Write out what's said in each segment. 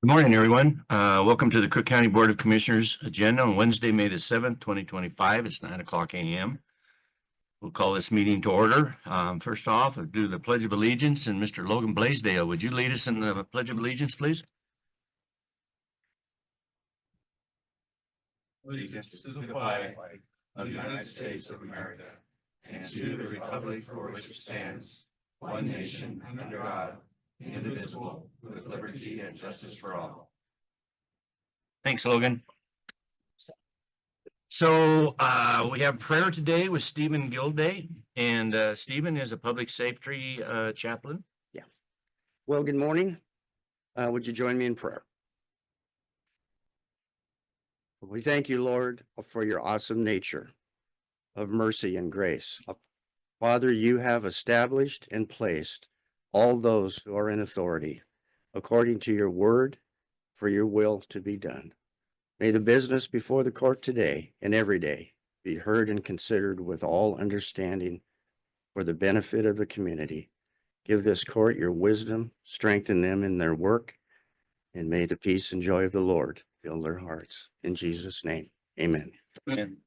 Good morning, everyone. Welcome to the Crook County Board of Commissioners agenda on Wednesday, May the 7th, 2025. It's 9:00 a.m. We'll call this meeting to order. First off, I'll do the Pledge of Allegiance, and Mr. Logan Blaisdell, would you lead us in the Pledge of Allegiance, please? Allegiance to the flag of the United States of America and to the republic for which it stands, one nation under God, indivisible, with liberty and justice for all. Thanks, Logan. So we have prayer today with Stephen Gilday, and Stephen is a public safety chaplain. Yeah. Well, good morning. Would you join me in prayer? We thank you, Lord, for your awesome nature of mercy and grace. Father, you have established and placed all those who are in authority according to your word for your will to be done. May the business before the court today and every day be heard and considered with all understanding for the benefit of the community. Give this court your wisdom, strengthen them in their work, and may the peace and joy of the Lord fill their hearts. In Jesus' name, amen. Amen.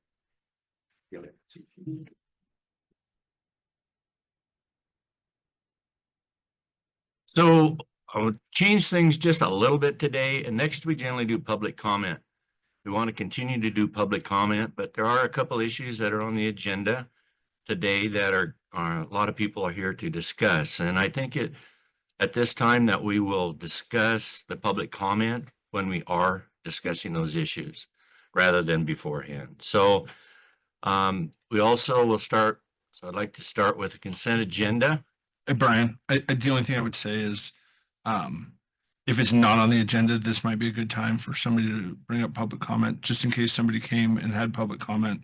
So I'll change things just a little bit today, and next we generally do public comment. We want to continue to do public comment, but there are a couple issues that are on the agenda today that are a lot of people are here to discuss. And I think at this time that we will discuss the public comment when we are discussing those issues rather than beforehand. So we also will start. So I'd like to start with a consent agenda. Hey, Brian, the only thing I would say is, if it's not on the agenda, this might be a good time for somebody to bring up public comment, just in case somebody came and had public comment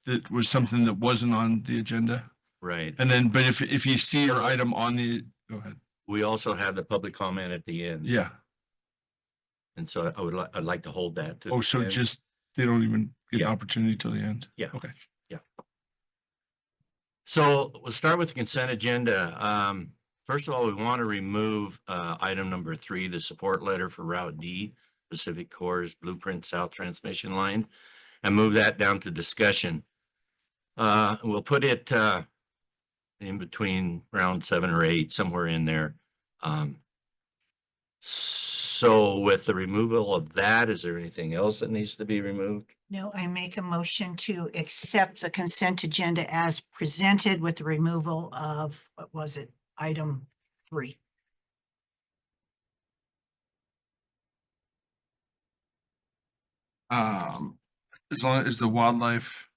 that was something that wasn't on the agenda. Right. And then, but if you see your item on the, go ahead. We also have the public comment at the end. Yeah. And so I'd like to hold that to. Oh, so end. just, they don't even get Yeah. an opportunity till the end? Yeah. Okay. Yeah. So we'll start with the consent agenda. First of all, we want to remove item number 3, the support letter for Route D, Pacific Corps Blueprint South Transmission Line, and move that down to discussion. We'll put it in between round 7 or 8, somewhere in there. So with the removal of that, is there anything else that needs to be removed? No, I make a motion to accept the consent agenda as presented with the removal of, what was it, item 3. As long as the wildlife.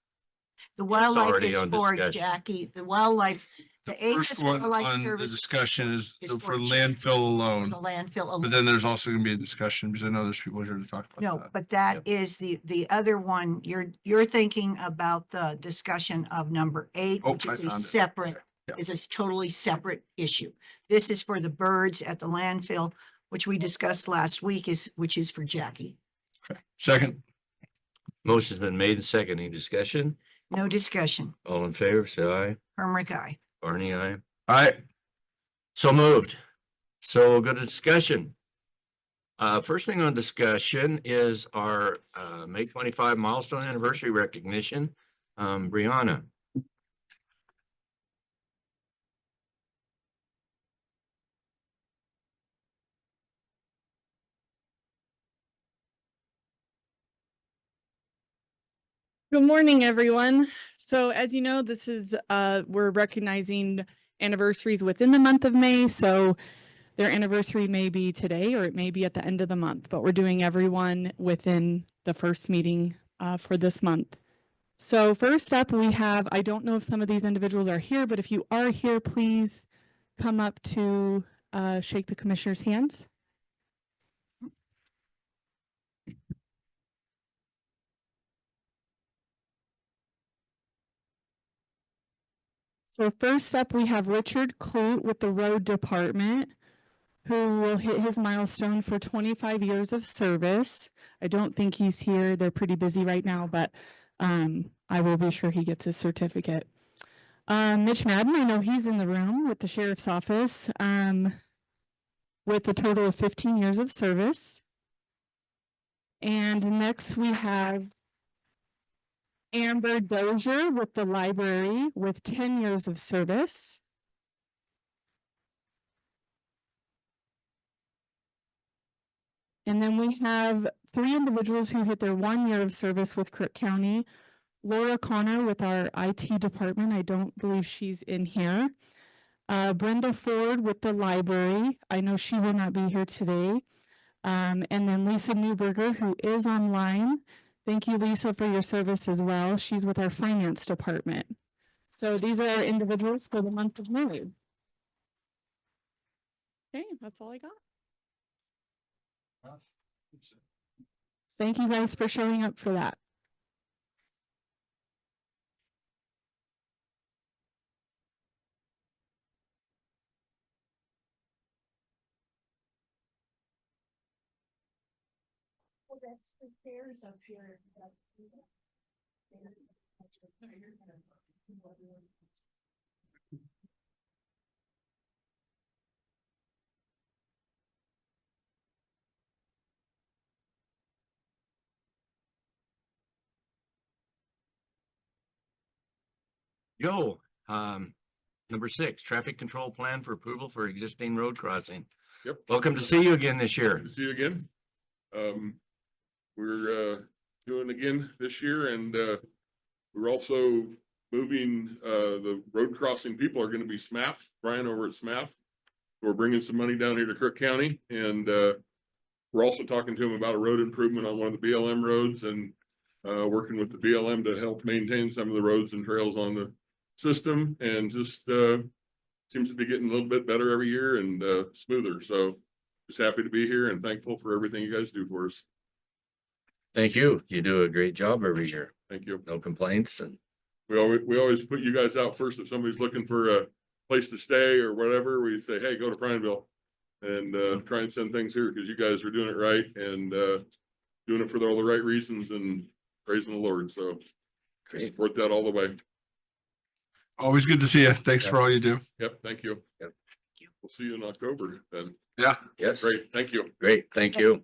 The wildlife already is on for discussion. Jackie, the wildlife, the First Aegis one Wildlife on the Service, discussion is is for for landfill alone. the landfill. But then there's also gonna be a discussion because I know there's people here to talk about No, that. but that Yep. is the other one. You're thinking about the discussion of number 8, Oh, which I is a found it. separate, Yeah. is a totally separate issue. This is for the birds at the landfill, which we discussed last week, which is for Jackie. Okay. Second. Motion's been made and seconded. Any discussion? No discussion. All in favor, say aye. Hermrick, aye. Barney, aye. All right. So moved. So we'll go to discussion. First thing on discussion is our May 25 milestone anniversary recognition. Brianna. Good morning, everyone. So as you know, this is we're recognizing anniversaries within the month of May. So their anniversary may be today or it may be at the end of the month, but we're doing everyone within the first meeting for this month. So first up, we have, I don't know if some of these individuals are here, but if you are here, please come up to shake the commissioner's hands. So first up, we have Richard Clute with the Road Department, who will hit his milestone for 25 years of service. I don't think he's here. They're pretty busy right now, but I will be sure he gets his certificate. Mitch Madden, I know he's in the room with the sheriff's office with a total of 15 years of service. And next we have Amber Dozier with the library with 10 years of service. And then we have 3 individuals who hit their 1 year of service with Crook County. Laura Connor with our IT department. I don't believe she's in here. Brenda Ford with the library. I know she will not be here today. And then Lisa Newberger, who is online. Thank you, Lisa, for your service as well. She's with our finance department. So these are our individuals for the month of May. Okay, that's all I got. Thank you guys for showing up for that. Up here. Joe, number 6, traffic control plan for approval for existing road crossing. Yep. Welcome to see you again this year. Good to see you again. We're doing again this year, and we're also moving, the road crossing people are gonna be SMAF, Brian over at SMAF. We're bringing some money down here to Crook County, and we're also talking to him about a road improvement on one of the BLM roads, and working with the BLM to help maintain some of the roads and trails on the system, and just seems to be getting a little bit better every year and smoother. So just happy to be here and thankful for everything you guys do for us. Thank you. You do a great job every year. Thank you. No complaints. And We always put you guys out first. If somebody's looking for a place to stay or whatever, we say, hey, go to Prineville, and try and send things here, because you guys are doing it right, and doing it for all the right reasons, and praising the Lord. So great. support that all the way. Always good to see you. Thanks for all you do. Yep. Thank you. Yep. We'll see you in October then. Yeah. Yes. Great. Thank you. Great. Thank you.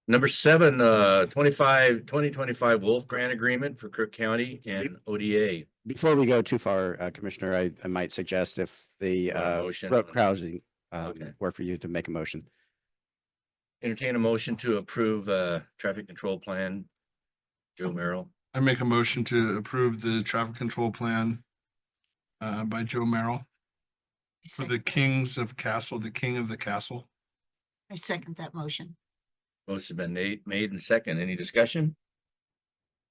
Number 7, 2025 Wolf Grant Agreement for Crook County and ODA. Before we go too far, Commissioner, I might suggest if the Motion road on- crossing Okay. were for you to make a motion. Entertain a motion to approve traffic control plan. Joe Merrill. I make a motion to approve the traffic control plan by Joe Merrill for the Kings of Castle, the King of the Castle. I second that motion. Motion's been made and second. Any discussion?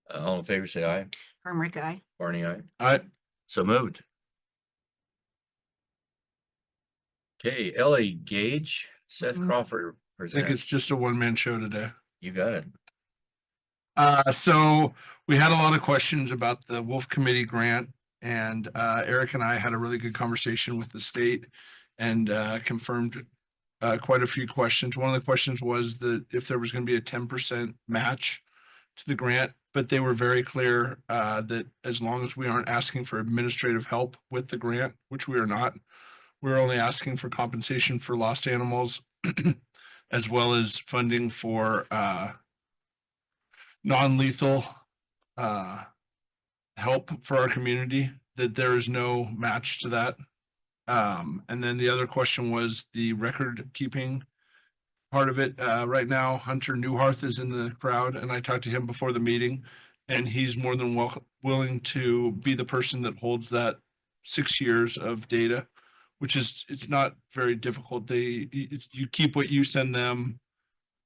All in favor, say aye. Hermrick, aye. Barney, aye. I So moved. Okay, Ellie Gage, Seth Mhm. Crawford think presents. it's just a one-man show today. You got it. So we had a lot of questions about the Wolf Committee grant, and Eric and I had a really good conversation with the state and confirmed quite a few questions. One of the questions was that if there was going to be a 10% match to the grant, but they were very clear that as long as we aren't asking for administrative help with the grant, which we are not, we're only asking for compensation for lost animals, as well as funding for non-lethal help for our community, that there is no match to that. And then the other question was the record keeping part of it. Right now, Hunter Newharth is in the crowd, and I talked to him before the meeting, and he's more than willing to be the person that holds that 6 years of data, which is, it's not very difficult. You keep what you send them,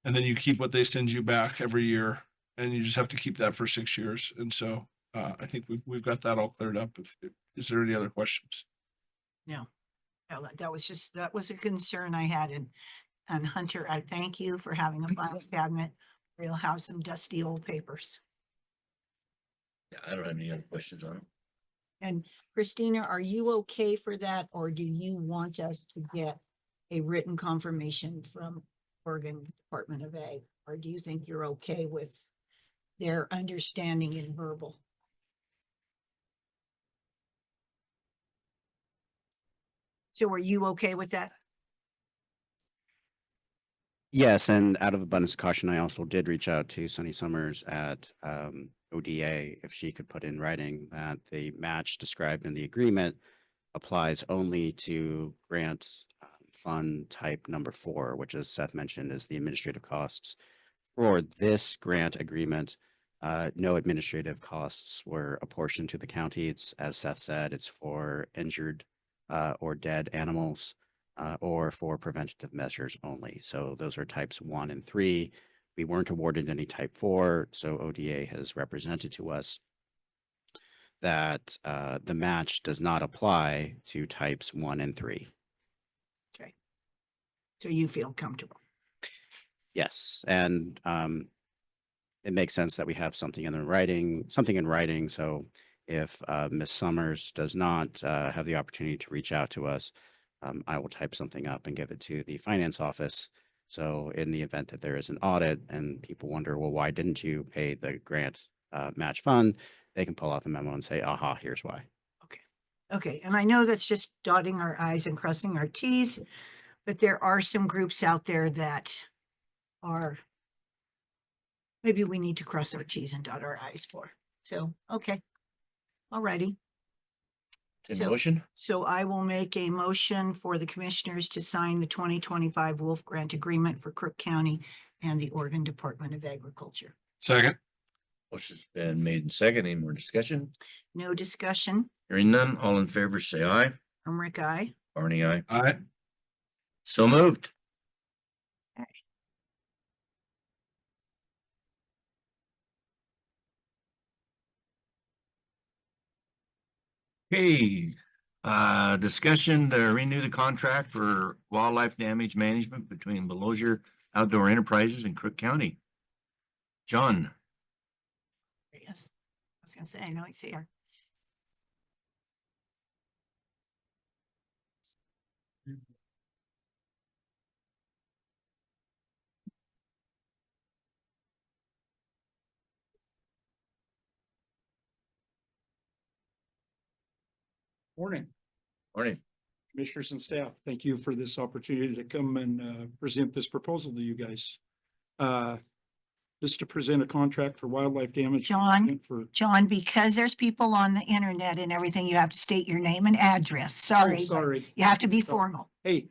and then you keep what they send you back every year, and you just have to keep that for 6 years. And so I think we've got that all cleared up. Is there any other questions? No, that was a concern I had. And Hunter, I thank you for having a file cabinet. We'll have some dusty old papers. Yeah, I don't have any other questions on it. And Christina, are you okay for that, or do you want us to get a written confirmation from Oregon Department of Ag? Or do you think you're okay with their understanding in verbal? So are you okay with that? Yes, and out of abundance of caution, I also did reach out to Sunny Summers at ODA if she could put in writing that the match described in the agreement applies only to grant fund type number 4, which, as Seth mentioned, is the administrative costs. For this grant agreement, no administrative costs were apportioned to the county. It's, as Seth said, it's for injured or dead animals or for preventative measures only. So those are types 1 and 3. We weren't awarded any type 4, so ODA has represented to us that the match does not apply to types 1 and 3. Okay. So you feel comfortable? Yes, and it makes sense that we have something in writing. So if Ms. Summers does not have the opportunity to reach out to us, I will type something up and give it to the finance office. So in the event that there is an audit and people wonder, well, why didn't you pay the grant match fund? They can pull out the memo and say, aha, here's why. Okay, and I know that's just dotting our i's and crossing our t's, but there are some groups out there that are, maybe we need to cross our t's and dot our i's for. So, okay. Alrighty. Motion? So I will make a motion for the commissioners to sign the 2025 Wolf Grant Agreement for Crook County and the Oregon Department of Agriculture. Second. Motion's been made and second. Any more discussion? No discussion. Hearing none, all in favor, say aye. Rick, aye. Barney, aye. Aye. So moved. Okay, discussion to renew the contract for wildlife damage management between Belosier Outdoor Enterprises and Crook County. John, Yes. I was gonna say, I know he's here. Morning, morning. commissioners and staff. Thank you for this opportunity to come and present this proposal to you guys. This is to present a contract for wildlife damage. John? For, John, because there's people on the internet and everything, you have to state your name and address. Sorry. but sorry. You have to be Oh. formal. Hey,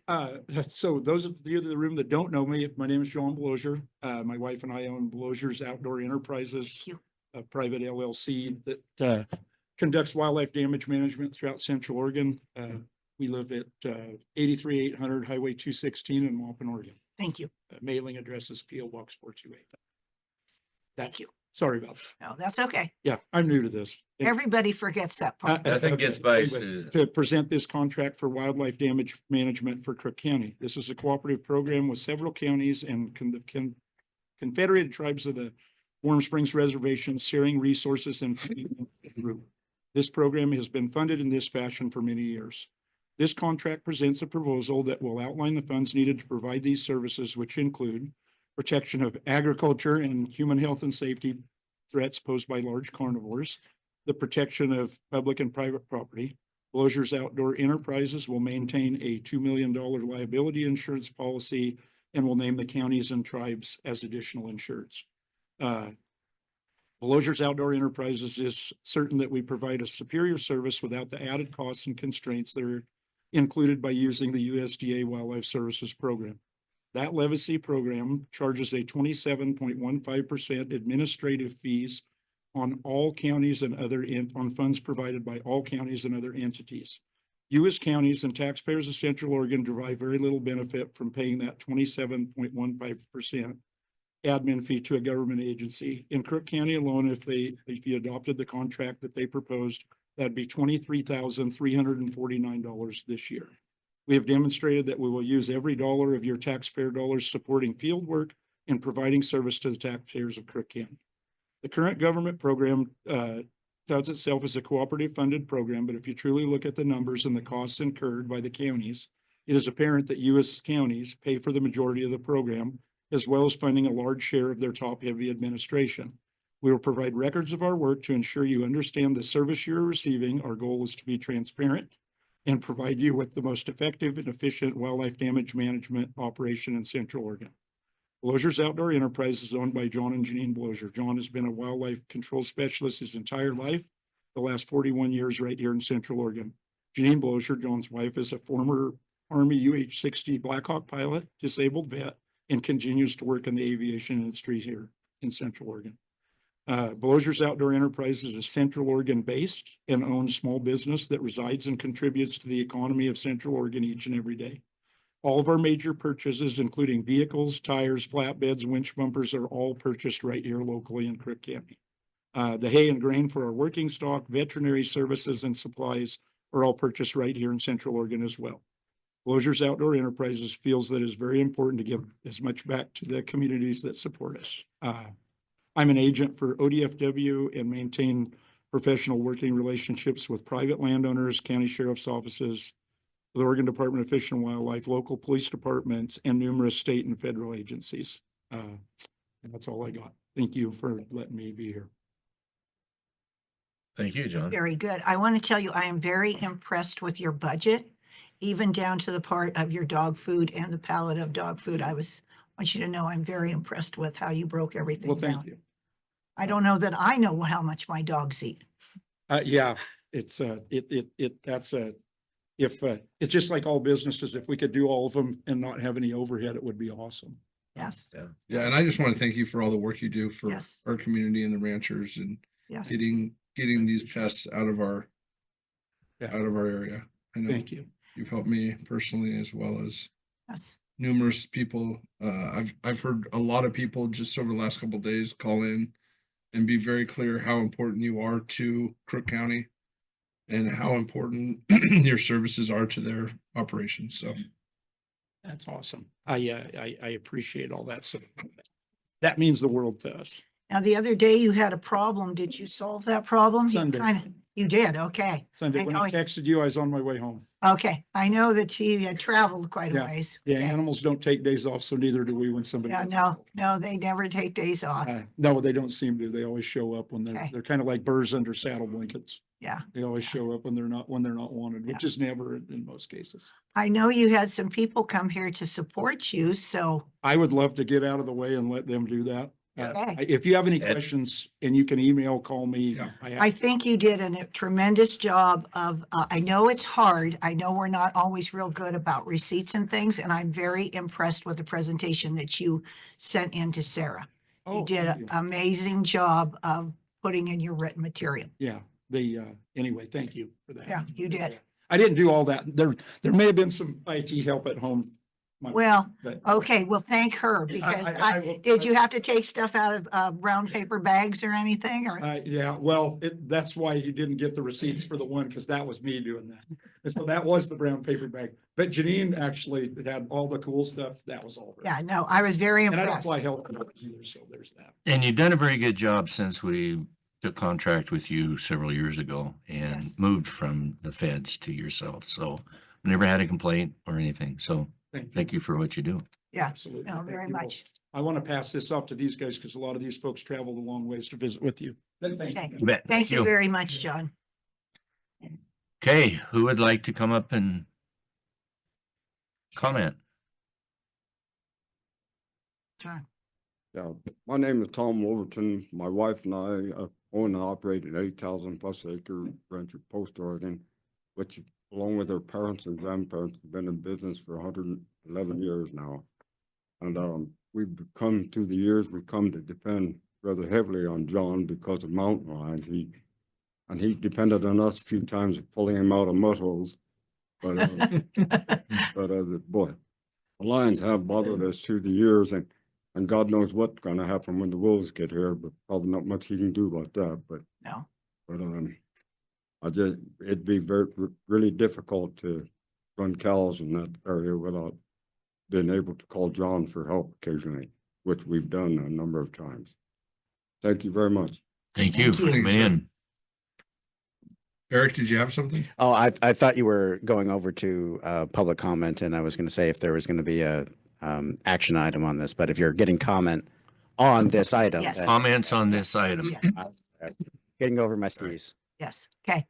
so those of you in the room that don't know me, my name is John Belosier. My wife and I own Belosier's Outdoor Enterprises, Thank you. a private LLC that conducts wildlife damage management throughout Central Oregon. We live at 83800 Highway 216 in Maupin, Oregon. Thank you. Mailing address is P.O. Box 428. Thank you. Sorry about that. No, that's okay. Yeah, I'm new to this. Everybody forgets that part. Nothing Okay, gets by, anyway, Susan. to present this contract for wildlife damage management for Crook County. This is a cooperative program with several counties and Confederated Tribes of the Warm Springs Reservation sharing resources and group. This program has been funded in this fashion for many years. This contract presents a proposal that will outline the funds needed to provide these services, which include protection of agriculture and human health and safety threats posed by large carnivores, the protection of public and private property. Belosier's Outdoor Enterprises will maintain a $2 million liability insurance policy and will name the counties and tribes as additional insureds. Belosier's Outdoor Enterprises is certain that we provide a superior service without the added costs and constraints that are included by using the USDA Wildlife Services Program. That legacy program charges a 27.15% administrative fees on all counties and on funds provided by all counties and other entities. You as counties and taxpayers of Central Oregon derive very little benefit from paying that 27.15% admin fee to a government agency. In Crook County alone, if you adopted the contract that they proposed, that'd be $23,349 this year. We have demonstrated that we will use every dollar of your taxpayer dollars supporting field work and providing service to the taxpayers of Crook County. The current government program touts itself as a cooperative funded program, but if you truly look at the numbers and the costs incurred by the counties, it is apparent that you as counties pay for the majority of the program, as well as funding a large share of their top-heavy administration. We will provide records of our work to ensure you understand the service you're receiving. Our goal is to be transparent, and provide you with the most effective and efficient wildlife damage management operation in Central Oregon. Bloser's Outdoor Enterprise is owned by John and Janine Bloser. John has been a wildlife control specialist his entire life, the last 41 years right here in Central Oregon. Janine Bloser, John's wife, is a former Army UH-60 Black Hawk pilot, disabled vet, and continues to work in the aviation industry here in Central Oregon. Bloser's Outdoor Enterprise is a Central Oregon based and owned small business that resides and contributes to the economy of Central Oregon each and every day. All of our major purchases, including vehicles, tires, flatbeds, winch bumpers, are all purchased right here locally in Crook County. The hay and grain for our working stock, veterinary services, and supplies are all purchased right here in Central Oregon as well. Bloser's Outdoor Enterprises feels that it is very important to give as much back to the communities that support us. I'm an agent for ODFW and maintain professional working relationships with private landowners, county sheriff's offices, the Oregon Department of Fish and Wildlife, local police departments, and numerous state and federal agencies. And that's all I got. Thank you for letting me be here. Thank you, John. Very good. I want to tell you, I am very impressed with your budget, even down to the part of your dog food and the pallet of dog food. Want you to know I'm very impressed with how you broke everything Well, down. thank you. I don't know that I know how much my dogs eat. Yeah, it's it's just like all businesses. If we could do all of them and not have any overhead, it would be awesome. Yes, Yeah, and I just want to thank you for all the work you do for Yes. our community and the ranchers and yes. getting these pests out of our Yeah. area. I know Thank you. you've helped me personally as well as Yes. numerous people. I've heard a lot of people just over the last couple of days call in and be very clear how important you are to Crook County and how important your services are to their operations. So That's awesome. I appreciate all that. So that means the world to us. Now, the other day you had a problem. Did you solve that problem? Sunday. You did. Okay. Sunday, I when know I it- texted you, I was on my way home. Okay. I know that you had traveled quite a Yeah. ways. Yeah, Okay. animals don't take days off, so neither do we when somebody. Yeah, else no, they never take days off. No, they don't seem to. They always show up when Okay. they're kind of like birds under saddle blankets. Yeah. They always show up when they're not wanted, which is never in most cases. I know you had some people come here to support you, so I would love to get out of the way and let them do that. Okay. If you have any Ed? questions and you can email, call me. Yeah. I think you did a tremendous job of, I know it's hard. I know we're not always real good about receipts and things, and I'm very impressed with the presentation that you sent in to Sarah. You Oh, did thank an you. amazing job of putting in your written material. Yeah, anyway, thank you for that. Yeah, you did. I didn't do all that. There may have been some IT help at home. Well, but- okay, well, thank her because I will- did you have to take stuff out of brown paper bags or anything or? Yeah, well, that's why you didn't get the receipts for the one, because that was me doing that. And so that was the brown paper bag. But Janine actually had all the cool stuff. That was all her. Yeah, no, I was very And I don't impressed. fly helicopters either, so there's that. And you've done a very good job since we took contract with you several years ago and Yes. moved from the feds to yourself. So never had a complaint or anything. So thank you for what you do. Yeah, Absolutely. no, Thank very you both. much. I want to pass this off to these guys because a lot of these folks traveled a long ways to visit with you. Thank Okay. you. You bet. Thank you very much, John. Okay, who would like to come up and comment? John. Yeah, my name is Tom Wolverton. My wife and I own and operate an 8,000 plus acre ranch at Post, Oregon, which along with our parents and grandparents have been in business for 111 years now. And we've come through the years, we've come to depend rather heavily on John because of mountain lions. He's depended on us a few times of pulling him out of mud holes. But boy, the lions have bothered us through the years, and God knows what's gonna happen when the wolves get here, but probably not much he can do about that, No, it'd be really difficult to run cows in that area without being able to call John for help occasionally, which we've done a number of times. Thank you very much. Thank you for you. coming in. Eric, did you have something? Oh, I thought you were going over to public comment, and I was going to say if there was going to be a action item on this, but if you're getting comment on this item, Yes. then Comments on this item? Yeah. I'm getting over my skis. yes, okay.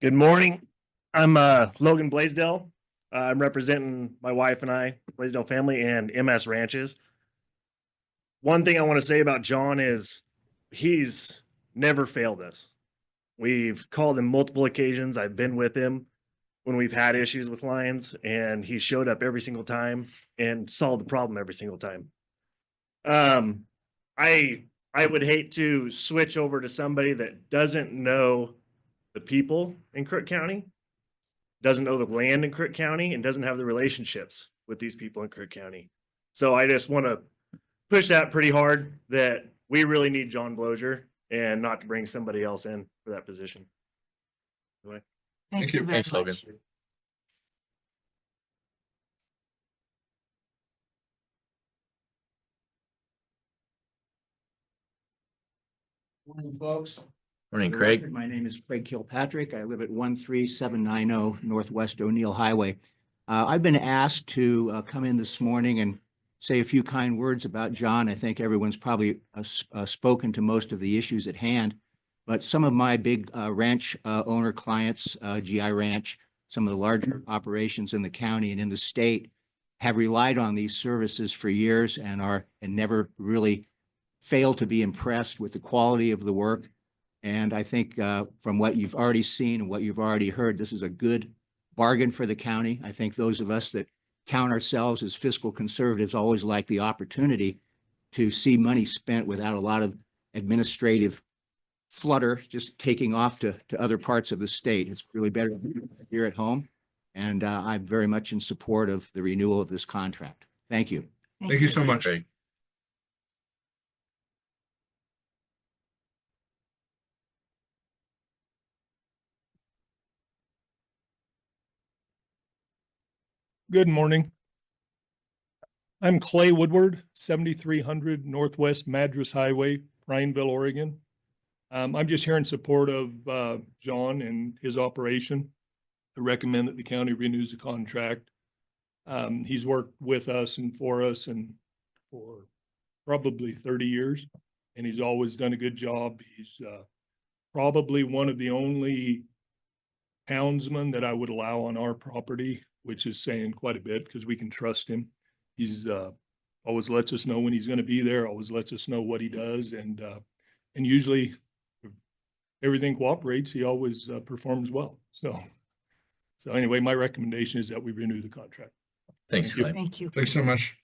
Good morning. I'm Logan Blaisdell. I'm representing my wife and I, Blaisdell family, and MS Ranches. One thing I want to say about John is he's never failed us. We've called him multiple occasions. I've been with him when we've had issues with lions, and he showed up every single time and solved the problem every single time. I would hate to switch over to somebody that doesn't know the people in Crook County, doesn't know the land in Crook County, and doesn't have the relationships with these people in Crook County. So I just want to push that pretty hard that we really need John Blozier and not to bring somebody else in for that position. Anyway. Thank you very Thanks, Logan. much. Morning, folks. Morning, For the Craig. record, my name is Craig Kilpatrick. I live at 13790 Northwest O'Neill Highway. I've been asked to come in this morning and say a few kind words about John. I think everyone's probably spoken to most of the issues at hand, but some of my big ranch owner clients, GI Ranch, some of the larger operations in the county and in the state have relied on these services for years and never really failed to be impressed with the quality of the work. And I think from what you've already seen and what you've already heard, this is a good bargain for the county. I think those of us that count ourselves as fiscal conservatives always like the opportunity to see money spent without a lot of administrative flutter, just taking off to other parts of the state. It's really better here at home. And I'm very much in support of the renewal of this contract. Thank you. Thank you so much. Craig. Good morning. I'm Clay Woodward, 7300 Northwest Madras Highway, Prineville, Oregon. I'm just here in support of John and his operation. I recommend that the county renews the contract. He's worked with us and for us and for probably 30 years, and he's always done a good job. He's probably one of the only houndsmen that I would allow on our property, which is saying quite a bit because we can trust him. He's always lets us know when he's going to be there, always lets us know what he does. And usually if everything cooperates, he always performs well. So anyway, my recommendation is that we renew the contract. Thanks, Thank you. Clay. Thank you. Thanks so much.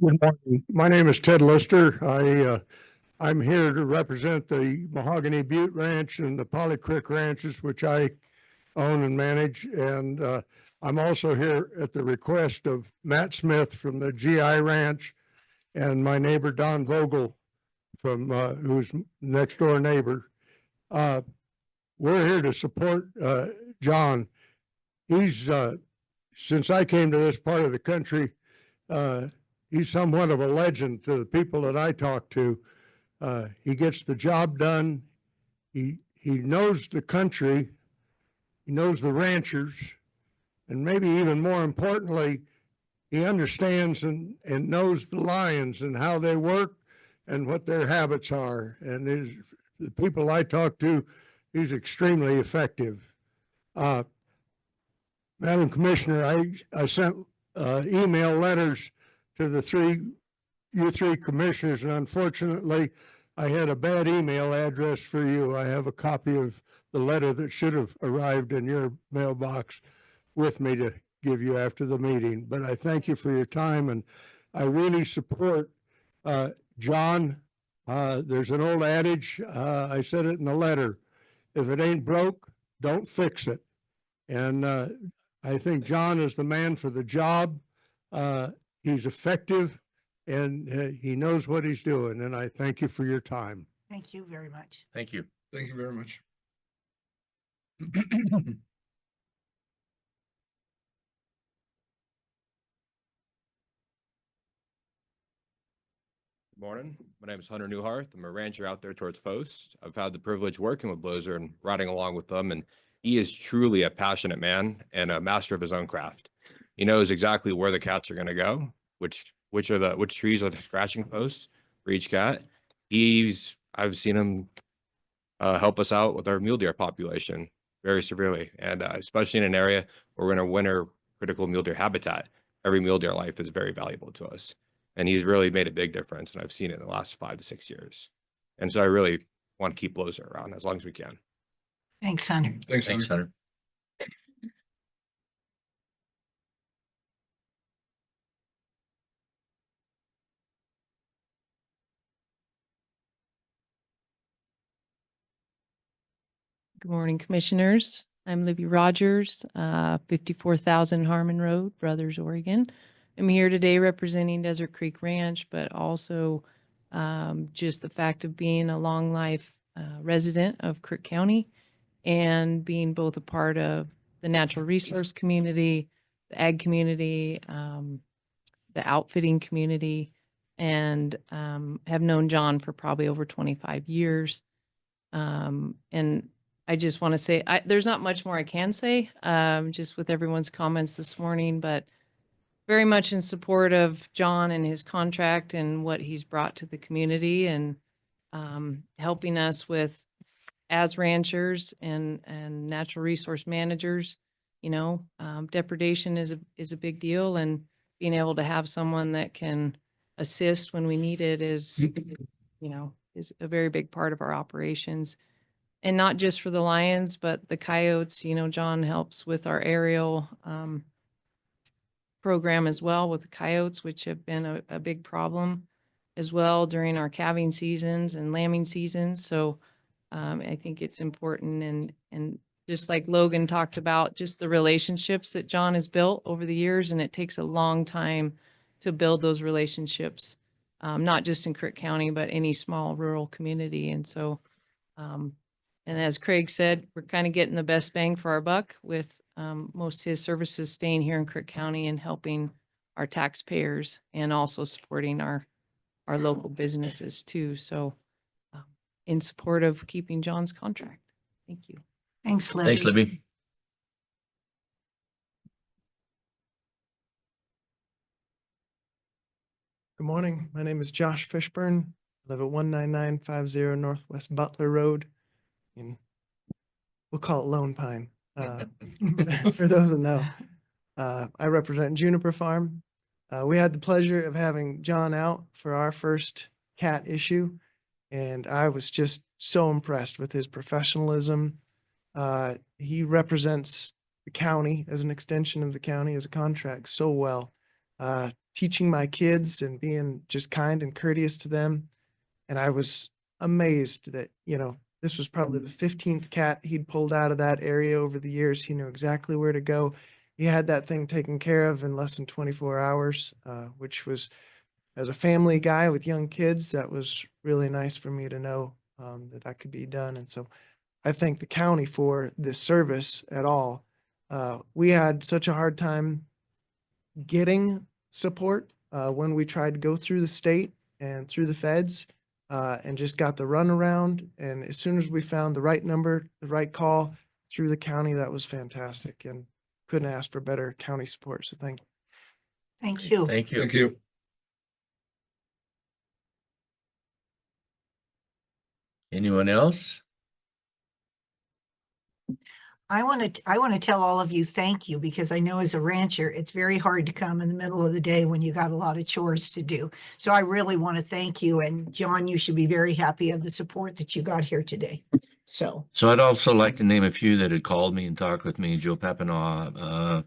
Good morning. My name is Ted Lister. I'm here to represent the Mahogany Butte Ranch and the Polly Creek Ranches, which I own and manage. And I'm also here at the request of Matt Smith from the GI Ranch and my neighbor Don Vogel from who's next door neighbor. We're here to support John. He's since I came to this part of the country, he's somewhat of a legend to the people that I talk to. He gets the job done. He knows the country. He knows the ranchers. And maybe even more importantly, he understands and knows the lions and how they work and what their habits are. And the people I talk to, he's extremely effective. Madam Commissioner, I sent email letters to you three commissioners, and unfortunately, I had a bad email address for you. I have a copy of the letter that should have arrived in your mailbox with me to give you after the meeting. But I thank you for your time, and I really support John. There's an old adage, I said it in the letter, if it ain't broke, don't fix it. And I think John is the man for the job. He's effective and he knows what he's doing. And I thank you for your time. Thank you very much. Thank you. Thank you very much. Good morning. My name is Hunter Newhart. I'm a rancher out there towards Post. I've had the privilege working with Blozier and riding along with them, and he is truly a passionate man and a master of his own craft. He knows exactly where the cats are going to go, which trees are the scratching posts for each cat. I've seen him help us out with our mule deer population very severely, and especially in an area where we're in a winter critical mule deer habitat. Every mule deer life is very valuable to us, and he's really made a big difference. And I've seen it in the last 5 to 6 years, and so I really want to keep Blozer around as long as we can. Thanks, Hunter. Thanks, Thanks, Hunter. Hunter. Good morning, Commissioners. I'm Libby Rogers, 54,000 Harmon Road, Brothers, Oregon. I'm here today representing Desert Creek Ranch, but also just the fact of being a long life resident of Crook County and being both a part of the natural resource community, the ag community, the outfitting community, and have known John for probably over 25 years. And I just want to say, there's not much more I can say, just with everyone's comments this morning, but very much in support of John and his contract and what he's brought to the community, and helping us with, as ranchers and natural resource managers, depredation is a big deal, and being able to have someone that can assist when we need it is a very big part of our operations. And not just for the lions, but the coyotes. John helps with our aerial program as well with the coyotes, which have been a big problem as well during our calving seasons and lambing seasons. So I think it's important, and just like Logan talked about, just the relationships that John has built over the years, and it takes a long time to build those relationships, not just in Crook County, but any small rural community. And so, and as Craig said, we're kind of getting the best bang for our buck with most of his services staying here in Crook County and helping our taxpayers, and also supporting our local businesses too. So in support of keeping John's contract. Thank you. Thanks, Libby. Thanks, Libby. Good morning. My name is Josh Fishburne. I live at 19950 Northwest Butler Road. And we'll call it Lone Pine. For those that know, I represent Juniper Farm. We had the pleasure of having John out for our first cat issue, and I was just so impressed with his professionalism. He represents the county as an extension of the county as a contract so well, teaching my kids and being just kind and courteous to them. And I was amazed that, this was probably the 15th cat he'd pulled out of that area over the years. He knew exactly where to go. He had that thing taken care of in less than 24 hours, which was, as a family guy with young kids, that was really nice for me to know that could be done. And so I thank the county for this service at all. We had such a hard time getting support when we tried to go through the state and through the feds, and just got the runaround. And as soon as we found the right number, the right call through the county, that was fantastic, and couldn't ask for better county support. So thank you. Thank you. Thank you. Thank you. Anyone else? I want to tell all of you thank you, because I know as a rancher, it's very hard to come in the middle of the day when you got a lot of chores to do. So I really want to thank you. And John, you should be very happy of the support that you got here today. So I'd also like to name a few that had called me and talked with me: Joe Papanaw,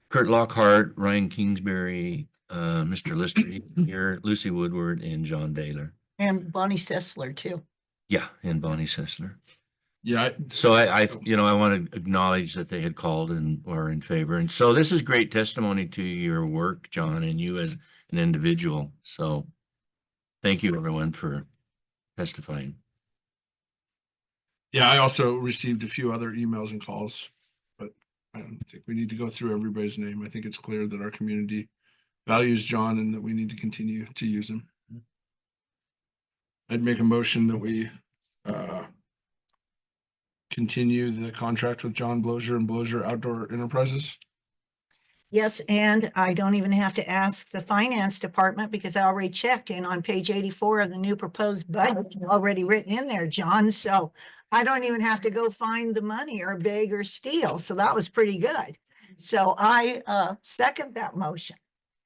Kurt Lockhart, Ryan Kingsbury, Mr. Lister here, Lucy Woodward, and John Daler. and Bonnie Sessler too. Yeah, and Bonnie Sessler. Yeah. So I want to acknowledge that they had called and were in favor. And so this is great testimony to your work, John, and you as an individual. So thank you, everyone, for testifying. Yeah, I also received a few other emails and calls, but I don't think we need to go through everybody's name. I think it's clear that our community values John and that we need to continue to use him. I'd make a motion that we continue the contract with John Blozer and Blozer Outdoor Enterprises. Yes, and I don't even have to ask the finance department because I already checked in on page 84 of the new proposed budget, already written in there, John. So I don't even have to go find the money or beg or steal. So that was pretty good. So I second that motion.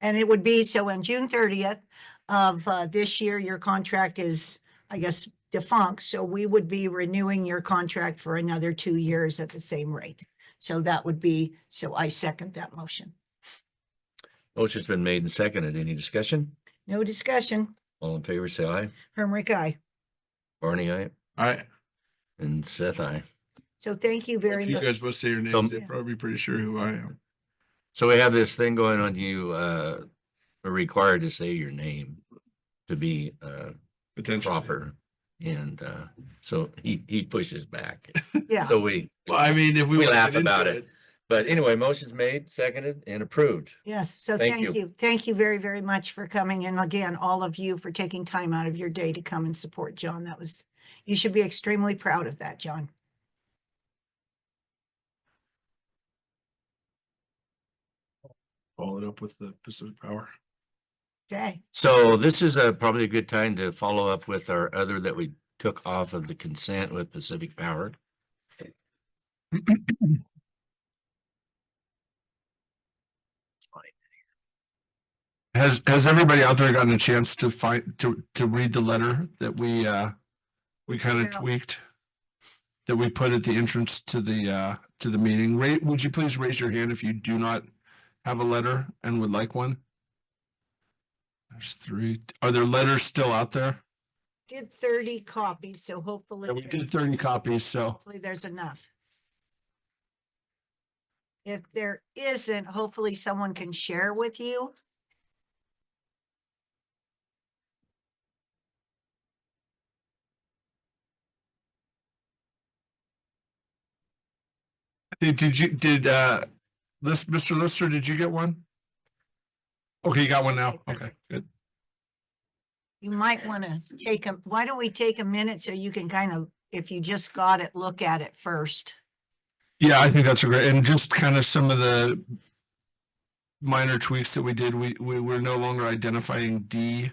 And it would be, so on June 30th of this year, your contract is, I guess, defunct. So we would be renewing your contract for another 2 years at the same rate. So that would be, so I second that motion. Motion's been made and seconded. Any discussion? No discussion. All in favor, say aye. Hermrick, aye. Barney, aye. All And Seth, aye. So thank you very If you much. guys both say your names, they're probably pretty sure who I am. So we have this thing going on. You are required to say your name to be Potentially. proper. And so he pushes back. Yeah. So we Well, I mean, if we we wanna laugh get into about it. But anyway, motion's made, seconded, and approved. Yes. So Thank thank you. you. Thank you very, very much for coming. And again, all of you for taking time out of your day to come and support John. That was, you should be extremely proud of that, John. Follow it up with the Pacific Power. Okay. So this is probably a good time to follow up with our other that we took off of the consent with Pacific Power. Has everybody out there gotten a chance to to read the letter that we kind of Yeah. tweaked? That we put at the entrance to the meeting? Would you please raise your hand if you do not have a letter and would like one? There's 3. Are there letters still out there? Did 30 copies, so hopefully. Yeah, we did 30 copies, so. Hopefully there's enough. If there isn't, hopefully someone can share with you. Mr. Lister, did you get one? Okay, you got one now. Okay, good. You might want to take why don't we take a minute so you can kind of, if you just got it, look at it first. Yeah, I think that's a great, and just kind of some of the minor tweaks that we did. We were no longer identifying D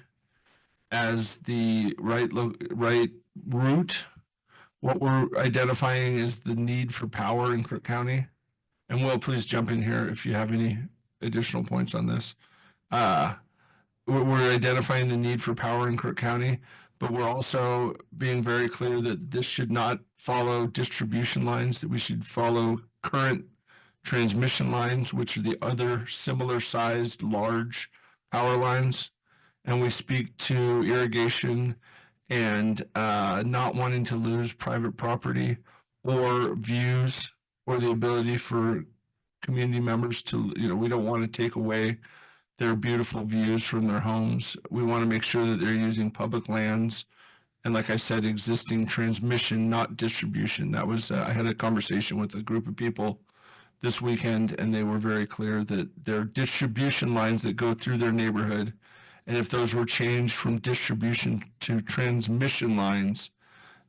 as the right route. What we're identifying is the need for power in Crook County. And Will, please jump in here if you have any additional points on this. We're identifying the need for power in Crook County, but we're also being very clear that this should not follow distribution lines, that we should follow current transmission lines, which are the other similar sized large power lines. And we speak to irrigation and not wanting to lose private property or views or the ability for community members to, we don't want to take away their beautiful views from their homes. We want to make sure that they're using public lands. And like I said, existing transmission, not distribution. That was, I had a conversation with a group of people this weekend, and they were very clear that there are distribution lines that go through their neighborhood. And if those were changed from distribution to transmission lines,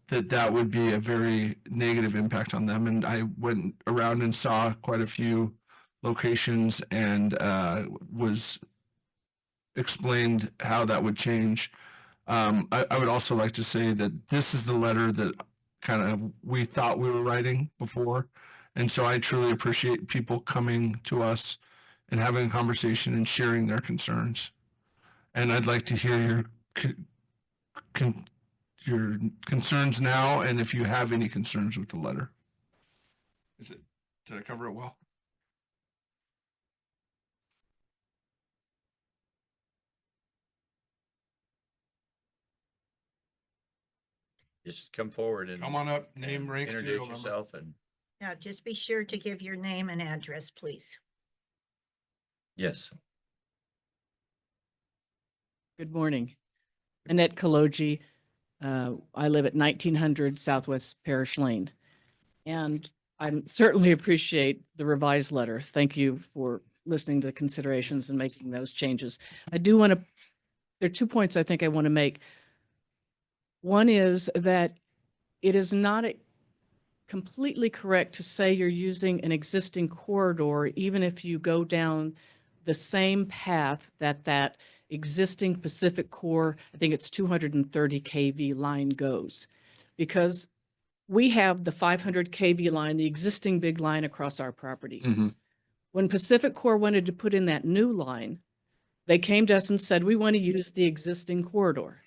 that would be a very negative impact on them. And I went around and saw quite a few locations and was explained how that would change. I would also like to say that this is the letter that kind of we thought we were writing before. And so I truly appreciate people coming to us and having a conversation and sharing their concerns. And I'd like to hear your concerns now, and if you have any concerns with the letter. Did I cover it well? Just come forward and Come on up, name, rank, introduce serial number. yourself and Now, just be sure to give your name and address, please. yes. Good morning. Annette Kaloji. I live at 1900 Southwest Parish Lane. And I certainly appreciate the revised letter. Thank you for listening to the considerations and making those changes. I do want to, there are 2 points I think I want to make. One is that it is not completely correct to say you're using an existing corridor, even if you go down the same path that that existing Pacific Core, I think it's 230 kV line goes. Because we have the 500 kV line, the existing big line across our property. When Pacific Core wanted to put in that new line, they came to us and said, we want to use the existing corridor.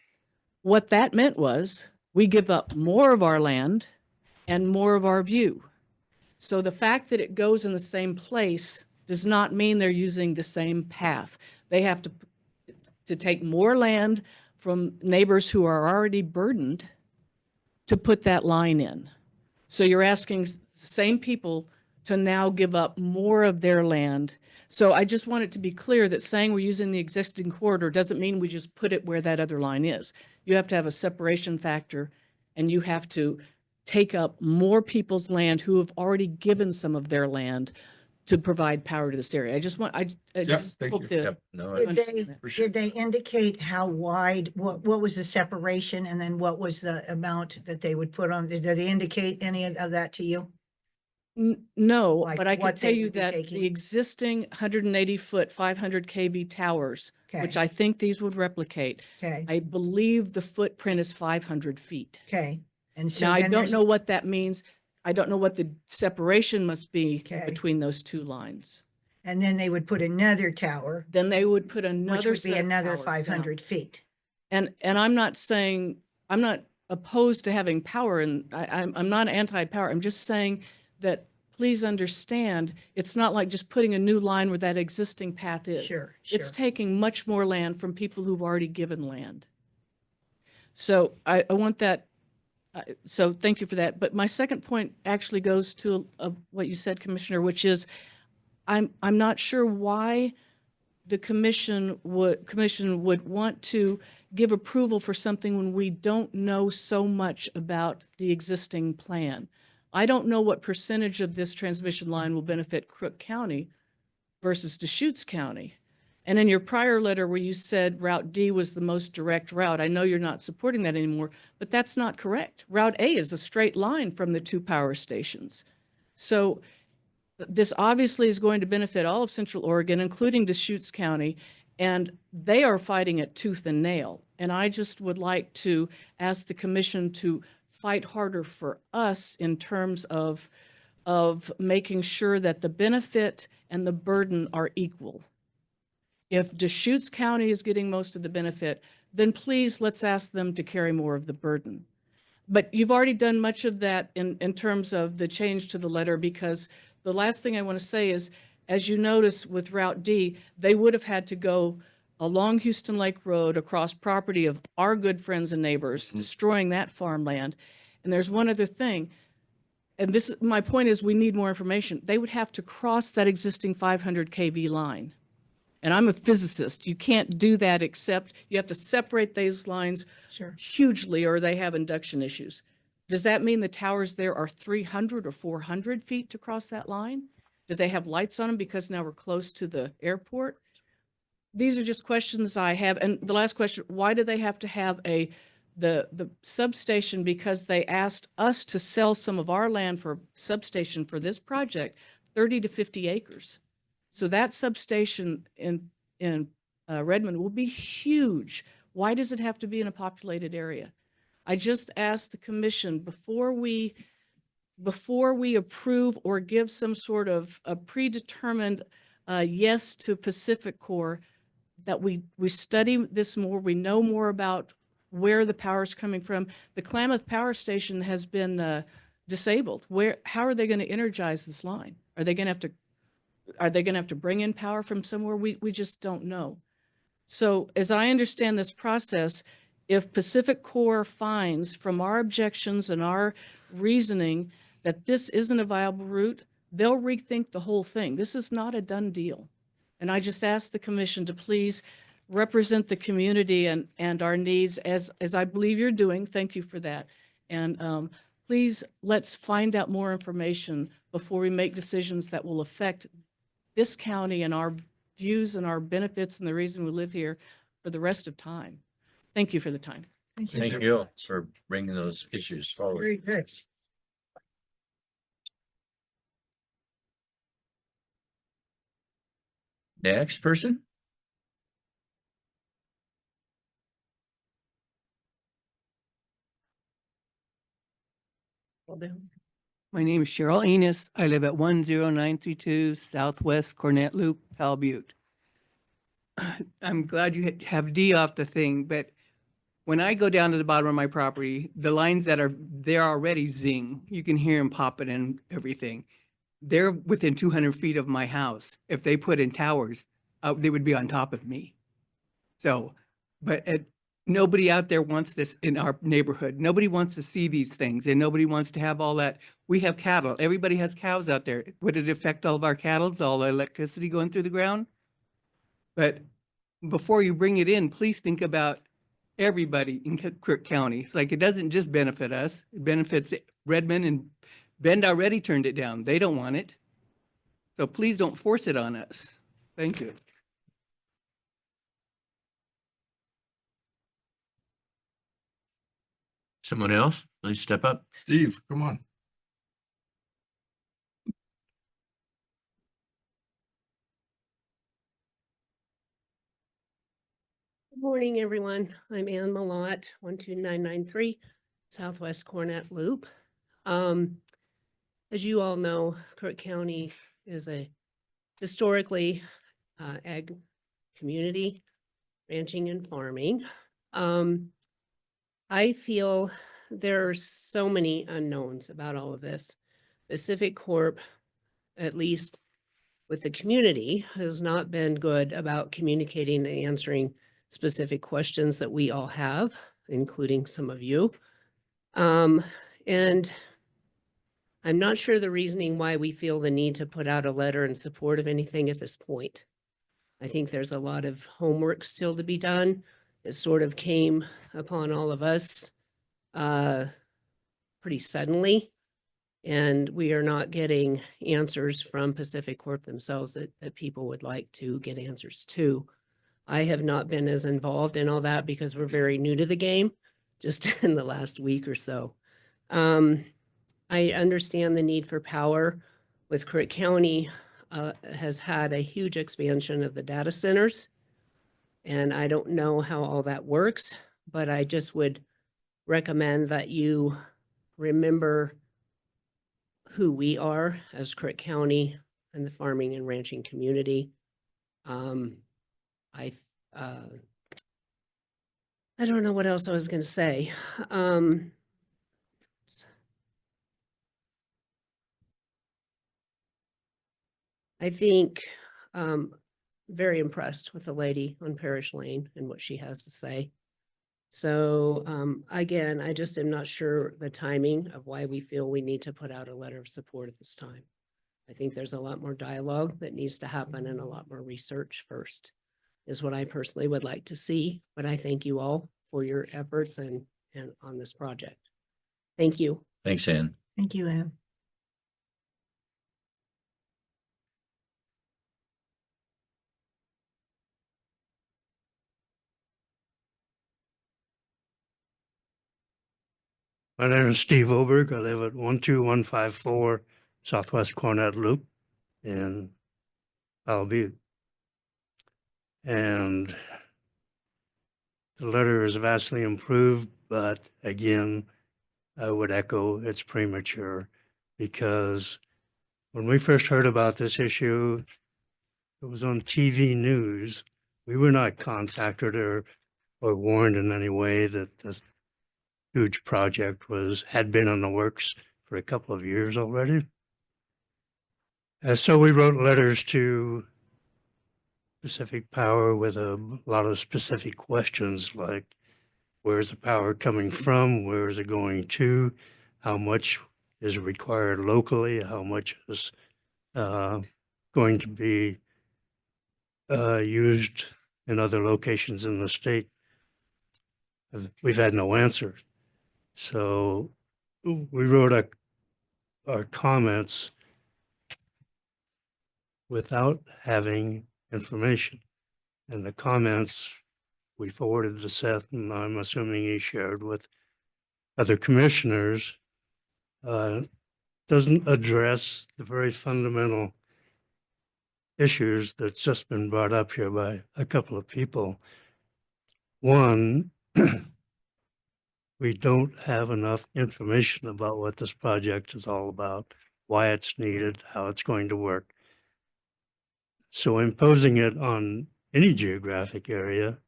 What that meant was we give up more of our land and more of our view. So the fact that it goes in the same place does not mean they're using the same path. They have to take more land from neighbors who are already burdened to put that line in. So you're asking the same people to now give up more of their land. So I just want it to be clear that saying we're using the existing corridor doesn't mean we just put it where that other line is. You have to have a separation factor, and you have to take up more people's land who have already given some of their land to provide power to this area. I just want, I just thank hope you. that. Yep, no, Did understand that. did they indicate how wide, what was the separation and then what was the amount that they would put on? Did they indicate any of that to you? No, Like but I can what tell they you would be that taking? the existing 180-foot, 500 kV towers, which Okay, I think these would replicate, okay, I believe the footprint is 500 feet. okay. And so Now, I then don't there's, know what that means. I don't know what the separation must be Okay. between those two lines. and then they would put another tower, Then they would put which another would be set of another towers down. 500 feet. And I'm not saying, I'm not opposed to having power, and I'm not anti-power. I'm just saying that please understand, it's not like just putting a new line where that existing path is. Sure, It's sure. taking much more land from people who've already given land. So I want that, so thank you for that. But my second point actually goes to what you said, Commissioner, which is I'm not sure why the commission would want to give approval for something when we don't know so much about the existing plan. I don't know what percentage of this transmission line will benefit Crook County versus Deschutes County. And in your prior letter where you said Route D was the most direct route, I know you're not supporting that anymore, but that's not correct. Route A is a straight line from the two power stations. So this obviously is going to benefit all of Central Oregon, including Deschutes County, and they are fighting it tooth and nail. And I just would like to ask the commission to fight harder for us in terms of making sure that the benefit and the burden are equal. If Deschutes County is getting most of the benefit, then please let's ask them to carry more of the burden. But you've already done much of that in terms of the change to the letter, because the last thing I want to say is, as you notice with Route D, they would have had to go along Houston Lake Road across property of our good friends and neighbors, destroying that farmland. And there's one other thing, and this, my point is we need more information. They would have to cross that existing 500 kV line. And I'm a physicist. You can't do that except you have to separate those lines Sure. hugely or they have induction issues. Does that mean the towers there are 300 or 400 feet to cross that line? Do they have lights on them because now we're close to the airport? These are just questions I have. And the last question, why do they have to have the substation? Because they asked us to sell some of our land for substation for this project, 30 to 50 acres. So that substation in Redmond will be huge. Why does it have to be in a populated area? I just asked the commission before we approve or give some sort of a predetermined yes to Pacific Core, that we study this more, we know more about where the power is coming from. The Klamath Power Station has been disabled. How are they going to energize this line? Are they going to have to bring in power from somewhere? We just don't know. So as I understand this process, if Pacific Core finds from our objections and our reasoning that this isn't a viable route, they'll rethink the whole thing. This is not a done deal. And I just ask the commission to please represent the community and our needs as I believe you're doing. Thank you for that. And please, let's find out more information before we make decisions that will affect this county and our views and our benefits and the reason we live here for the rest of time. Thank you for the time. Thank you for bringing those issues forward. Very good. Next person. My name is Cheryl Enos. I live at 10932 Southwest Cornet Loop, Pal Butte. I'm glad you have D off the thing, but when I go down to the bottom of my property, the lines that are there already zing. You can hear them popping and everything. They're within 200 feet of my house. If they put in towers, they would be on top of me. So, but nobody out there wants this in our neighborhood. Nobody wants to see these things and nobody wants to have all that. We have cattle. Everybody has cows out there. Would it affect all of our cattle, all the electricity going through the ground? But before you bring it in, please think about everybody in Crook County. It's like, it doesn't just benefit us. It benefits Redmond, and Bend already turned it down. They don't want it. So please don't force it on us. Thank you. Someone else, please step up. Steve, come on. Good morning, everyone. I'm Ann Malott, 12993 Southwest Cornet Loop. As you all know, Crook County is a historically ag community, ranching and farming. I feel there are so many unknowns about all of this. Pacific Corp, at least with the community, has not been good about communicating and answering specific questions that we all have, including some of you. And I'm not sure the reasoning why we feel the need to put out a letter in support of anything at this point. I think there's a lot of homework still to be done. It sort of came upon all of us pretty suddenly, and we are not getting answers from Pacific Corp themselves that people would like to get answers to. I have not been as involved in all that because we're very new to the game, just in the last week or so. I understand the need for power with Crook County has had a huge expansion of the data centers. And I don't know how all that works, but I just would recommend that you remember who we are as Crook County and the farming and ranching community. I don't know what else I was going to say. I think very impressed with the lady on Parish Lane and what she has to say. So again, I just am not sure the timing of why we feel we need to put out a letter of support at this time. I think there's a lot more dialogue that needs to happen and a lot more research first is what I personally would like to see. But I thank you all for your efforts and on this project. Thank you. Thanks, Ann. Thank you, Ann. My name is Steve Oberg. I live at 12154 Southwest Cornet Loop in Powell Butte. And the letter is vastly improved, but again, I would echo it's premature because when we first heard about this issue, it was on TV news. We were not contacted or warned in any way that this huge project had been in the works for a couple of years already. So we wrote letters to Pacific Power with a lot of specific questions like, where's the power coming from? Where is it going to? How much is required locally? How much is going to be used in other locations in the state? We've had no answers. So we wrote our comments without having information. And the comments we forwarded to Seth, and I'm assuming he shared with other commissioners, doesn't address the very fundamental issues that's just been brought up here by a couple of people. One, we don't have enough information about what this project is all about, why it's needed, how it's going to work. So imposing it on any geographic area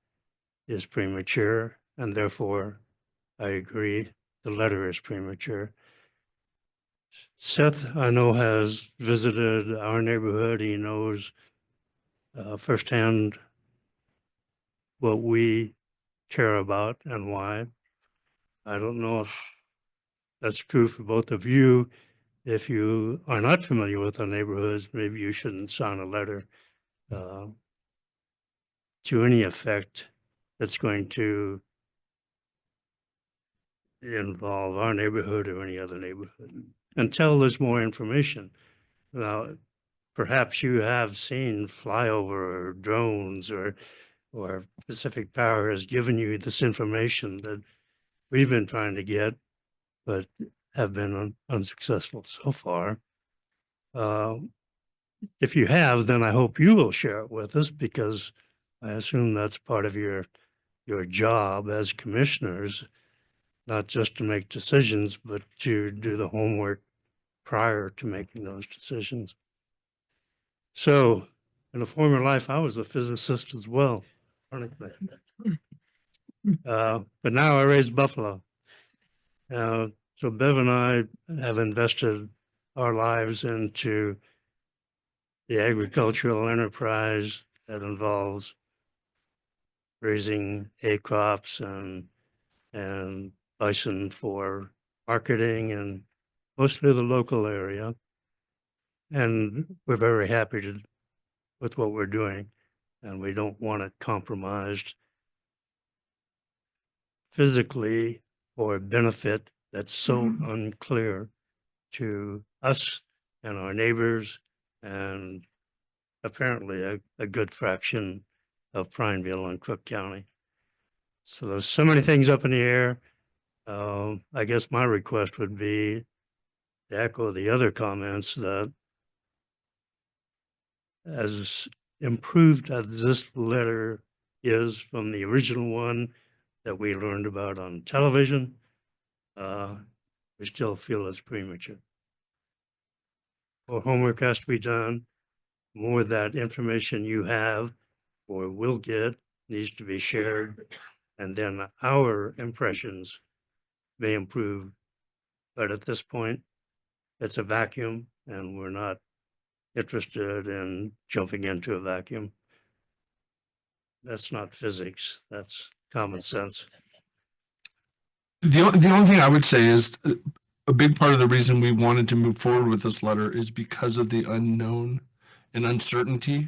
is premature, and therefore I agree the letter is premature. Seth, I know, has visited our neighborhood. He knows firsthand what we care about and why. I don't know if that's true for both of you. If you are not familiar with our neighborhoods, maybe you shouldn't sign a letter to any effect that's going to involve our neighborhood or any other neighborhood until there's more information. Now, perhaps you have seen flyover or drones or Pacific Power has given you this information that we've been trying to get, but have been unsuccessful so far. If you have, then I hope you will share it with us, because I assume that's part of your job as commissioners, not just to make decisions, but to do the homework prior to making those decisions. So in a former life, I was a physicist as well. But now I raise buffalo. So Bev and I have invested our lives into the agricultural enterprise that involves raising hay crops and bison for marketing and mostly the local area. And we're very happy with what we're doing, and we don't want it compromised physically for a benefit that's so unclear to us and our neighbors and apparently a good fraction of Prineville and Crook County. So there's so many things up in the air. I guess my request would be to echo the other comments that as improved as this letter is from the original one that we learned about on television, we still feel it's premature. More homework has to be done. More of that information you have or will get needs to be shared. And then our impressions may improve. But at this point, it's a vacuum, and we're not interested in jumping into a vacuum. That's not physics. That's common sense. The only thing I would say is a big part of the reason we wanted to move forward with this letter is because of the unknown and uncertainty.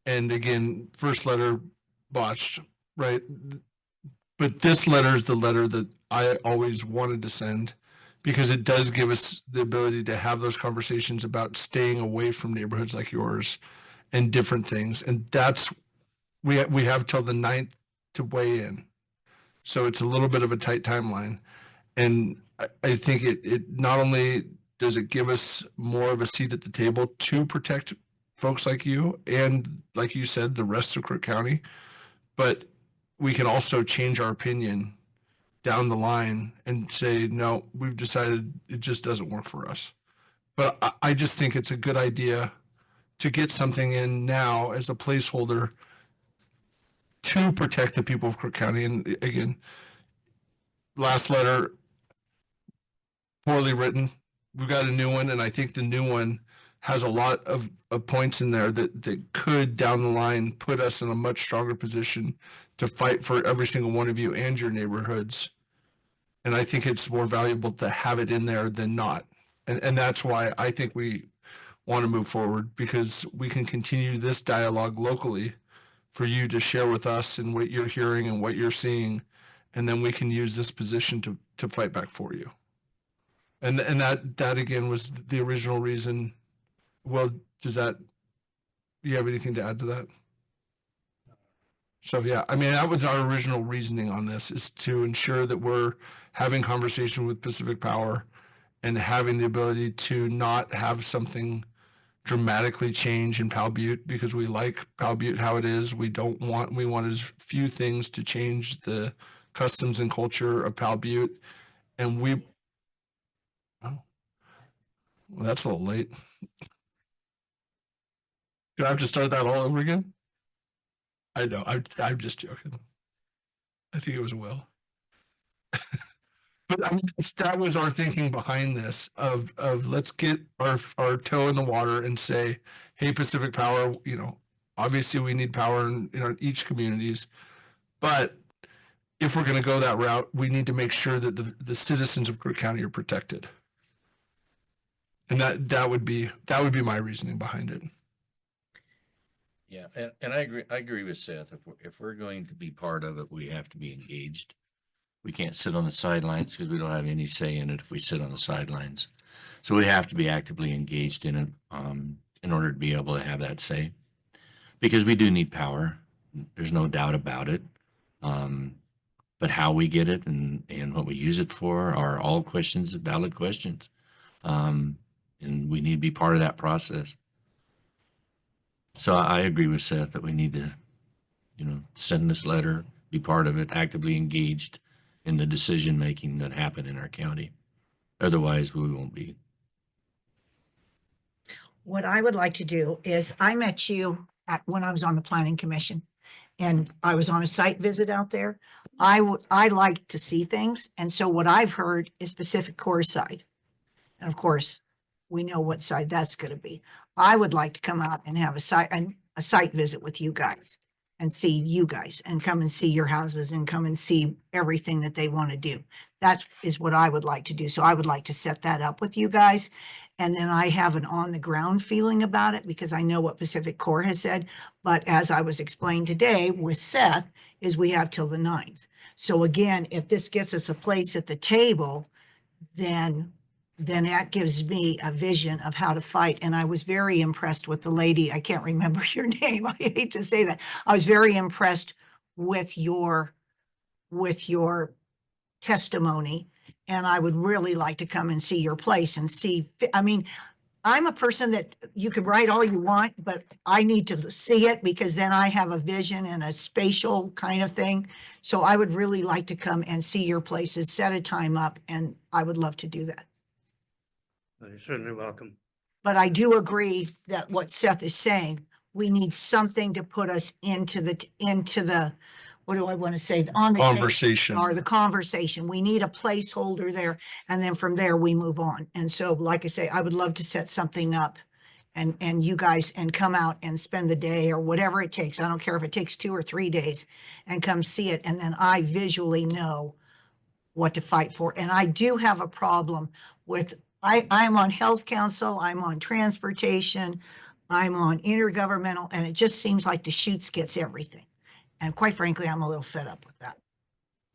And again, first letter botched, right? But this letter is the letter that I always wanted to send, because it does give us the ability to have those conversations about staying away from neighborhoods like yours and different things. And that's, we have till the 9th to weigh in. So it's a little bit of a tight timeline. And I think it not only does it give us more of a seat at the table to protect folks like you and, like you said, the rest of Crook County, but we can also change our opinion down the line and say, no, we've decided it just doesn't work for us. But I just think it's a good idea to get something in now as a placeholder to protect the people of Crook County. And again, last letter, poorly written. We've got a new one, and I think the new one has a lot of points in there that could down the line put us in a much stronger position to fight for every single one of you and your neighborhoods. And I think it's more valuable to have it in there than not. And that's why I think we want to move forward, because we can continue this dialogue locally for you to share with us and what you're hearing and what you're seeing. And then we can use this position to fight back for you. And that again was the original reason. Well, do you have anything to add to that? So yeah, I mean, that was our original reasoning on this, is to ensure that we're having conversation with Pacific Power and having the ability to not have something dramatically change in Powell Butte because we like Powell Butte how it is. We want as few things to change the customs and culture of Powell Butte. And oh, well, that's a little late. Do I have to start that all over again? I know, I'm just joking. I think it was Will. But I mean, that was our thinking behind this of let's get our toe in the water and say, hey, Pacific Power, you know, obviously we need power in each communities, but if we're going to go that route, we need to make sure that the citizens of Crook County are protected. And that would be my reasoning behind it. Yeah, and I agree with Seth. If we're going to be part of it, we have to be engaged. We can't sit on the sidelines because we don't have any say in it if we sit on the sidelines. So we have to be actively engaged in it in order to be able to have that say. Because we do need power. There's no doubt about it. But how we get it and what we use it for are all valid questions. And we need to be part of that process. So I agree with Seth that we need to, send this letter, be part of it, actively engaged in the decision making that happen in our county. Otherwise, we won't be. What I would like to do is I met you when I was on the planning commission and I was on a site visit out there. I like to see things. And so what I've heard is Pacific Core side. And of course, we know what side that's going to be. I would like to come out and have a site visit with you guys and see you guys and come and see your houses and come and see everything that they want to do. That is what I would like to do. So I would like to set that up with you guys. And then I have an on the ground feeling about it because I know what Pacific Core has said. But as I was explained today with Seth, is we have till the 9th. So again, if this gets us a place at the table, then that gives me a vision of how to fight. And I was very impressed with the lady. I can't remember your name. I hate to say that. I was very impressed with your testimony. And I would really like to come and see your place and see. I mean, I'm a person that you can write all you want, but I need to see it because then I have a vision and a spatial kind of thing. So I would really like to come and see your places, set a time up, and I would love to do that. You're certainly welcome. But I do agree that what Seth is saying, we need something to put us into the, what do I want to say? On the Conversation. Or the conversation. We need a placeholder there. And then from there we move on. And so, like I say, I would love to set something up and you guys and come out and spend the day or whatever it takes. I don't care if it takes 2 or 3 days and come see it. And then I visually know what to fight for. And I do have a problem with, I'm on health council, I'm on transportation, I'm on intergovernmental, and it just seems like Deschutes gets everything. And quite frankly, I'm a little fed up with that.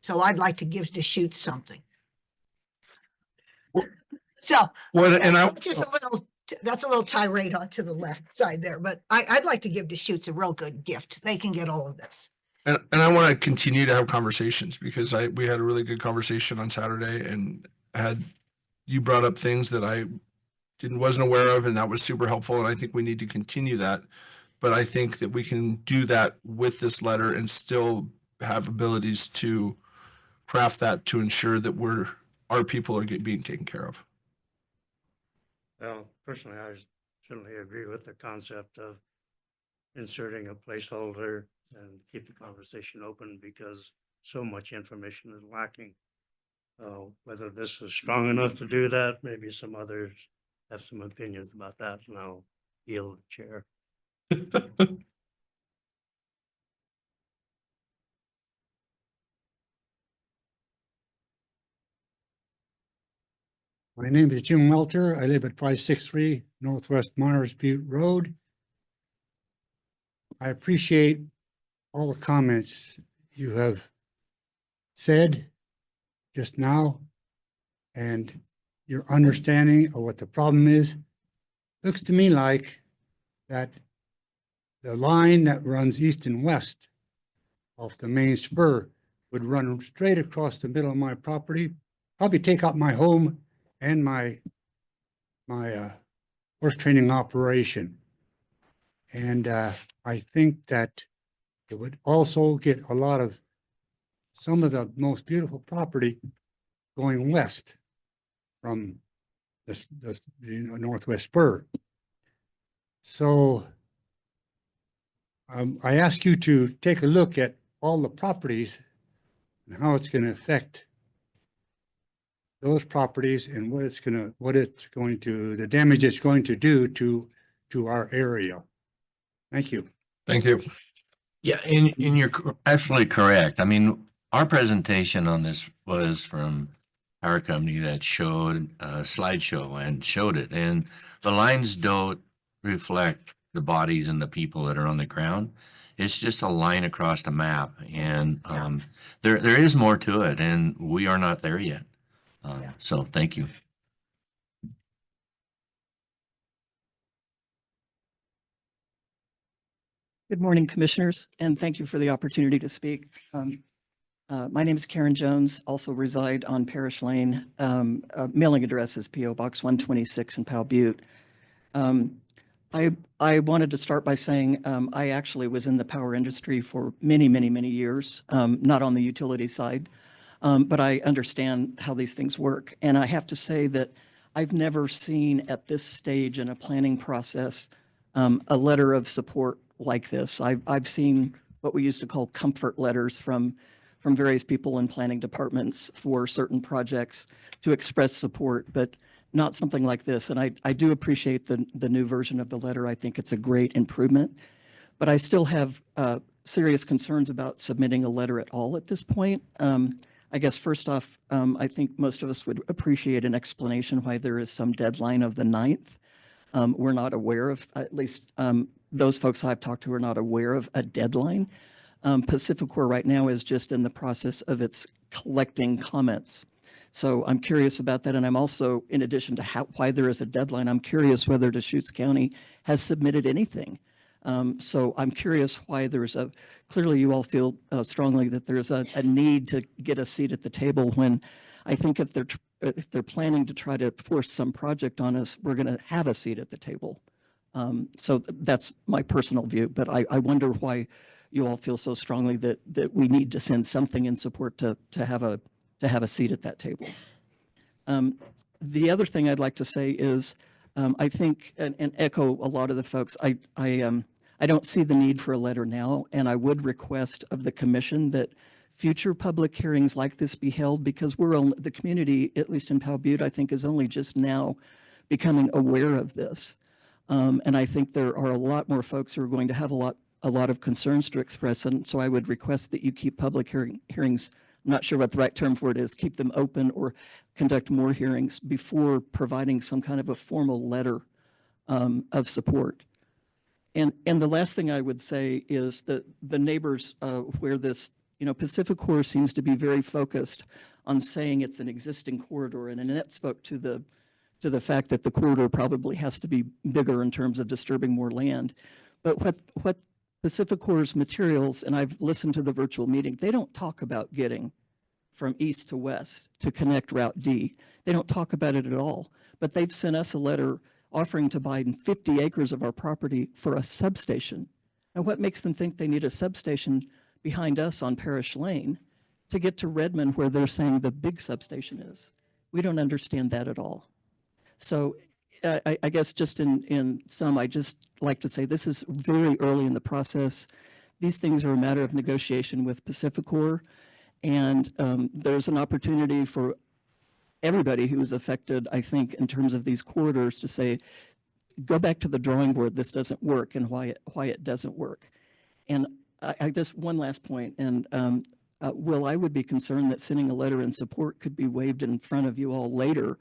So I'd like to give Deschutes something. So that's a little tirade onto the left side there, but I'd like to give Deschutes a real good gift. They can get all of this. And I want to continue to have conversations because we had a really good conversation on Saturday and you brought up things that I wasn't aware of, and that was super helpful. And I think we need to continue that. But I think that we can do that with this letter and still have abilities to craft that to ensure that our people are being taken care of. Well, personally, I certainly agree with the concept of inserting a placeholder and keep the conversation open because so much information is lacking. Whether this is strong enough to do that, maybe some others have some opinions about that, and I'll yield the chair. My name is Jim Welter. I live at 563 Northwest Myers Butte Road. I appreciate all the comments you have said just now and your understanding of what the problem is. Looks to me like that the line that runs east and west off the main spur would run straight across the middle of my property, probably take out my home and my horse training operation. And I think that it would also get a lot of some of the most beautiful property going west from the Northwest Spur. So I ask you to take a look at all the properties and how it's going to affect those properties and what it's going to, the damage it's going to do to our area. Thank you. Thank you. Yeah, and you're absolutely correct. I mean, our presentation on this was from our company that showed a slideshow and showed it. And the lines don't reflect the bodies and the people that are on the ground. It's just a line across the map. And there is more to it, and we are not there yet. So thank you. Good morning, Commissioners, and thank you for the opportunity to speak. My name is Karen Jones, also reside on Parish Lane. Mailing address is P.O. Box 126 in Powell Butte. I wanted to start by saying I actually was in the power industry for many, many, many years, not on the utility side, but I understand how these things work. And I have to say that I've never seen at this stage in a planning process a letter of support like this. I've seen what we used to call comfort letters from various people in planning departments for certain projects to express support, but not something like this. And I do appreciate the new version of the letter. I think it's a great improvement, but I still have serious concerns about submitting a letter at all at this point. I guess first off, I think most of us would appreciate an explanation why there is some deadline of the 9th. We're not aware of, at least those folks I've talked to are not aware of a deadline. Pacificor right now is just in the process of its collecting comments. So I'm curious about that. And I'm also, in addition to why there is a deadline, I'm curious whether Deschutes County has submitted anything. So I'm curious why there's clearly you all feel strongly that there's a need to get a seat at the table when I think if they're planning to try to force some project on us, we're going to have a seat at the table. So that's my personal view, but I wonder why you all feel so strongly that we need to send something in support to have a seat at that table. The other thing I'd like to say is I think and echo a lot of the folks. I don't see the need for a letter now, and I would request of the commission that future public hearings like this be held because the community, at least in Powell Butte, I think is only just now becoming aware of this. And I think there are a lot more folks who are going to have a lot of concerns to express. And so I would request that you keep public hearings, I'm not sure what the right term for it is, keep them open or conduct more hearings before providing some kind of a formal letter of support. And the last thing I would say is that the neighbors where this, Pacificor seems to be very focused on saying it's an existing corridor. And Annette spoke to the fact that the corridor probably has to be bigger in terms of disturbing more land. But what Pacificor's materials, and I've listened to the virtual meeting, they don't talk about getting from east to west to connect Route D. They don't talk about it at all. But they've sent us a letter offering to buy 50 acres of our property for a substation. Now, what makes them think they need a substation behind us on Parish Lane to get to Redmond where they're saying the big substation is? We don't understand that at all. So I guess just in sum, I just like to say this is very early in the process. These things are a matter of negotiation with Pacificor, and there's an opportunity for everybody who is affected, I think, in terms of these corridors to say, go back to the drawing board, this doesn't work, and why it doesn't work. And I just one last point, and Will, I would be concerned that sending a letter in support could be waived in front of you all later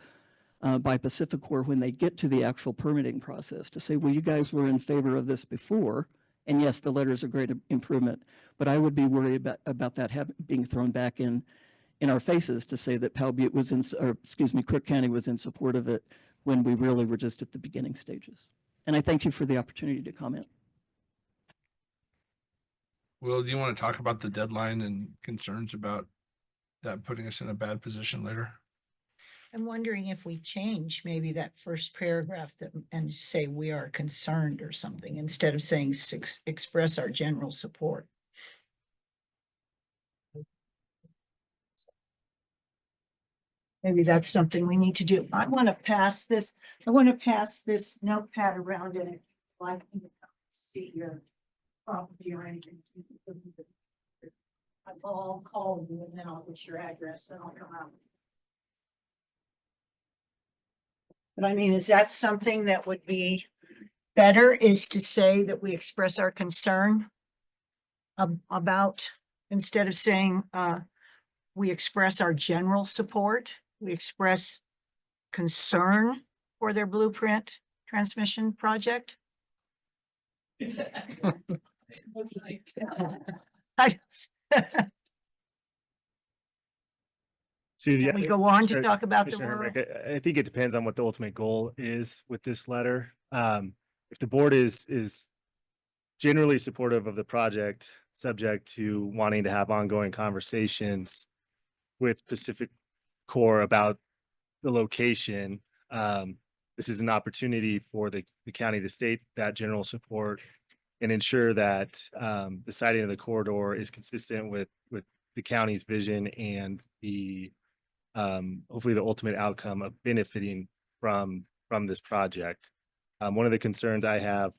by Pacificor when they get to the actual permitting process to say, well, you guys were in favor of this before, and yes, the letter is a great improvement, but I would be worried about that being thrown back in our faces to say that Powell Butte was Crook County was in support of it when we really were just at the beginning stages. And I thank you for the opportunity to comment. Will, do you want to talk about the deadline and concerns about that putting us in a bad position later? I'm wondering if we change maybe that first paragraph that, and say we are concerned or something, instead of saying express our general support. Maybe that's something we need to do. I want to pass this notepad around and like see your property or anything. I'll call you and then I'll get your address and I'll come out. But I mean, is that something that would be better, is to say that we express our concern about, instead of saying, we express our general support, we express concern for their blueprint transmission project? Susie, Can we go on to Sure, talk about the Commissioner rural? Hemrick, I think it depends on what the ultimate goal is with this letter. If the board is generally supportive of the project, subject to wanting to have ongoing conversations with Pacific Core about the location, this is an opportunity for the county to state that general support and ensure that the siting of the corridor is consistent with the county's vision and the hopefully the ultimate outcome of benefiting from this project. One of the concerns I have,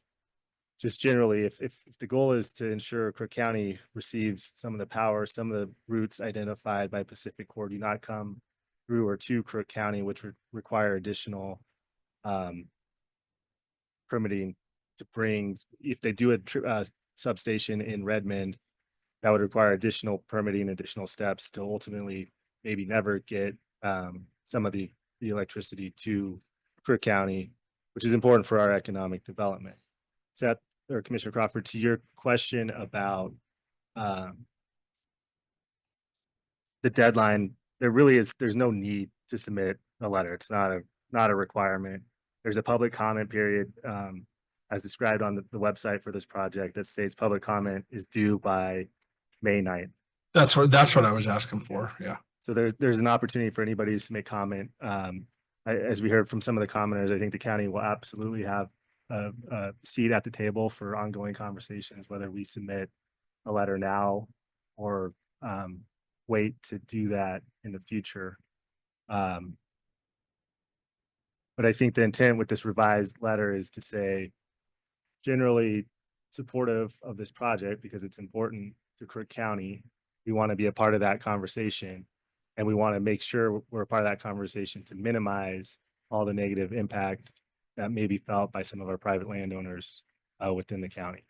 just generally, if the goal is to ensure Crook County receives some of the power, some of the routes identified by Pacific Core do not come through or to Crook County, which would require additional permitting to bring, if they do a substation in Redmond, that would require additional permitting, additional steps to ultimately maybe never get some of the electricity to Crook County, which is important for our economic development. So that, or Commissioner Crawford, to your question about the deadline, there's no need to submit a letter. It's not a requirement. There's a public comment period as described on the website for this project that states public comment is due by May 9th. That's what I was asking for. Yeah. So there's an opportunity for anybody to make comment. As we heard from some of the commenters, I think the county will absolutely have a seat at the table for ongoing conversations, whether we submit a letter now or wait to do that in the future. But I think the intent with this revised letter is to say generally supportive of this project because it's important to Crook County. We want to be a part of that conversation. And we want to make sure we're a part of that conversation to minimize all the negative impact that may be felt by some of our private landowners within the county.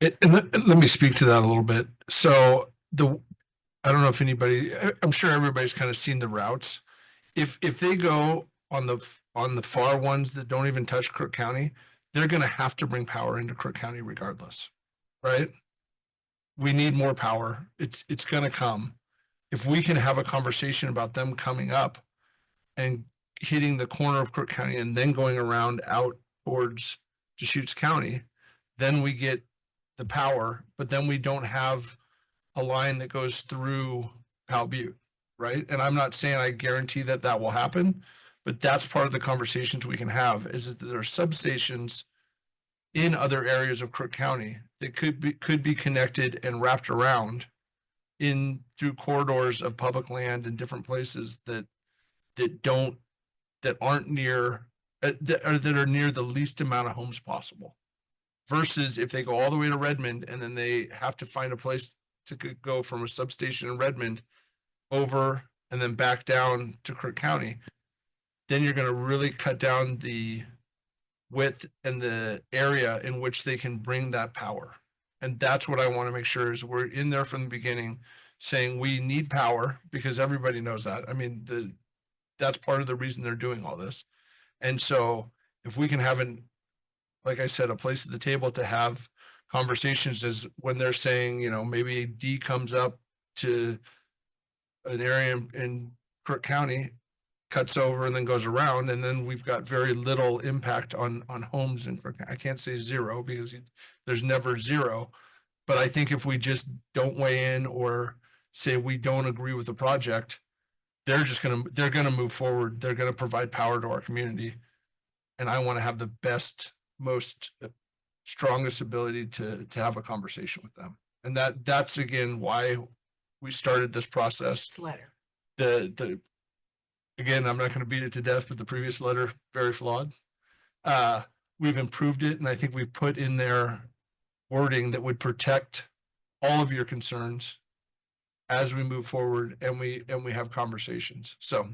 And let me speak to that a little bit. So I don't know if anybody, I'm sure everybody's kind of seen the routes. If they go on the far ones that don't even touch Crook County, they're going to have to bring power into Crook County regardless, right? We need more power. It's going to come. If we can have a conversation about them coming up and hitting the corner of Crook County and then going around out towards Deschutes County, then we get the power, but then we don't have a line that goes through Powell Butte, right? And I'm not saying I guarantee that will happen, but that's part of the conversations we can have, is that there are substations in other areas of Crook County that could be connected and wrapped around in through corridors of public land in different places that aren't near that are near the least amount of homes possible, versus if they go all the way to Redmond and then they have to find a place to go from a substation in Redmond over and then back down to Crook County, then you're going to really cut down the width and the area in which they can bring that power. And that's what I want to make sure is we're in there from the beginning saying we need power, because everybody knows that. I mean, that's part of the reason they're doing all this. And so if we can have like I said, a place at the table to have conversations is when they're saying, maybe D comes up to an area in Crook County, cuts over and then goes around, and then we've got very little impact on homes in Crook County. I can't say zero because there's never zero, but I think if we just don't weigh in or say we don't agree with the project, they're gonna move forward. They're gonna provide power to our community. And I want to have the best, most strongest ability to have a conversation with them. And that's again why we started this process. This letter. Again, I'm not going to beat it to death, but the previous letter, very flawed. We've improved it, and I think we've put in there wording that would protect all of your concerns as we move forward and we have conversations. So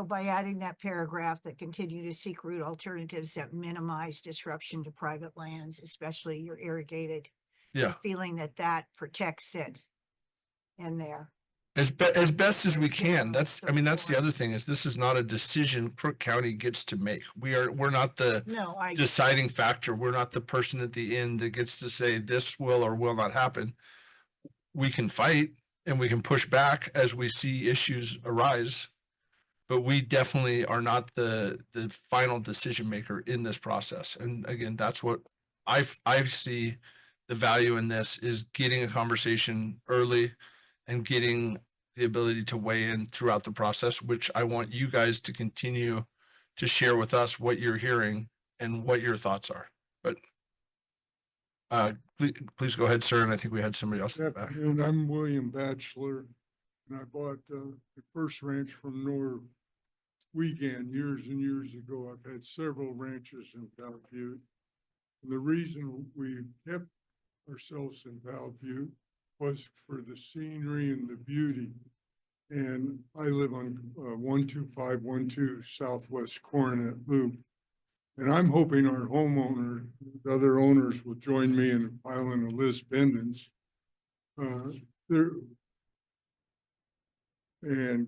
by adding that paragraph that continue to seek route alternatives that minimize disruption to private lands, especially your irrigated. Yeah. Feeling that protects it in there. As best as we can. That's the other thing is this is not a decision Crook County gets to make. We're not the deciding factor. We're not the person at the end that gets to say this will or will not happen. We can fight and we can push back as we see issues arise, but we definitely are not the final decision maker in this process. And again, that's what I see the value in this is getting a conversation early and getting the ability to weigh in throughout the process, which I want you guys to continue to share with us what you're hearing and what your thoughts are. But please go ahead, sir. And I think we had somebody else in the back. And I'm William Batchelor, and I bought the first ranch from North Weekend years and years ago. I've had several ranches in Powell Butte. And the reason we kept ourselves in Powell Butte was for the scenery and the beauty. And I live on 12512 Southwest Coronet Loop. And I'm hoping our homeowner, the other owners will join me in filing a Liz pendants. And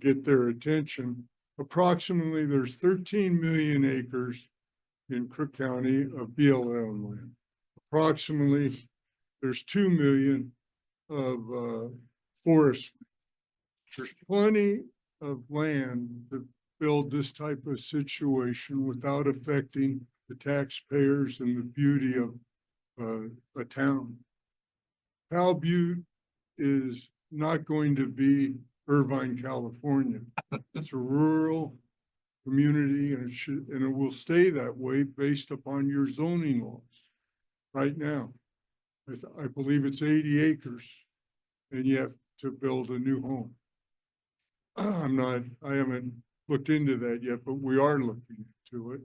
get their attention. Approximately there's 13 million acres in Crook County of BLM land. Approximately there's 2 million of forest. There's plenty of land to build this type of situation without affecting the taxpayers and the beauty of a town. Powell Butte is not going to be Irvine, California. It's a rural community and it will stay that way based upon your zoning laws. Right now, I believe it's 80 acres and you have to build a new home. I haven't looked into that yet, but we are looking into it.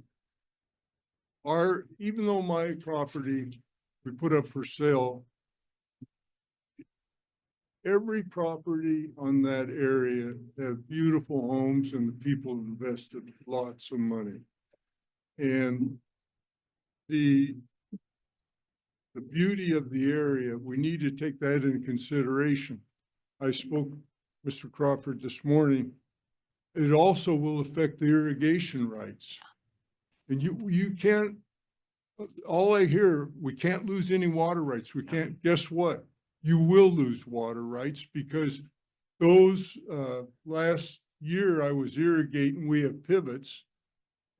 Even though my property we put up for sale, every property on that area have beautiful homes and the people invested lots of money. And the beauty of the area, we need to take that into consideration. I spoke to Mr. Crawford this morning. It also will affect the irrigation rights. And you can't, all I hear, we can't lose any water rights. We can't, guess what? You will lose water rights because those, last year I was irrigating, we have pivots.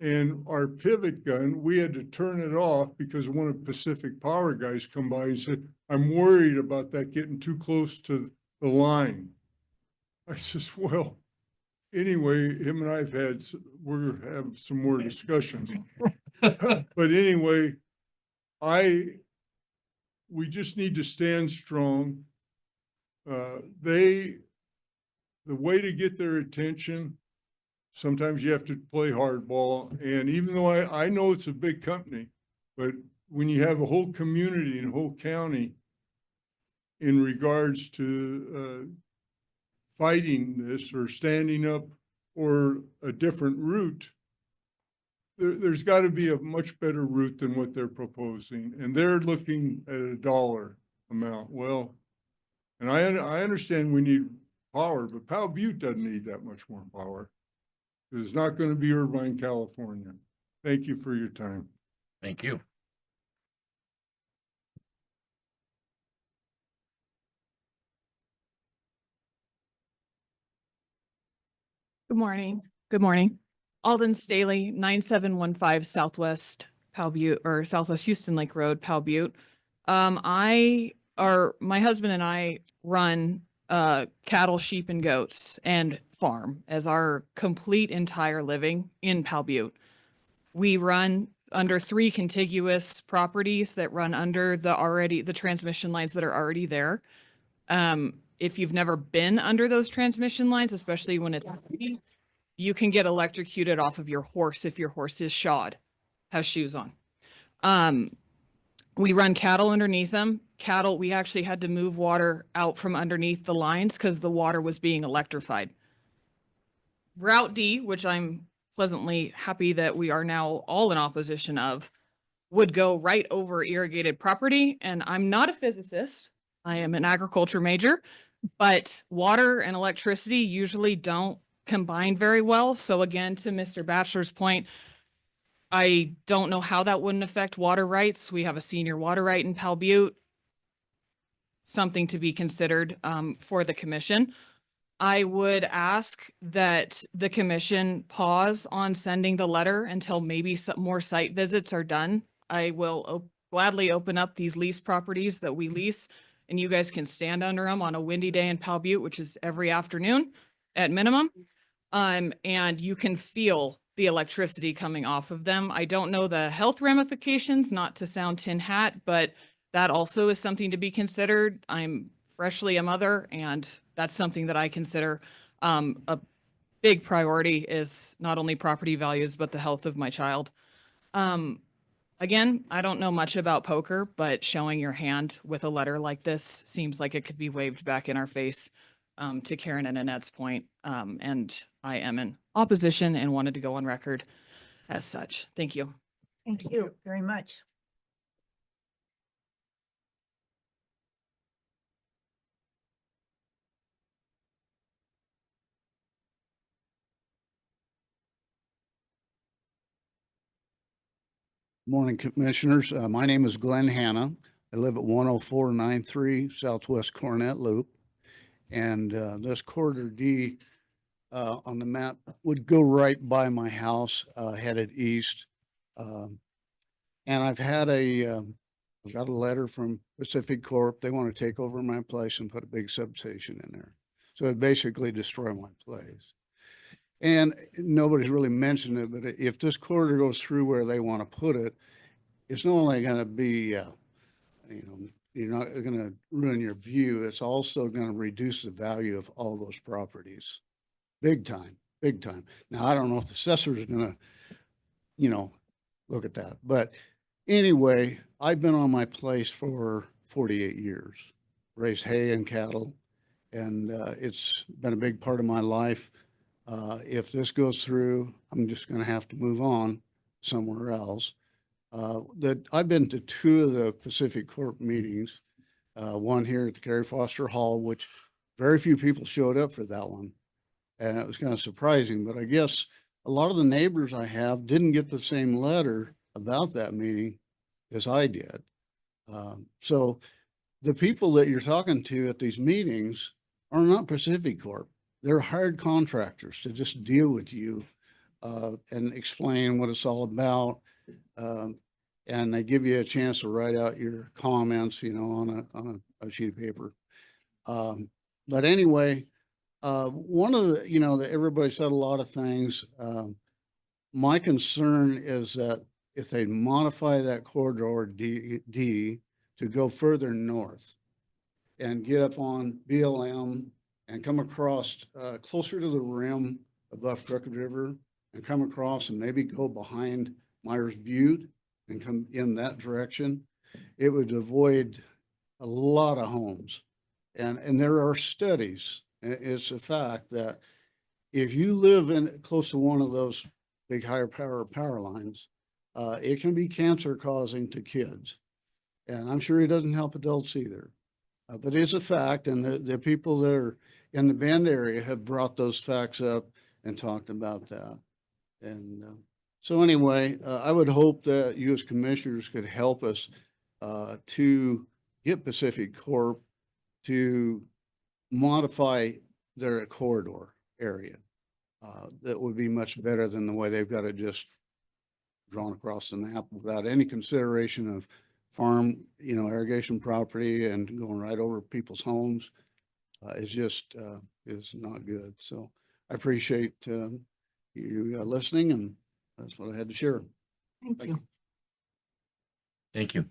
And our pivot gun, we had to turn it off because one of Pacific Power guys come by and said, I'm worried about that getting too close to the line. I says, well, anyway, him and I've we'll have some more discussions. But anyway, we just need to stand strong. The way to get their attention, sometimes you have to play hardball. And even though I know it's a big company, but when you have a whole community and a whole county in regards to fighting this or standing up or a different route, there's got to be a much better route than what they're proposing. And they're looking at a dollar amount. Well, and I understand we need power, but Powell Butte doesn't need that much more power. It's not going to be Irvine, California. Thank you for your time. Thank you. Good morning. Good morning. Alden Staley, 9715 Southwest Powell Butte or Southwest Houston Lake Road, Powell Butte. My husband and I run cattle, sheep, and goats and farm as our complete entire living in Pal Butte. We run under 3 contiguous properties that run under the transmission lines that are already there. If you've never been under those transmission lines, especially when it's raining, you can get electrocuted off of your horse if your horse is shod, has shoes on. We run cattle underneath them. Cattle, we actually had to move water out from underneath the lines because the water was being electrified. Route D, which I'm pleasantly happy that we are now all in opposition of, would go right over irrigated property. And I'm not a physicist. I am an agriculture major, but water and electricity usually don't combine very well. So again, to Mr. Batchelor's point, I don't know how that wouldn't affect water rights. We have a senior water right in Pal Butte. Something to be considered for the commission. I would ask that the commission pause on sending the letter until maybe some more site visits are done. I will gladly open up these lease properties that we lease, and you guys can stand under them on a windy day in Pal Butte, which is every afternoon at minimum. And you can feel the electricity coming off of them. I don't know the health ramifications, not to sound tin hat, but that also is something to be considered. I'm freshly a mother, and that's something that I consider a big priority is not only property values, but the health of my child. Again, I don't know much about poker, but showing your hand with a letter like this seems like it could be waved back in our face, to Karen and Annette's point. And I am in opposition and wanted to go on record as such. Thank you. Thank you very much. Morning, Commissioners. My name is Glenn Hanna. I live at 10493 Southwest Cornet Loop. And this corridor D on the map would go right by my house, headed east. And I've got a letter from Pacific Corp. They want to take over my place and put a big substation in there. So it basically destroy my place. And nobody's really mentioned it, but if this corridor goes through where they want to put it, it's not only going to be, you're not going to ruin your view. It's also going to reduce the value of all those properties. Big time, big time. Now, I don't know if the assessor is going to, look at that. But anyway, I've been on my place for 48 years, raised hay and cattle, and it's been a big part of my life. If this goes through, I'm just going to have to move on somewhere else. I've been to 2 of the Pacific Corp meetings, one here at the Carrie Foster Hall, which very few people showed up for that one. And it was kind of surprising, but I guess a lot of the neighbors I have didn't get the same letter about that meeting as I did. So the people that you're talking to at these meetings are not Pacific Corp. They're hired contractors to just deal with you and explain what it's all about. And they give you a chance to write out your comments, on a sheet of paper. But anyway, one of the, everybody said a lot of things. My concern is that if they modify that corridor D to go further north and get up on BLM and come across closer to the rim above Crooked River and come across and maybe go behind Myers Butte and come in that direction, it would avoid a lot of homes. And there are studies. It's a fact that if you live in close to one of those big higher power lines, it can be cancer causing to kids. And I'm sure it doesn't help adults either. But it's a fact, and the people that are in the Bend area have brought those facts up and talked about that. And so anyway, I would hope that you as commissioners could help us to get Pacific Corp to modify their corridor area. That would be much better than the way they've got it just drawn across the map without any consideration of farm, irrigation property and going right over people's homes. is just, is not good. So I appreciate, you listening, and that's what I had to share. Thank you. Thank you.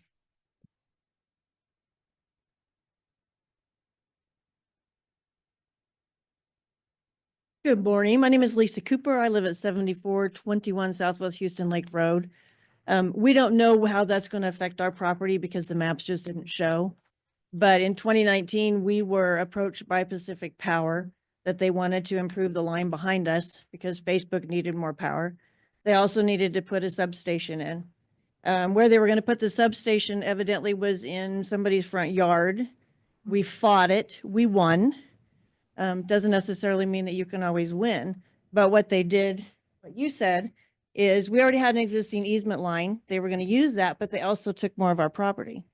Good morning. My name is Lisa Cooper. I live at 7421 Southwest Houston Lake Road. We don't know how that's going to affect our property because the maps just didn't show. But in 2019, we were approached by Pacific Power that they wanted to improve the line behind us because Facebook needed more power. They also needed to put a substation in. Where they were going to put the substation evidently was in somebody's front yard. We fought it. We won. Doesn't necessarily mean that you can always win, but what they did, what you said, is we already had an existing easement line. They were going to use that, but they also took more of our property.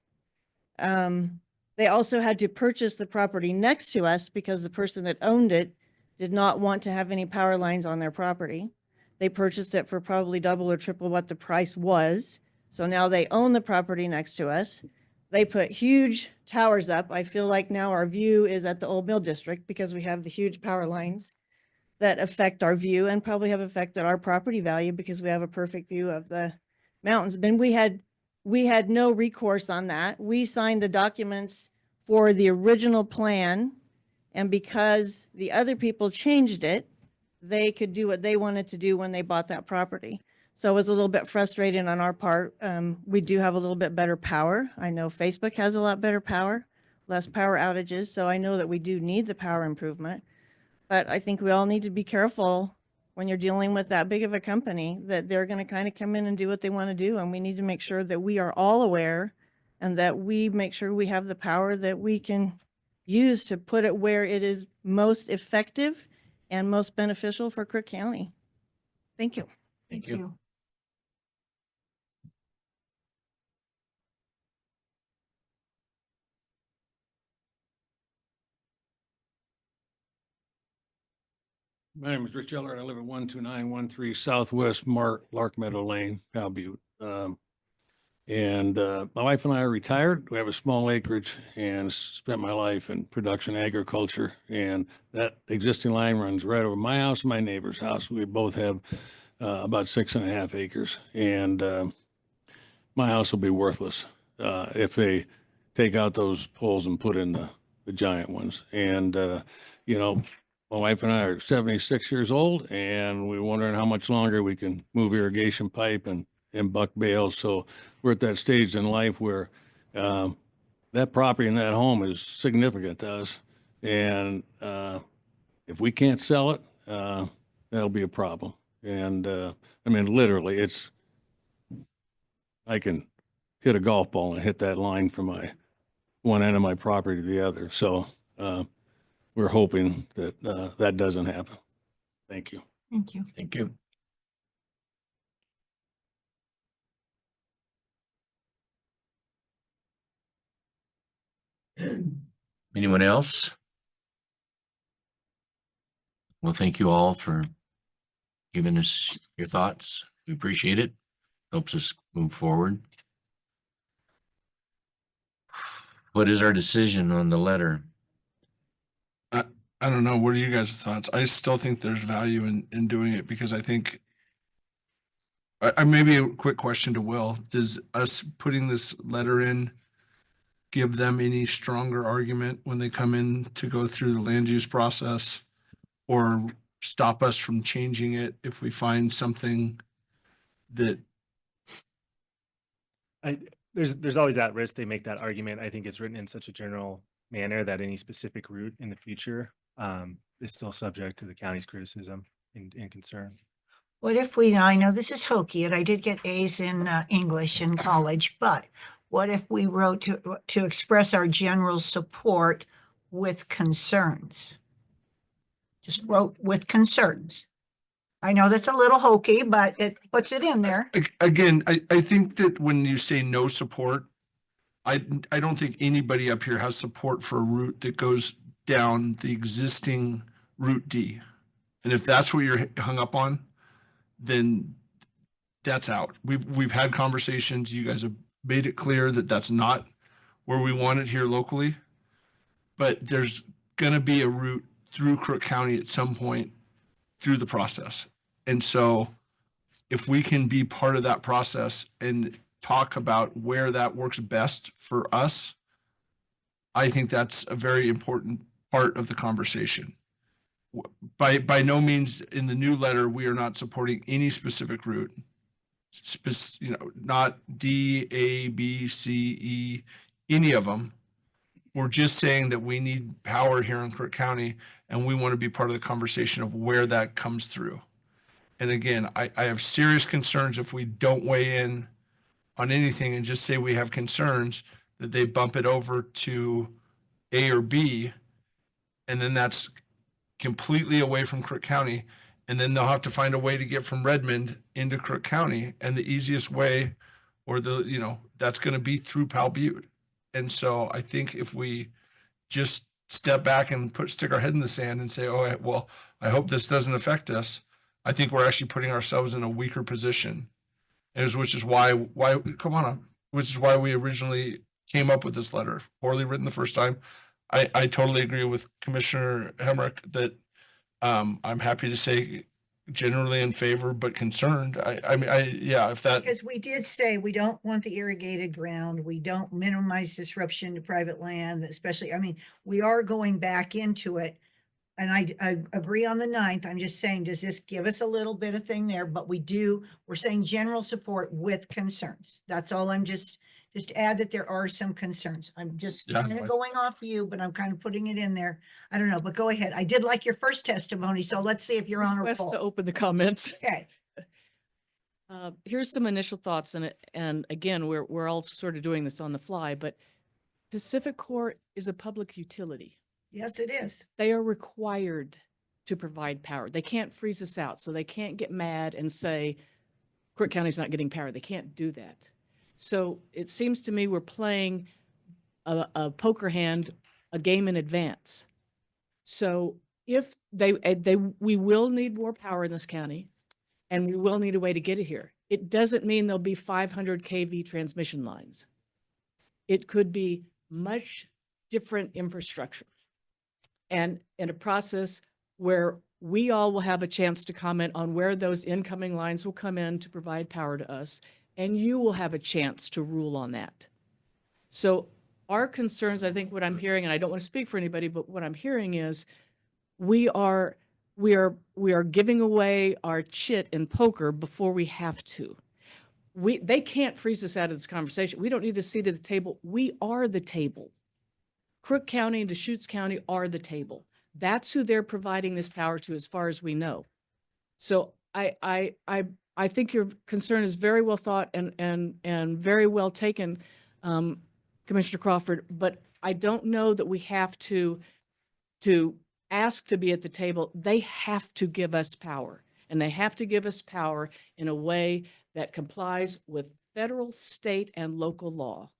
They also had to purchase the property next to us because the person that owned it did not want to have any power lines on their property. They purchased it for probably double or triple what the price was. So now they own the property next to us. They put huge towers up. I feel like now our view is at the Old Mill District because we have the huge power lines that affect our view and probably have affected our property value because we have a perfect view of the mountains. But we had no recourse on that. We signed the documents for the original plan, and because the other people changed it, they could do what they wanted to do when they bought that property. So it was a little bit frustrating on our part. We do have a little bit better power. I know Facebook has a lot better power, less power outages. So I know that we do need the power improvement. But I think we all need to be careful when you're dealing with that big of a company that they're going to kind of come in and do what they want to do. And we need to make sure that we are all aware and that we make sure we have the power that we can use to put it where it is most effective and most beneficial for Crook County. Thank you. Thank you. My name is Rich Eller. I live at 12913 Southwest Lark Meadow Lane, Cal Butte. My wife and I are retired. We have a small acreage and spent my life in production agriculture. And that existing line runs right over my house and my neighbor's house. We both have about 6.5 acres. And my house will be worthless if they take out those poles and put in the giant ones. And, my wife and I are 76 years old, and we're wondering how much longer we can move irrigation pipe and buck bales. So we're at that stage in life where that property and that home is significant to us. And if we can't sell it, that'll be a problem. And literally, I can hit a golf ball and hit that line from my one end of my property to the other. So we're hoping that that doesn't happen. Thank you. Thank you. Thank you. Anyone else? Well, thank you all for giving us your thoughts. We appreciate it. Helps us move forward. What is our decision on the letter? I don't know. What are you guys' thoughts? I still think there's value in doing it because I think I maybe a quick question to Will. Does us putting this letter in give them any stronger argument when they come in to go through the land use process or stop us from changing it if we find something that There's always that risk they make that argument. I think it's written in such a general manner that any specific route in the future is still subject to the county's criticism and concern. What if I know this is hokey and I did get A's in English in college, but what if we wrote to express our general support with concerns? Just wrote with concerns. I know that's a little hokey, but it puts it in there. again, I think that when you say no support, I don't think anybody up here has support for a route that goes down the existing Route D. And if that's what you're hung up on, then that's out. We've had conversations. You guys have made it clear that that's not where we want it here locally. But there's going to be a route through Crook County at some point through the process. And so if we can be part of that process and talk about where that works best for us, I think that's a very important part of the conversation. By no means in the new letter, we are not supporting any specific route. Not D, A, B, C, E, any of them. We're just saying that we need power here in Crook County, and we want to be part of the conversation of where that comes through. And again, I have serious concerns if we don't weigh in on anything and just say we have concerns that they bump it over to A or B, and then that's completely away from Crook County. And then they'll have to find a way to get from Redmond into Crook County. And the easiest way, or that's going to be through Powell Butte. And so I think if we just step back and stick our head in the sand and say, oh, well, I hope this doesn't affect us, I think we're actually putting ourselves in a weaker position. Which is why we originally came up with this letter, poorly written the first time. I totally agree with Commissioner Hemrick that I'm happy to say generally in favor, but concerned. Because we did say we don't want the irrigated ground. We don't minimize disruption to private land, especially, we are going back into it. And I agree on the 9th. I'm just saying, does this give us a little bit of thing there? But we're saying general support with concerns. That's all. I'm just add that there are some concerns. I'm just kind of going off you, but I'm kind of putting it in there. I don't know, but go ahead. I did like your first testimony, so let's see if you're on a Request roll. to open the comments. Okay. Here's some initial thoughts, and again, we're all sort of doing this on the fly, but Pacific Corp is a public utility. Yes, it is. They are required to provide power. They can't freeze us out, so they can't get mad and say Crook County's not getting power. They can't do that. So it seems to me we're playing a poker hand, a game in advance. So if we will need more power in this county, and we will need a way to get it here. It doesn't mean there'll be 500 kV transmission lines. It could be much different infrastructure. And in a process where we all will have a chance to comment on where those incoming lines will come in to provide power to us, and you will have a chance to rule on that. So our concerns, I think what I'm hearing, and I don't want to speak for anybody, but what I'm hearing is we are giving away our chit in poker before we have to. They can't freeze us out of this conversation. We don't need a seat at the table. We are the table. Crook County and Deschutes County are the table. That's who they're providing this power to, as far as we know. So I think your concern is very well thought and very well taken, Commissioner Crawford. But I don't know that we have to ask to be at the table. They have to give us power, and they have to give us power in a way that complies with federal, state, and local law.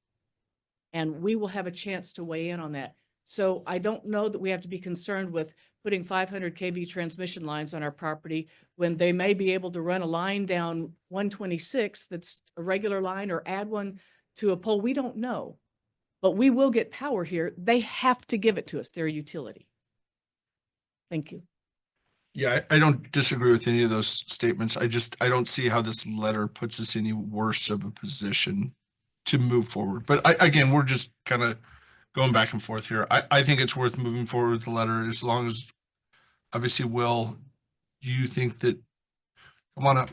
And we will have a chance to weigh in on that. So I don't know that we have to be concerned with putting 500 kV transmission lines on our property when they may be able to run a line down 126 that's a regular line, or add one to a pole. We don't know, but we will get power here. They have to give it to us. They're a utility. Thank you. Yeah, I don't disagree with any of those statements. I don't see how this letter puts us any worse of a position to move forward. But again, we're just kind of going back and forth here. I think it's worth moving forward with the letter, as long as, obviously, Will, you think that, come on up.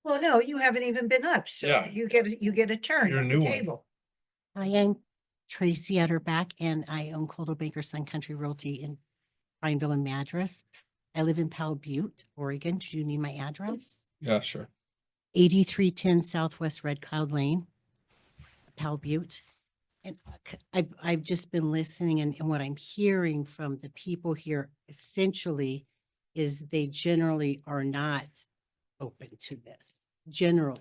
Well, no, you haven't even been up, so Yeah. you get a turn You're a at new the one. table. I am Tracy Utterback, and I own Coldwell Banker Sun Country Realty in Prineville and Madras. I live in Powell Butte, Oregon. Do you need my address? Yeah, sure. 8310 Southwest Red Cloud Lane, Powell Butte. And I've just been listening, and what I'm hearing from the people here essentially is they generally are not open to this, generally.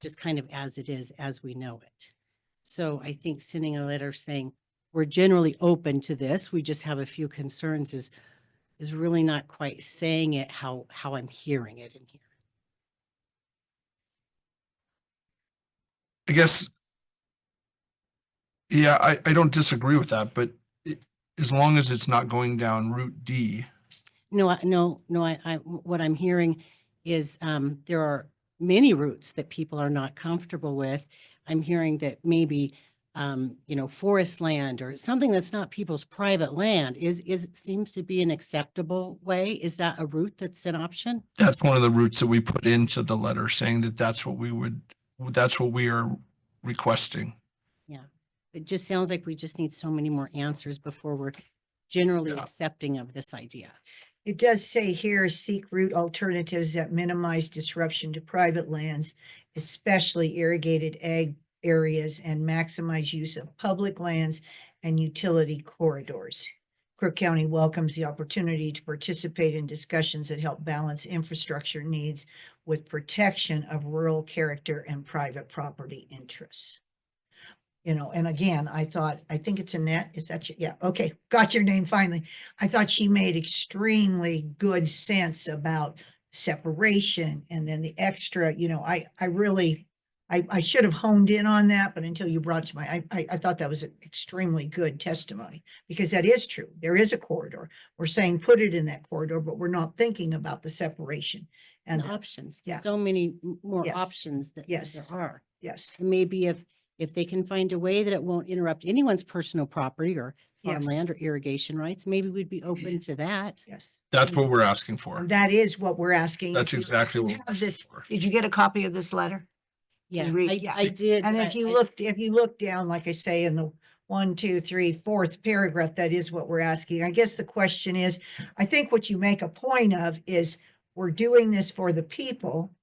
Just kind of as it is, as we know it. So I think sending a letter saying we're generally open to this, we just have a few concerns, is really not quite saying it how I'm hearing it in here. I guess Yeah, I don't disagree with that, but as long as it's not going down Route D. No, what I'm hearing is, there are many routes that people are not comfortable with. I'm hearing that maybe, forest land or something that's not people's private land seems to be an acceptable way. Is that a route that's an option? That's one of the routes that we put into the letter saying that that's what we are requesting. Yeah. It just sounds like we just need so many more answers before we're generally Yeah. accepting of this idea. It does say here, seek route alternatives that minimize disruption to private lands, especially irrigated ag areas, and maximize use of public lands and utility corridors. Crook County welcomes the opportunity to participate in discussions that help balance infrastructure needs with protection of rural character and private property interests. And again, I think it's Annette. Is that you? Yeah. Okay. Got your name finally. I thought she made extremely good sense about separation and then the extra, I should have honed in on that, but until you brought to I thought that was an extremely good testimony, because that is true. There is a corridor. We're saying put it in that corridor, but we're not thinking about the separation and The options, yeah. so many more Yes. options that Yes. there are. Yes. And maybe if they can find a way that it won't interrupt anyone's personal property or Yes. farmland or irrigation rights, maybe we'd be open to that. Yes. That's what we're asking for. And that is what we're asking. That's If you- exactly if you what we're have this- asking for. Did you get a copy of this letter? Yeah, read- I did. And but if you look down, like I say, in the 1, 2, 3, 4th paragraph, that is what we're asking. I guess the question is, I think what you make a point of is we're doing this for the people,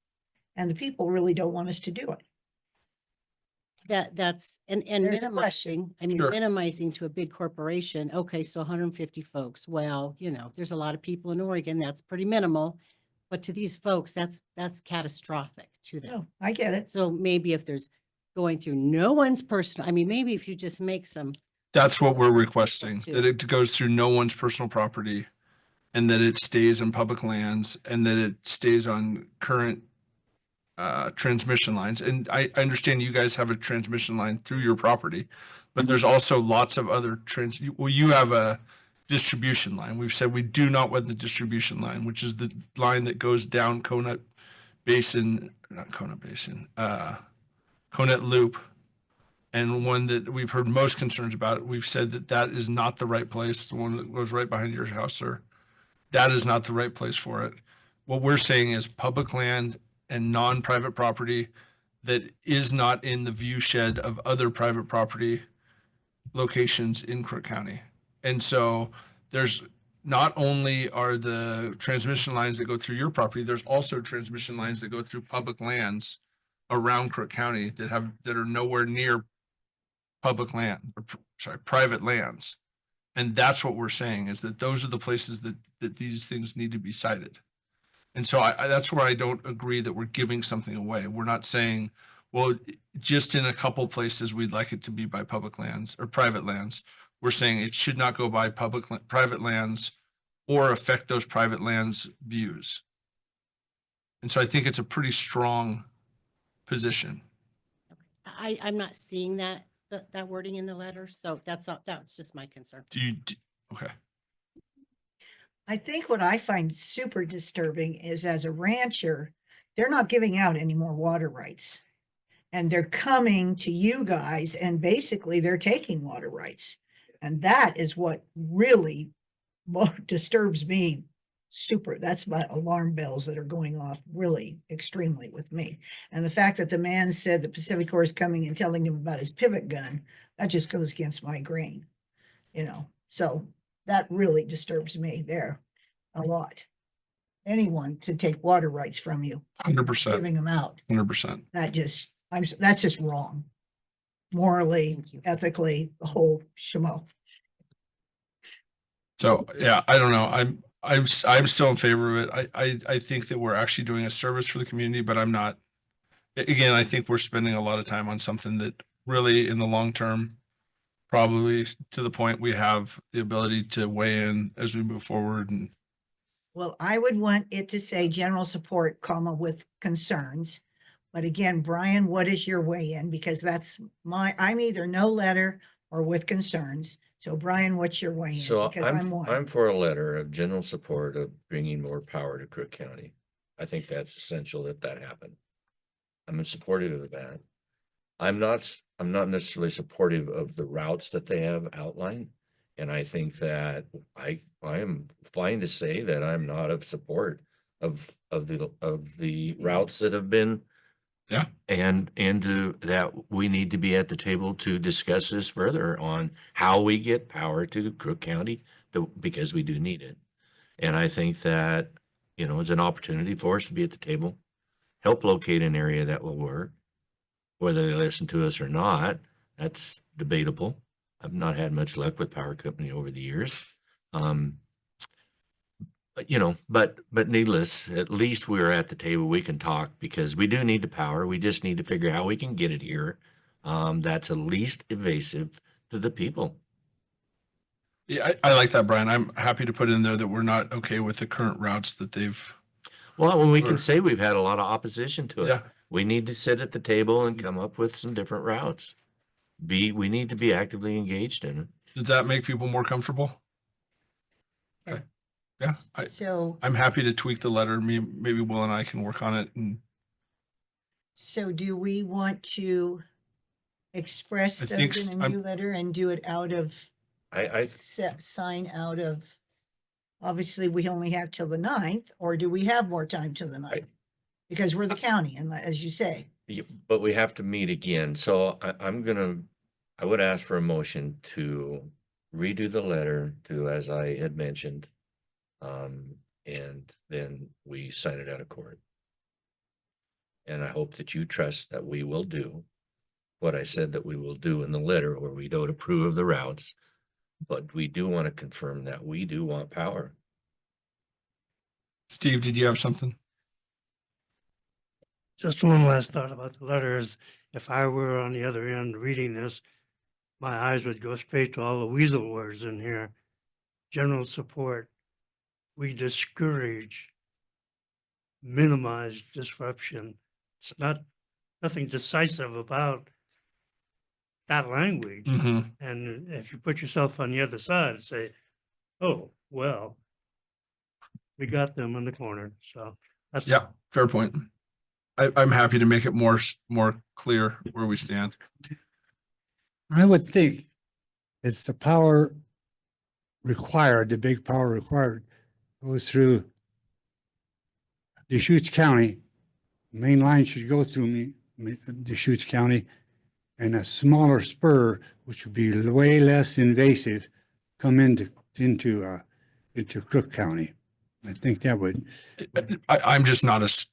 and the people really don't want us to do it. That's, and There's a question. Sure. minimizing to a big corporation. Okay, so 150 folks. Well, there's a lot of people in Oregon. That's pretty minimal. But to these folks, that's catastrophic to them. No, I get it. So maybe if there's going through no one's personal, maybe if you just make some, That's what we're requesting, Too. that it goes through no one's personal property and that it stays in public lands and that it stays on current transmission lines. And I understand you guys have a transmission line through your property, but there's also lots of other you have a distribution line. We've said we do not want the distribution line, which is the line that goes down Conant Loop. And one that we've heard most concerns about, we've said that is not the right place. The one that goes right behind your house, sir. That is not the right place for it. What we're saying is public land and non-private property that is not in the view shed of other private property locations in Crook County. And so there's not only are the transmission lines that go through your property, there's also transmission lines that go through public lands around Crook County that are nowhere near public land, private lands. And that's what we're saying, is that those are the places that these things need to be cited. And so that's where I don't agree that we're giving something away. We're not saying, well, just in a couple places, we'd like it to be by public lands or private lands. We're saying it should not go by private lands or affect those private lands' views. And so I think it's a pretty strong position. I'm not seeing that wording in the letter. So that's just my concern. Okay. I think what I find super disturbing is, as a rancher, they're not giving out any more water rights. And they're coming to you guys and basically they're taking water rights. And that is what really disturbs me super. That's my alarm bells that are going off really extremely with me. And the fact that the man said the Pacific Corps is coming and telling him about his pivot gun, that just goes against my grain, so that really disturbs me there a lot. Anyone to take water rights from you, 100%. giving them out, 100%. that's just wrong. Morally, ethically, the whole shemo. So yeah, I don't know. I'm still in favor of it. I think that we're actually doing a service for the community, but I'm not. Again, I think we're spending a lot of time on something that really, in the long term, probably to the point we have the ability to weigh in as we move forward. And Well, I would want it to say general support, with concerns. But again, Brian, what is your weigh in? Because I'm either no letter or with concerns. So Brian, what's your weighing? So Because I'm one. I'm for a letter of general support of bringing more power to Crook County. I think that's essential that that happen. I'm supportive of that. I'm not necessarily supportive of the routes that they have outlined. And I think that I am fine to say that I'm not of support of the routes that have been. Yeah. And that we need to be at the table to discuss this further on how we get power to Crook County because we do need it. And I think that, it's an opportunity for us to be at the table, help locate an area that will work. Whether they listen to us or not, that's debatable. I've not had much luck with power company over the years. But needless, at least we're at the table. We can talk because we do need the power. We just need to figure how we can get it here. That's at least evasive to the people. Yeah, I like that, Brian. I'm happy to put in there that we're not okay with the current routes that they've. Well, when we Sure. can say we've had a lot of opposition to it, Yeah. we need to sit at the table and come up with some different routes. We need to be actively engaged in it. Does that make people more comfortable? Okay. Yeah, So, I'm happy to tweak the letter. Maybe Will and I can work on it. And so do we want to express I think those in a new letter and do it out of, I sign out of, obviously, we only have till the 9th, or do we have more time till the 9th? Because we're the county, and as you say. but we have to meet again. So I would ask for a motion to redo the letter to, as I had mentioned, and then we sign it out of court. And I hope that you trust that we will do what I said that we will do in the letter, where we don't approve of the routes, but we do want to confirm that we do want power. Steve, did you have something? Just one last thought about the letter is, if I were on the other end reading this, my eyes would go straight to all the weasel words in here. General support, we discourage, minimize disruption. It's nothing decisive about that language. Mhm. And if you put yourself on the other side and say, oh, well, we got them in the corner. So that's. Yeah, fair point. I'm happy to make it more clear where we stand. I would think it's the power required, the big power required goes through Deschutes County. Main line should go through Deschutes County, and a smaller spur, which would be way less invasive, come into Crook County. I think that would. I'm just not a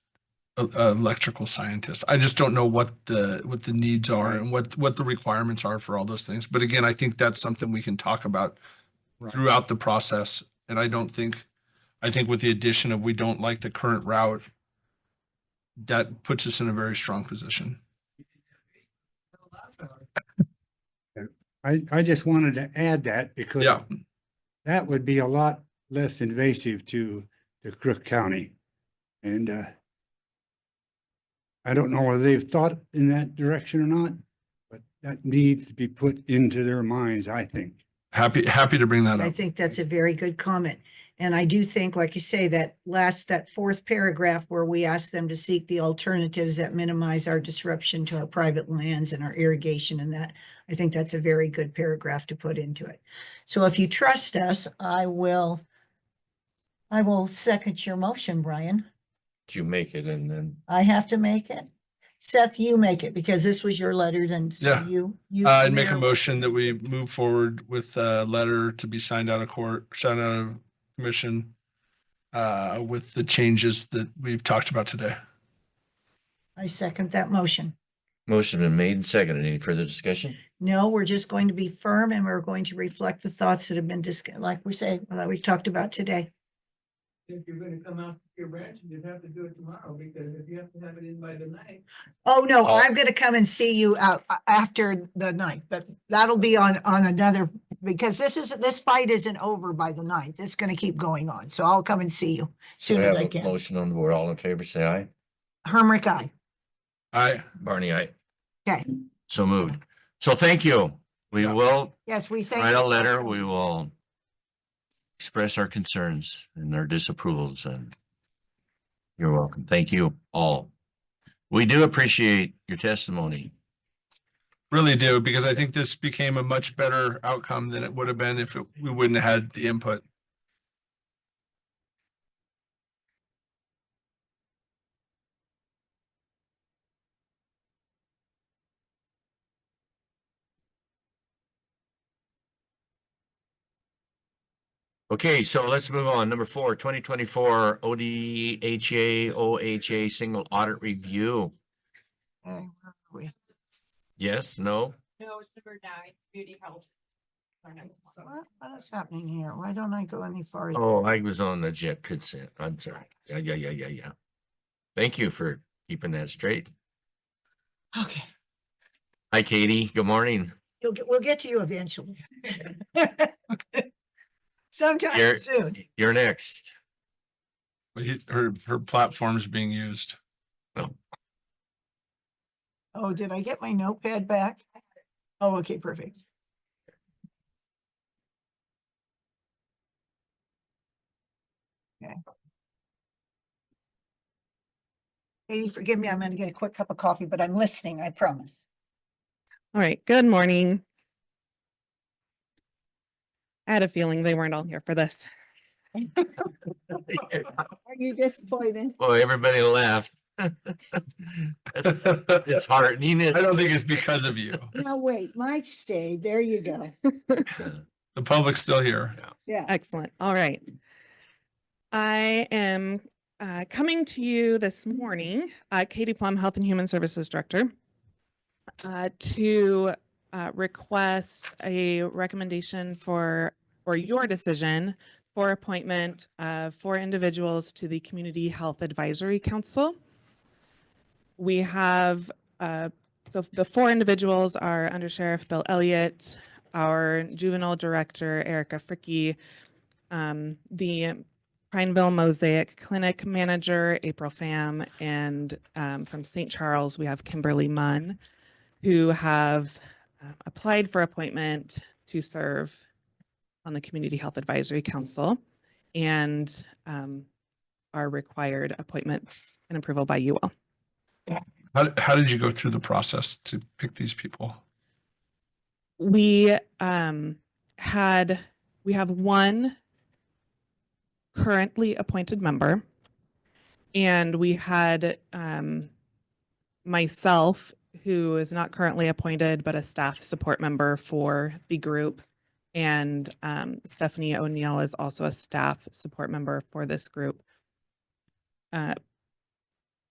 electrical scientist. I just don't know what the needs are and what the requirements are for all those things. But again, I think that's something we can talk about throughout the process. And I think with the addition of we don't like the current route, that puts us in a very strong position. I just wanted to add that because that would be a lot less invasive to Crook County. And I don't know whether they've thought in that direction or not, but that needs to be put into their minds, I think. Happy to bring that I up. think that's a very good comment. And I do think, like you say, that 4th paragraph where we ask them to seek the alternatives that minimize our disruption to our private lands and our irrigation and that, I think that's a very good paragraph to put into it. So if you trust us, I will second your motion, Brian. You make it and then. I have to make it. Seth, you make it because this was your letter. Then so you. I'd make a motion that we move forward with a letter to be signed out of court, signed out of commission, with the changes that we've talked about today. I second that motion. Motion been made and seconded. Any further discussion? No, we're just going to be firm and we're going to reflect the thoughts that have been discussed, like we talked about today. If you're gonna come out to your branch, you'd have to do it tomorrow, because if you have to have it in by the night. Oh, no, I'm gonna come and see you out after the 9th, but that'll be on another, because this fight isn't over by the 9th. It's gonna keep going on. So I'll come and see you as soon as I can. Motion on the board. All in favor, say aye. Hermrick, aye. Aye. Barney, aye. Okay. So moved. So thank you. We Yeah. will Yes, we thank write a you. letter. We will express our concerns and our disapprovals, and you're welcome. Thank you all. We do appreciate your testimony. Really do, because I think this became a much better outcome than it would have been if we wouldn't have had the input. Okay, so let's move on. Number 4, 2024 ODHA, OHA single audit review. Where are we? Yes, no? No, it's number 9, beauty health. What is happening here? Why don't I go any farther? Oh, I was on the jet consent. I'm sorry. Yeah. Thank you for keeping that straight. Okay, Hi, Katie. Good morning. we'll get to you eventually. Sometime You're, soon. you're next. Her platform's being used. Oh, did I get my notepad back? Oh, okay, perfect. Okay. Katie, forgive me, I'm gonna get a quick cup of coffee, but I'm listening, I promise. All right, good morning. I had a feeling they weren't all here for this. Are you disappointed? Well, everybody laughed. It's heartening. I don't think it's because of you. Now, wait, Mike stayed, there you go. The public's still here. Yeah. Excellent. All right. I am coming to you this morning, Katie Plum, Health and Human Services Director, to request a recommendation for, or your decision for appointment of 4 individuals to the Community Health Advisory Council. We have, so the 4 individuals are Under Sheriff Bill Elliott, our Juvenile Director, Erica Fricky, the Prineville Mosaic Clinic Manager, April Pham, and from St. Charles, we have Kimberly Munn, who have applied for appointment to serve on the Community Health Advisory Council and are required appointment and approval by you all. How did you go through the process to pick these people? We have one currently appointed member, and we had myself, who is not currently appointed, but a staff support member for the group. And Stephanie O'Neill is also a staff support member for this group.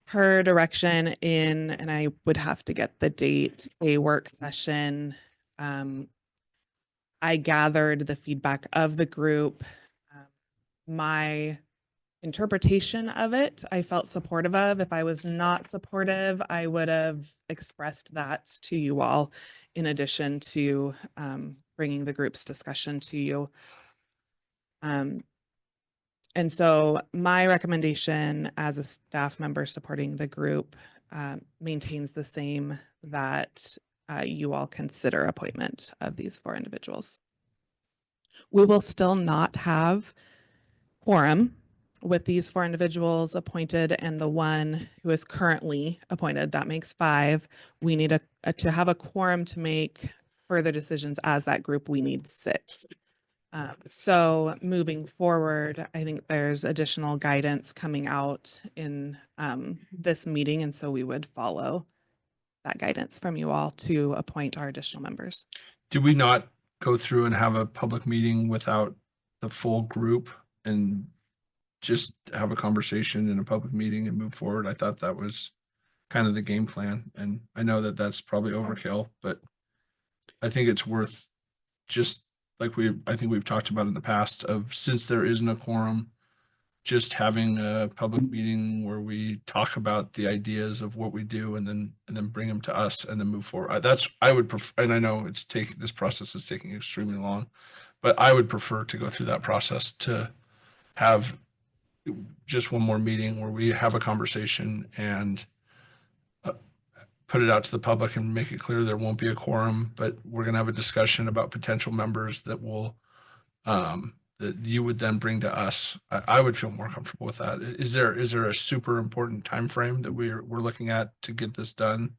Her direction in, and I would have to get the date, a work session. I gathered the feedback of the group. My interpretation of it, I felt supportive of. If I was not supportive, I would have expressed that to you all, in addition to bringing the group's discussion to you. And so my recommendation as a staff member supporting the group maintains the same, that you all consider appointment of these 4 individuals. We will still not have quorum with these 4 individuals appointed and the one who is currently appointed. That makes 5. We need to have a quorum to make further decisions as that group. We need 6. So moving forward, I think there's additional guidance coming out in this meeting, and so we would follow that guidance from you all to appoint our additional members. Did we not go through and have a public meeting without the full group and just have a conversation in a public meeting and move forward? I thought that was kind of the game plan, and I know that that's probably overkill, but I think it's worth, just like I think we've talked about in the past, of, since there isn't a quorum, just having a public meeting where we talk about the ideas of what we do and then bring them to us and then move forward. I would prefer, and I know this process is taking extremely long, but I would prefer to go through that process, to have just one more meeting where we have a conversation and put it out to the public and make it clear there won't be a quorum, but we're gonna have a discussion about potential members that will that you would then bring to us. I would feel more comfortable with that. Is there a super important time frame that we're looking at to get this done?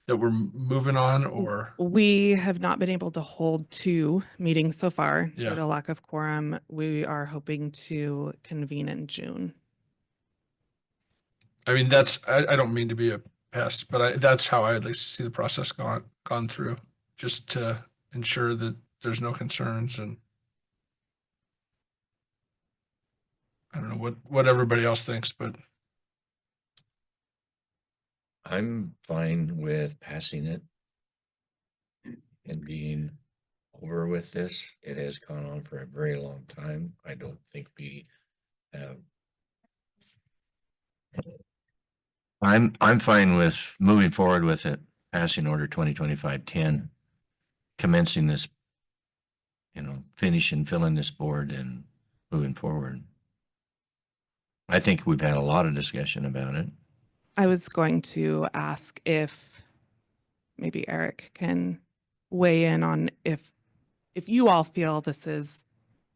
That we're moving on, or? We have not been able to hold 2 meetings so far due Yeah. to lack of quorum. We are hoping to convene in June. I mean, I don't mean to be a pest, but that's how I'd like to see the process gone through, just to ensure that there's no concerns. And I don't know what everybody else thinks, but I'm fine with passing it and being over with this. It has gone on for a very long time. I don't think we have. I'm fine with moving forward with it, passing order 2025-10, commencing this, finishing, filling this board and moving forward. I think we've had a lot of discussion about it. I was going to ask if maybe Eric can weigh in on if you all feel this is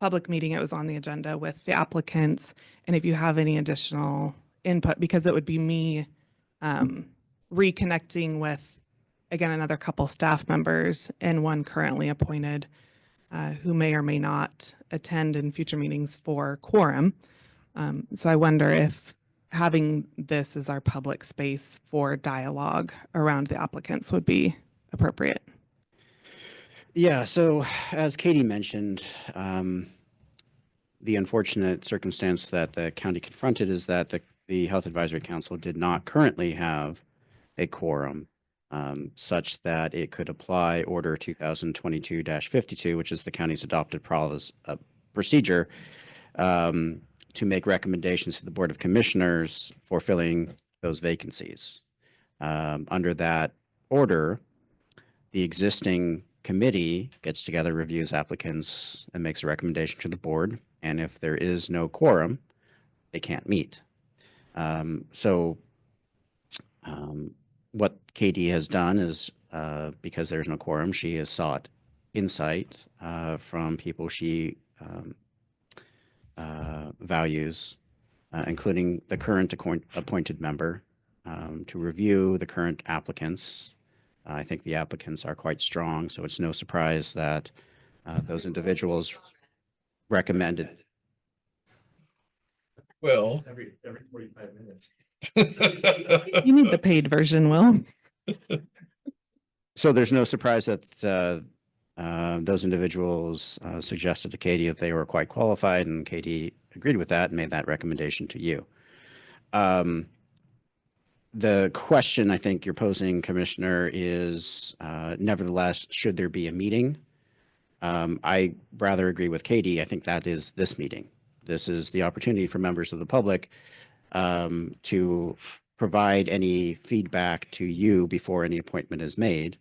public meeting, it was on the agenda with the applicants, and if you have any additional input, because it would be me reconnecting with, again, another couple staff members and one currently appointed who may or may not attend in future meetings for quorum. So I wonder if having this as our public space for dialogue around the applicants would be appropriate. Yeah, so as Katie mentioned, the unfortunate circumstance that the county confronted is that the Health Advisory Council did not currently have a quorum such that it could apply Order 2022-52, which is the county's adopted procedure, to make recommendations to the Board of Commissioners for filling those vacancies. Under that order, the existing committee gets together, reviews applicants, and makes a recommendation to the board. And if there is no quorum, they can't meet. What Katie has done is, because there's no quorum, she has sought insight from people she values, including the current appointed member, to review the current applicants. I think the applicants are quite strong, so it's no surprise that those individuals recommended. well, Every 45 minutes. You need the paid version, Will. So there's no surprise that those individuals suggested to Katie that they were quite qualified, and Katie agreed with that and made that recommendation to you. The question I think you're posing, Commissioner, is nevertheless, should there be a meeting? I rather agree with Katie. I think that is this meeting. This is the opportunity for members of the public to provide any feedback to you before any appointment is made.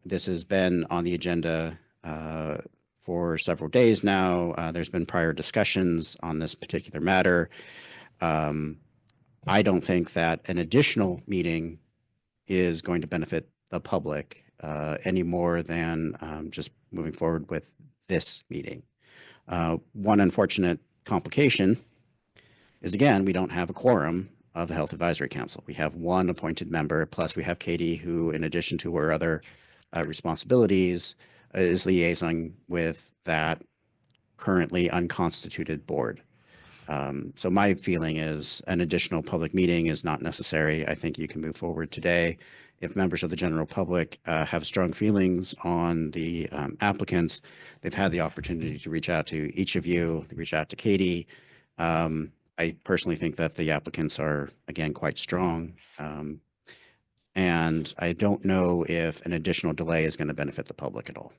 This has been on the agenda for several days now. There's been prior discussions on this particular matter. I don't think that an additional meeting is going to benefit the public any more than just moving forward with this meeting. One unfortunate complication is, again, we don't have a quorum of the Health Advisory Council. We have one appointed member, plus we have Katie, who, in addition to her other responsibilities, is liaison with that currently unconstituted board. So my feeling is an additional public meeting is not necessary. I think you can move forward today. If members of the general public have strong feelings on the applicants, they've had the opportunity to reach out to each of you, to reach out to Katie. I personally think that the applicants are, again, quite strong. And I don't know if an additional delay is going to benefit the public at all.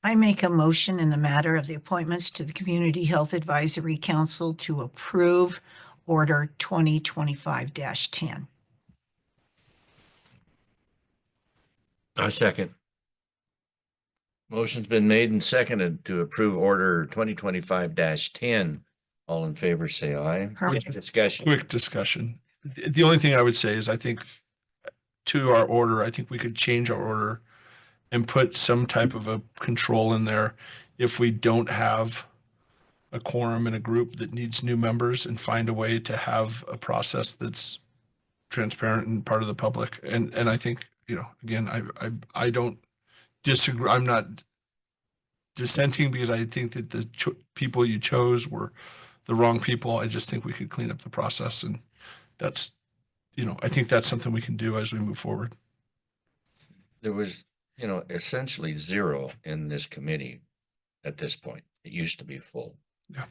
I make a motion in the matter of the appointments to the Community Health Advisory Council to approve Order 2025-10. A second. Motion's been made and seconded to approve Order 2025-10. All in favor, say aye. Quick Discussion. quick discussion. The only thing I would say is I think to our order, I think we could change our order and put some type of a control in there if we don't have a quorum in a group that needs new members, and find a way to have a process that's transparent and part of the public. And I think, you know, again, I don't disagree. I'm not dissenting because I think that the people you chose were the wrong people. I just think we could clean up the process, and that's, you know, I think that's something we can do as we move forward. There was, you know, essentially zero in this committee at this point. It used to be full. Yeah.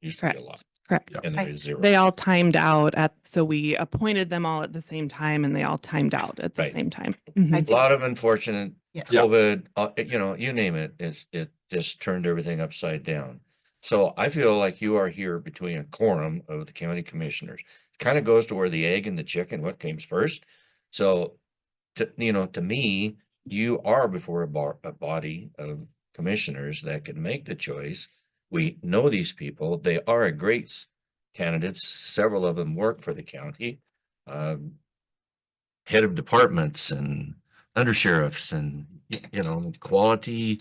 Used to be a lot. Correct. And there is zero. They all timed out so we appointed them all at the same time and they all timed out at the Right. same time. A lot of unfortunate Yes. COVID, you know, you name it, it just turned everything upside down. So I feel like you are here between a quorum of the county commissioners. It kind of goes to where the egg and the chicken, what came first. So, you know, to me, you are before a body of commissioners that can make the choice. We know these people. They are great candidates. Several of them work for the county. Head of departments and undersheriffs and, you know, quality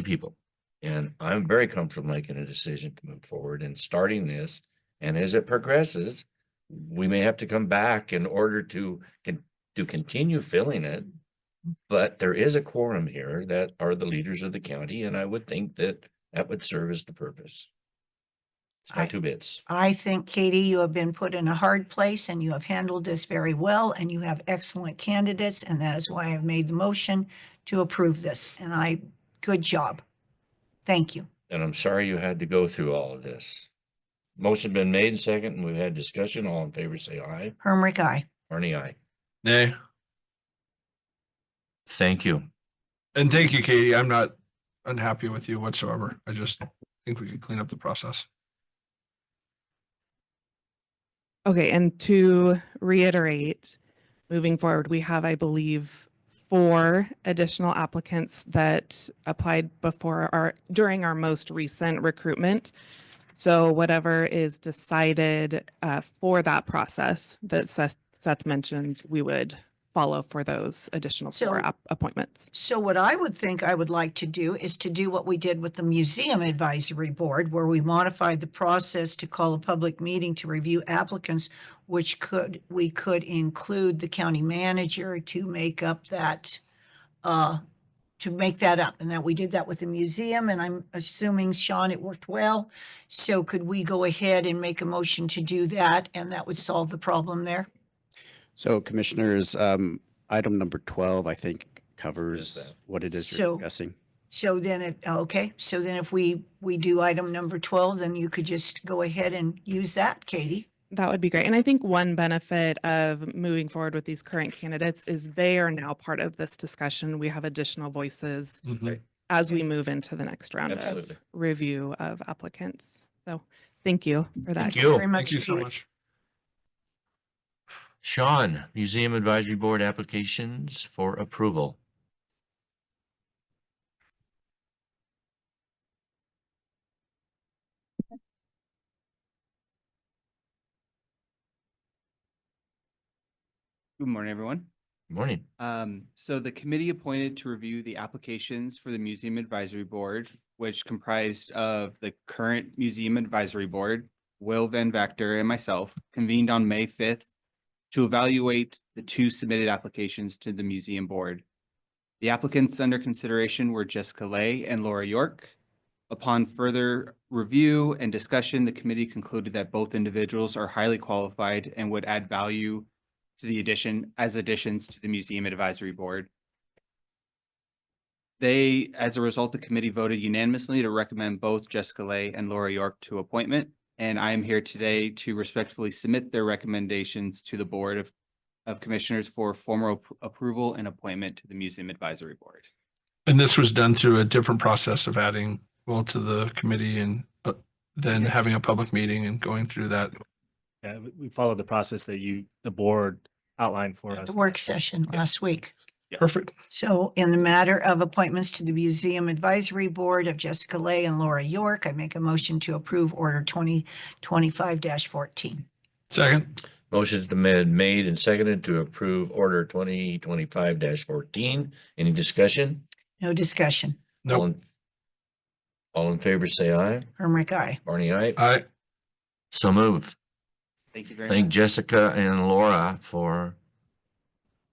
people. And I'm very comfortable making a decision to move forward and starting this. And as it progresses, we may have to come back in order to continue filling it. But there is a quorum here that are the leaders of the county, and I would think that that would serve as the purpose. It's my two bits. I think, Katie, you have been put in a hard place and you have handled this very well and you have excellent candidates. And that is why I've made the motion to approve this. And good job. Thank you. And I'm sorry you had to go through all of this. Motion been made and second, and we've had discussion. All in favor, say aye. Hermrick, aye. Arnie, aye. Nay. Thank you. And thank you, Katie. I'm not unhappy with you whatsoever. I just think we could clean up the process. Okay, and to reiterate, moving forward, we have, I believe, 4 additional applicants that applied during our most recent recruitment. So whatever is decided for that process that Seth mentioned, we would follow for those additional 4 appointments. So what I would think I would like to do is to do what we did with the Museum Advisory Board, where we modified the process to call a public meeting to review applicants, which we could include the county manager to make up that, and that we did that with the museum, and I'm assuming, Sean, it worked well. So could we go ahead and make a motion to do that, and that would solve the problem there? So commissioners, item number 12, I think covers what it is you're So- discussing. So then so then if we do item number 12, then you could just go ahead and use that, Katie. That would be great. And I think one benefit of moving forward with these current candidates is they are now part of this discussion. We have additional voices as we move into the next round Absolutely. of review of applicants. So thank you for that. Thank you. Very much, Thank you so Katie. much. Sean, Museum Advisory Board applications for approval. Good morning, everyone. Morning. So the committee appointed to review the applications for the Museum Advisory Board, which comprised of the current Museum Advisory Board, Will Van Vactor, and myself, convened on May 5th to evaluate the 2 submitted applications to the Museum Board. The applicants under consideration were Jessica Lay and Laura York. Upon further review and discussion, the committee concluded that both individuals are highly qualified and would add value to the additions to the Museum Advisory Board. As a result, the committee voted unanimously to recommend both Jessica Lay and Laura York to appointment. And I am here today to respectfully submit their recommendations to the Board of Commissioners for formal approval and appointment to the Museum Advisory Board. And this was done through a different process of adding Will to the committee and then having a public meeting and going through that. Yeah, we followed the process that the board outlined for us. The work session last week. Perfect. So in the matter of appointments to the Museum Advisory Board of Jessica Lay and Laura York, I make a motion to approve Order 2025-14. Second. Motion's been made and seconded to approve order 2025-14. Any discussion? No discussion. All in favor, say aye. Hermrick, aye. Barney, aye. Aye. So moved. Thank you very Thank much. Jessica and Laura for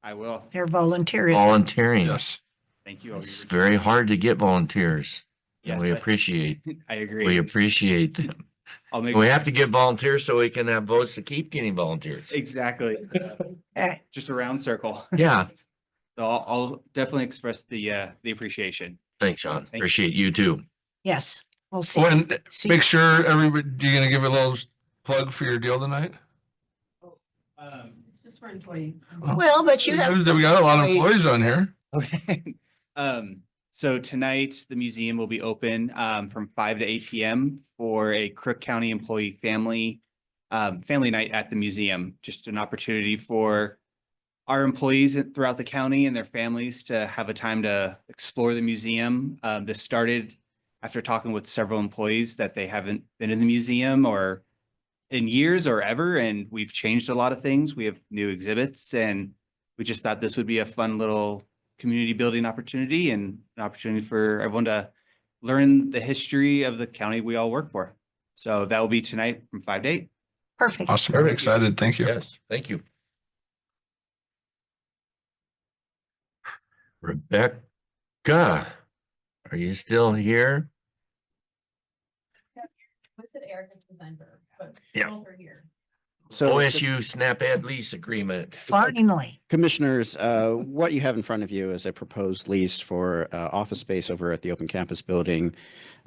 I will. Their volunteerism. volunteering. Yes. Thank you. It's very hard to get volunteers. And Yes, we I- appreciate, I agree. we appreciate them. I'll make. We have to get volunteers so we can have votes to keep getting volunteers. Exactly. Just a round circle. Yeah. So I'll definitely express the appreciation. Thanks, Sean. you. Appreciate you too. Yes, we'll see. Oh, and See- make sure everybody, you're gonna give a little plug for your deal tonight? Just for employees. Well, but you have. We got a lot of employees. employees on here. Okay. So tonight, the museum will be open from 5 to 8 p.m. for a Crook County employee family night at the museum. Just an opportunity for our employees throughout the county and their families to have a time to explore the museum. This started after talking with several employees that they haven't been in the museum or in years or ever, and we've changed a lot of things. We have new exhibits, and we just thought this would be a fun little community building opportunity and an opportunity for everyone to learn the history of the county we all work for. So that will be tonight from 5 to 8. Perfect. Awesome. Very excited. Thank you. Yes, thank you. Rebecca, are you still here? Yeah. So OSU SNAP-Ed lease agreement. Finally. Commissioners, what you have in front of you is a proposed lease for office space over at the open campus building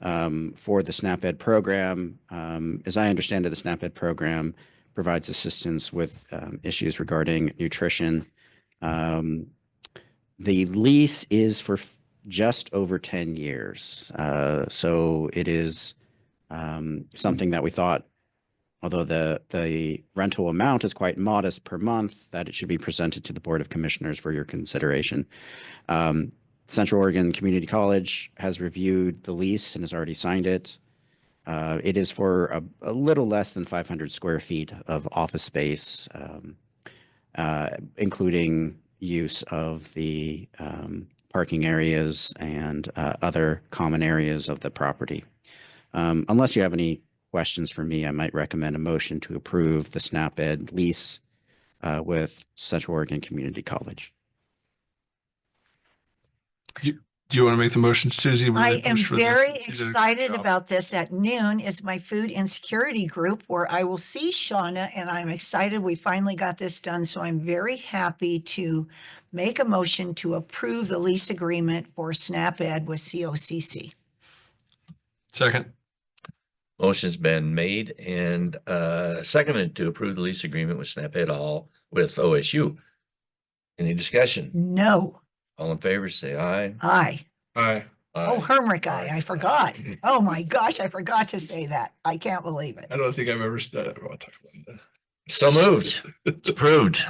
for the SNAP-Ed program. As I understand it, the SNAP-Ed program provides assistance with issues regarding nutrition. The lease is for just over 10 years. So it is something that we thought, although the rental amount is quite modest per month, that it should be presented to the Board of Commissioners for your consideration. Central Oregon Community College has reviewed the lease and has already signed it. It is for a little less than 500 square feet of office space, including use of the parking areas and other common areas of the property. Unless you have any questions for me, I might recommend a motion to approve the SNAP-Ed lease with Central Oregon Community College. Do you want to make the motion, Susie? We're I really am pushed for this. very You did a good excited job. about this. At noon is my food insecurity group where I will see Shauna, and I'm excited we finally got this done. So I'm very happy to make a motion to approve the lease agreement for SNAP-Ed with COCC. Second. Motion's been made and seconded to approve the lease agreement with SNAP-Ed all with OSU. Any discussion? No. All in favor, say aye. Aye. Aye. Oh, Aye. Hermrick, I forgot. Oh my gosh, I forgot to say that. I can't believe it. I don't think I've ever said. Well, I'll talk about that. So moved. It's approved.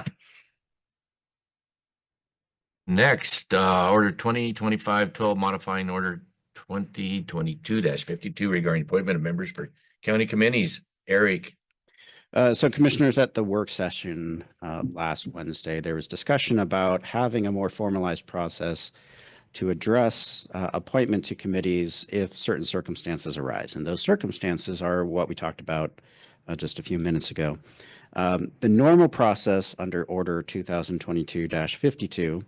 Next, order 2025-12 modifying order 2022-52 regarding appointment of members for county committees. Eric. So commissioners, at the work session last Wednesday, there was discussion about having a more formalized process to address appointment to committees if certain circumstances arise. And those circumstances are what we talked about just a few minutes ago. The normal process under order 2022-52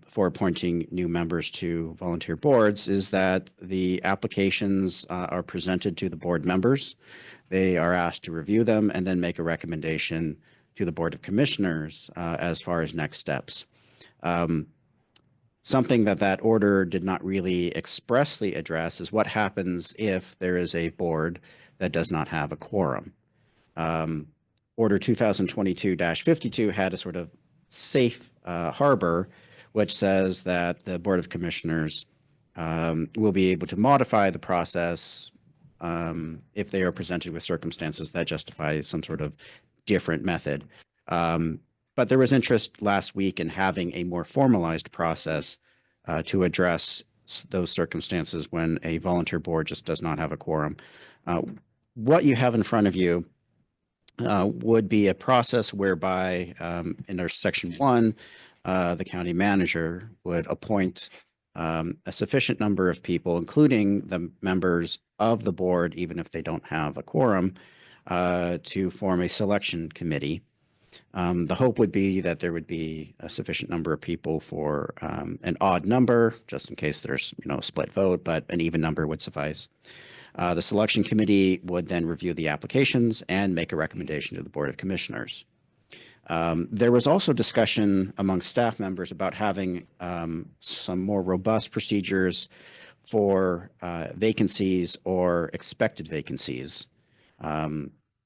for appointing new members to volunteer boards is that the applications are presented to the board members. They are asked to review them and then make a recommendation to the Board of Commissioners as far as next steps. Something that order did not really expressly address is what happens if there is a board that does not have a quorum. Order 2022-52 had a sort of safe harbor, which says that the Board of Commissioners will be able to modify the process if they are presented with circumstances that justify some sort of different method. But there was interest last week in having a more formalized process to address those circumstances when a volunteer board just does not have a quorum. What you have in front of you would be a process whereby under section 1, the county manager would appoint a sufficient number of people, including the members of the board, even if they don't have a quorum, to form a selection committee. The hope would be that there would be a sufficient number of people for an odd number, just in case there's, a split vote, but an even number would suffice. The selection committee would then review the applications and make a recommendation to the Board of Commissioners. There was also discussion among staff members about having some more robust procedures for vacancies or expected vacancies.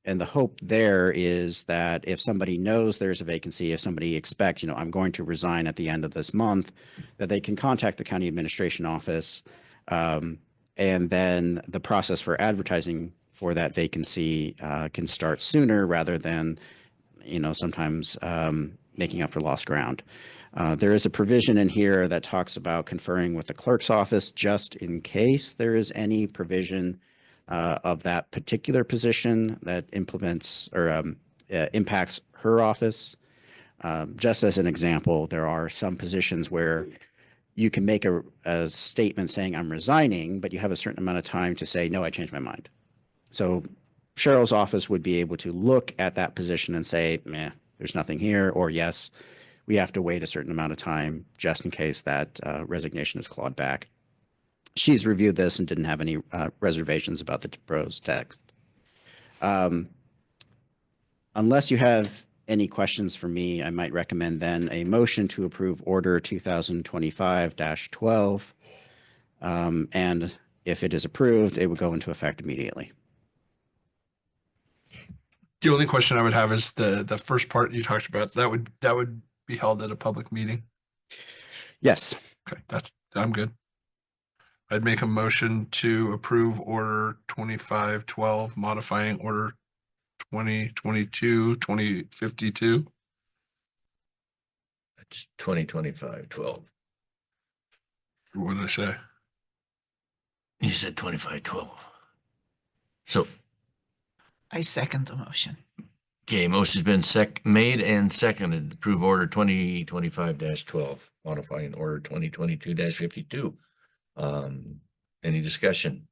And the hope there is that if somebody knows there's a vacancy, if somebody expects, I'm going to resign at the end of this month, that they can contact the county administration office. And then the process for advertising for that vacancy can start sooner rather than, sometimes making up for lost ground. There is a provision in here that talks about conferring with the clerk's office just in case there is any provision of that particular position that implements or impacts her office. Just as an example, there are some positions where you can make a statement saying I'm resigning, but you have a certain amount of time to say, no, I changed my mind. So Cheryl's office would be able to look at that position and say, meh, there's nothing here, or yes, we have to wait a certain amount of time just in case that resignation is clawed back. She's reviewed this and didn't have any reservations about the proposed text. Unless you have any questions for me, I might recommend then a motion to approve Order 2025-12. And if it is approved, it would go into effect immediately. The only question I would have is the first part you talked about, that would be held at a public meeting. Yes. Okay, I'm good. I'd make a motion to approve Order 25-12, modifying Order 2022-2052. That's 2025-12. What did I say? You said 25-12. So, I second the motion. okay, motion's been made and seconded to approve Order 2025-12, modifying Order 2022-52. Any discussion?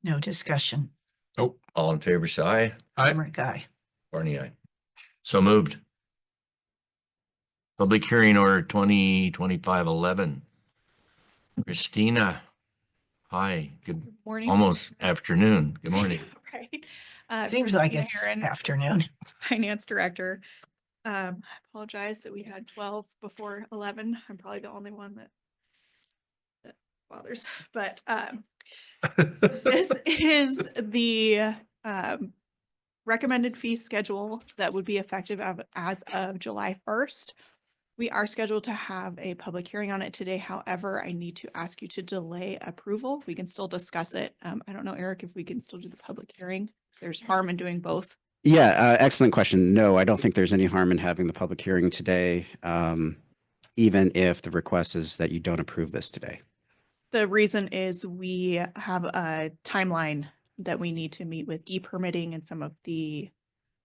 No discussion. Nope. All in favor, say aye. Aye. Emmerich, aye. Barney, aye. So moved. Public hearing order 2025-11. Christina, hi. Good Morning. almost afternoon. Good morning. Right. Seems like Christina it's Herron, afternoon. Finance Director. I apologize that we had 12 before 11. I'm probably the only one that bothers, but this is the recommended fee schedule that would be effective as of July 1st. We are scheduled to have a public hearing on it today. However, I need to ask you to delay approval. We can still discuss it. I don't know, Eric, if we can still do the public hearing. There's harm in doing both. Yeah, excellent question. No, I don't think there's any harm in having the public hearing today, even if the request is that you don't approve this today. The reason is we have a timeline that we need to meet with e-permitting and some of the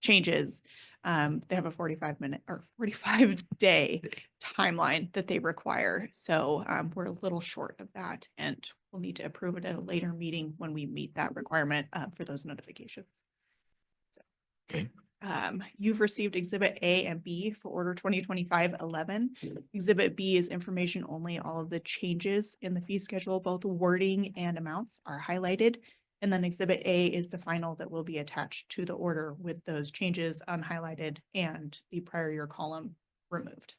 changes. They have a 45-minute or 45-day timeline that they require. So we're a little short of that, and we'll need to approve it at a later meeting when we meet that requirement for those notifications. Okay. You've received Exhibit A and B for Order 2025-11. Exhibit B is information only. All of the changes in the fee schedule, both wording and amounts, are highlighted. And then Exhibit A is the final that will be attached to the order with those changes unhighlighted and the prior year column removed.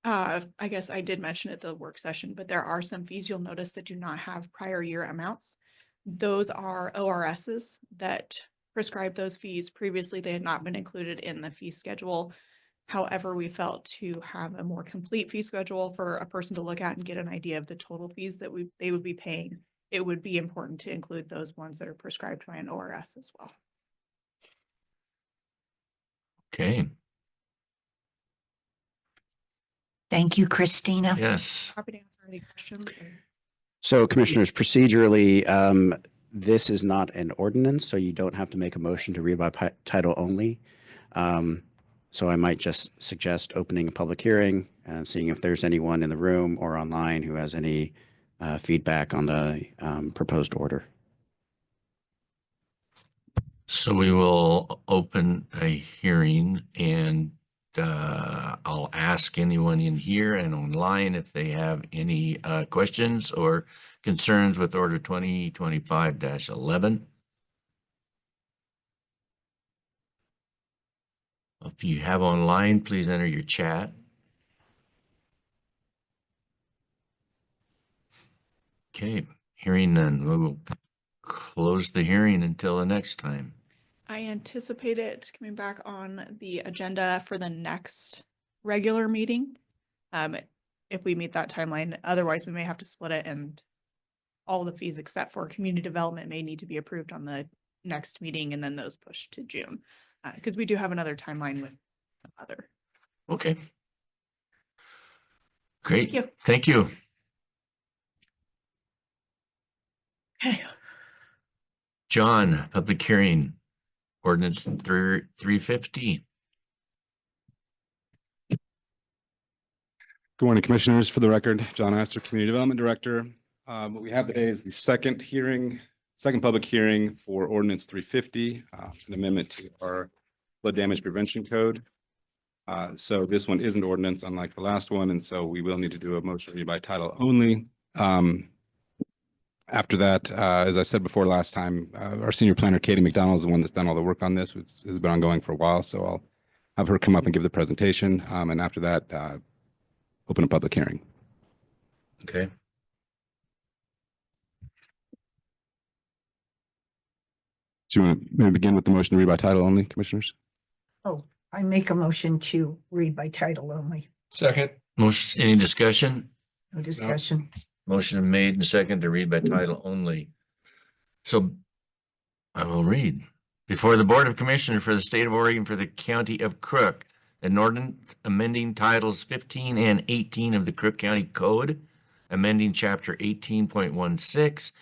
I guess I did mention at the work session, but there are some fees you'll notice that do not have prior year amounts. Those are ORSs that prescribe those fees. Previously, they had not been included in the fee schedule. However, we felt to have a more complete fee schedule for a person to look at and get an idea of the total fees that they would be paying, it would be important to include those ones that are prescribed by an ORS as well. Okay. Thank you, Christina. Yes. Happy to answer any questions. So commissioners, procedurally, this is not an ordinance, so you don't have to make a motion to read by title only. So I might just suggest opening a public hearing and seeing if there's anyone in the room or online who has any feedback on the proposed order. So we will open a hearing, and I'll ask anyone in here and online if they have any questions or concerns with Order 2025-11. If you have online, please enter your chat. Okay, hearing none, we will close the hearing until the next time. I anticipate it coming back on the agenda for the next regular meeting. If we meet that timeline, otherwise we may have to split it, and all the fees except for community development may need to be approved on the next meeting and then those pushed to June. Because we do have another timeline with other. Okay. Great. Thank you. Thank you. Okay. John, public hearing, ordinance 350. Good morning, Commissioners. For the record, John Astor, Community Development Director. What we have today is the second public hearing for Ordinance 350, an amendment to our flood damage prevention code. So this one is an ordinance, unlike the last one, and so we will need to do a motion read by title only. After that, as I said before last time, our senior planner, Katie McDonald, is the one that's done all the work on this. It's been ongoing for a while, so I'll have her come up and give the presentation. And after that, open a public hearing. Okay. Do you want to maybe begin with the motion to read by title only, Commissioners? Oh, I make a motion to read by title only. Second. Motion, any discussion? No discussion. Motion made and second to read by title only. So I will read. Before the Board of Commissioners for the State of Oregon for the County of Crook, an ordinance amending titles 15 and 18 of the Crook County Code, amending chapter 18.16,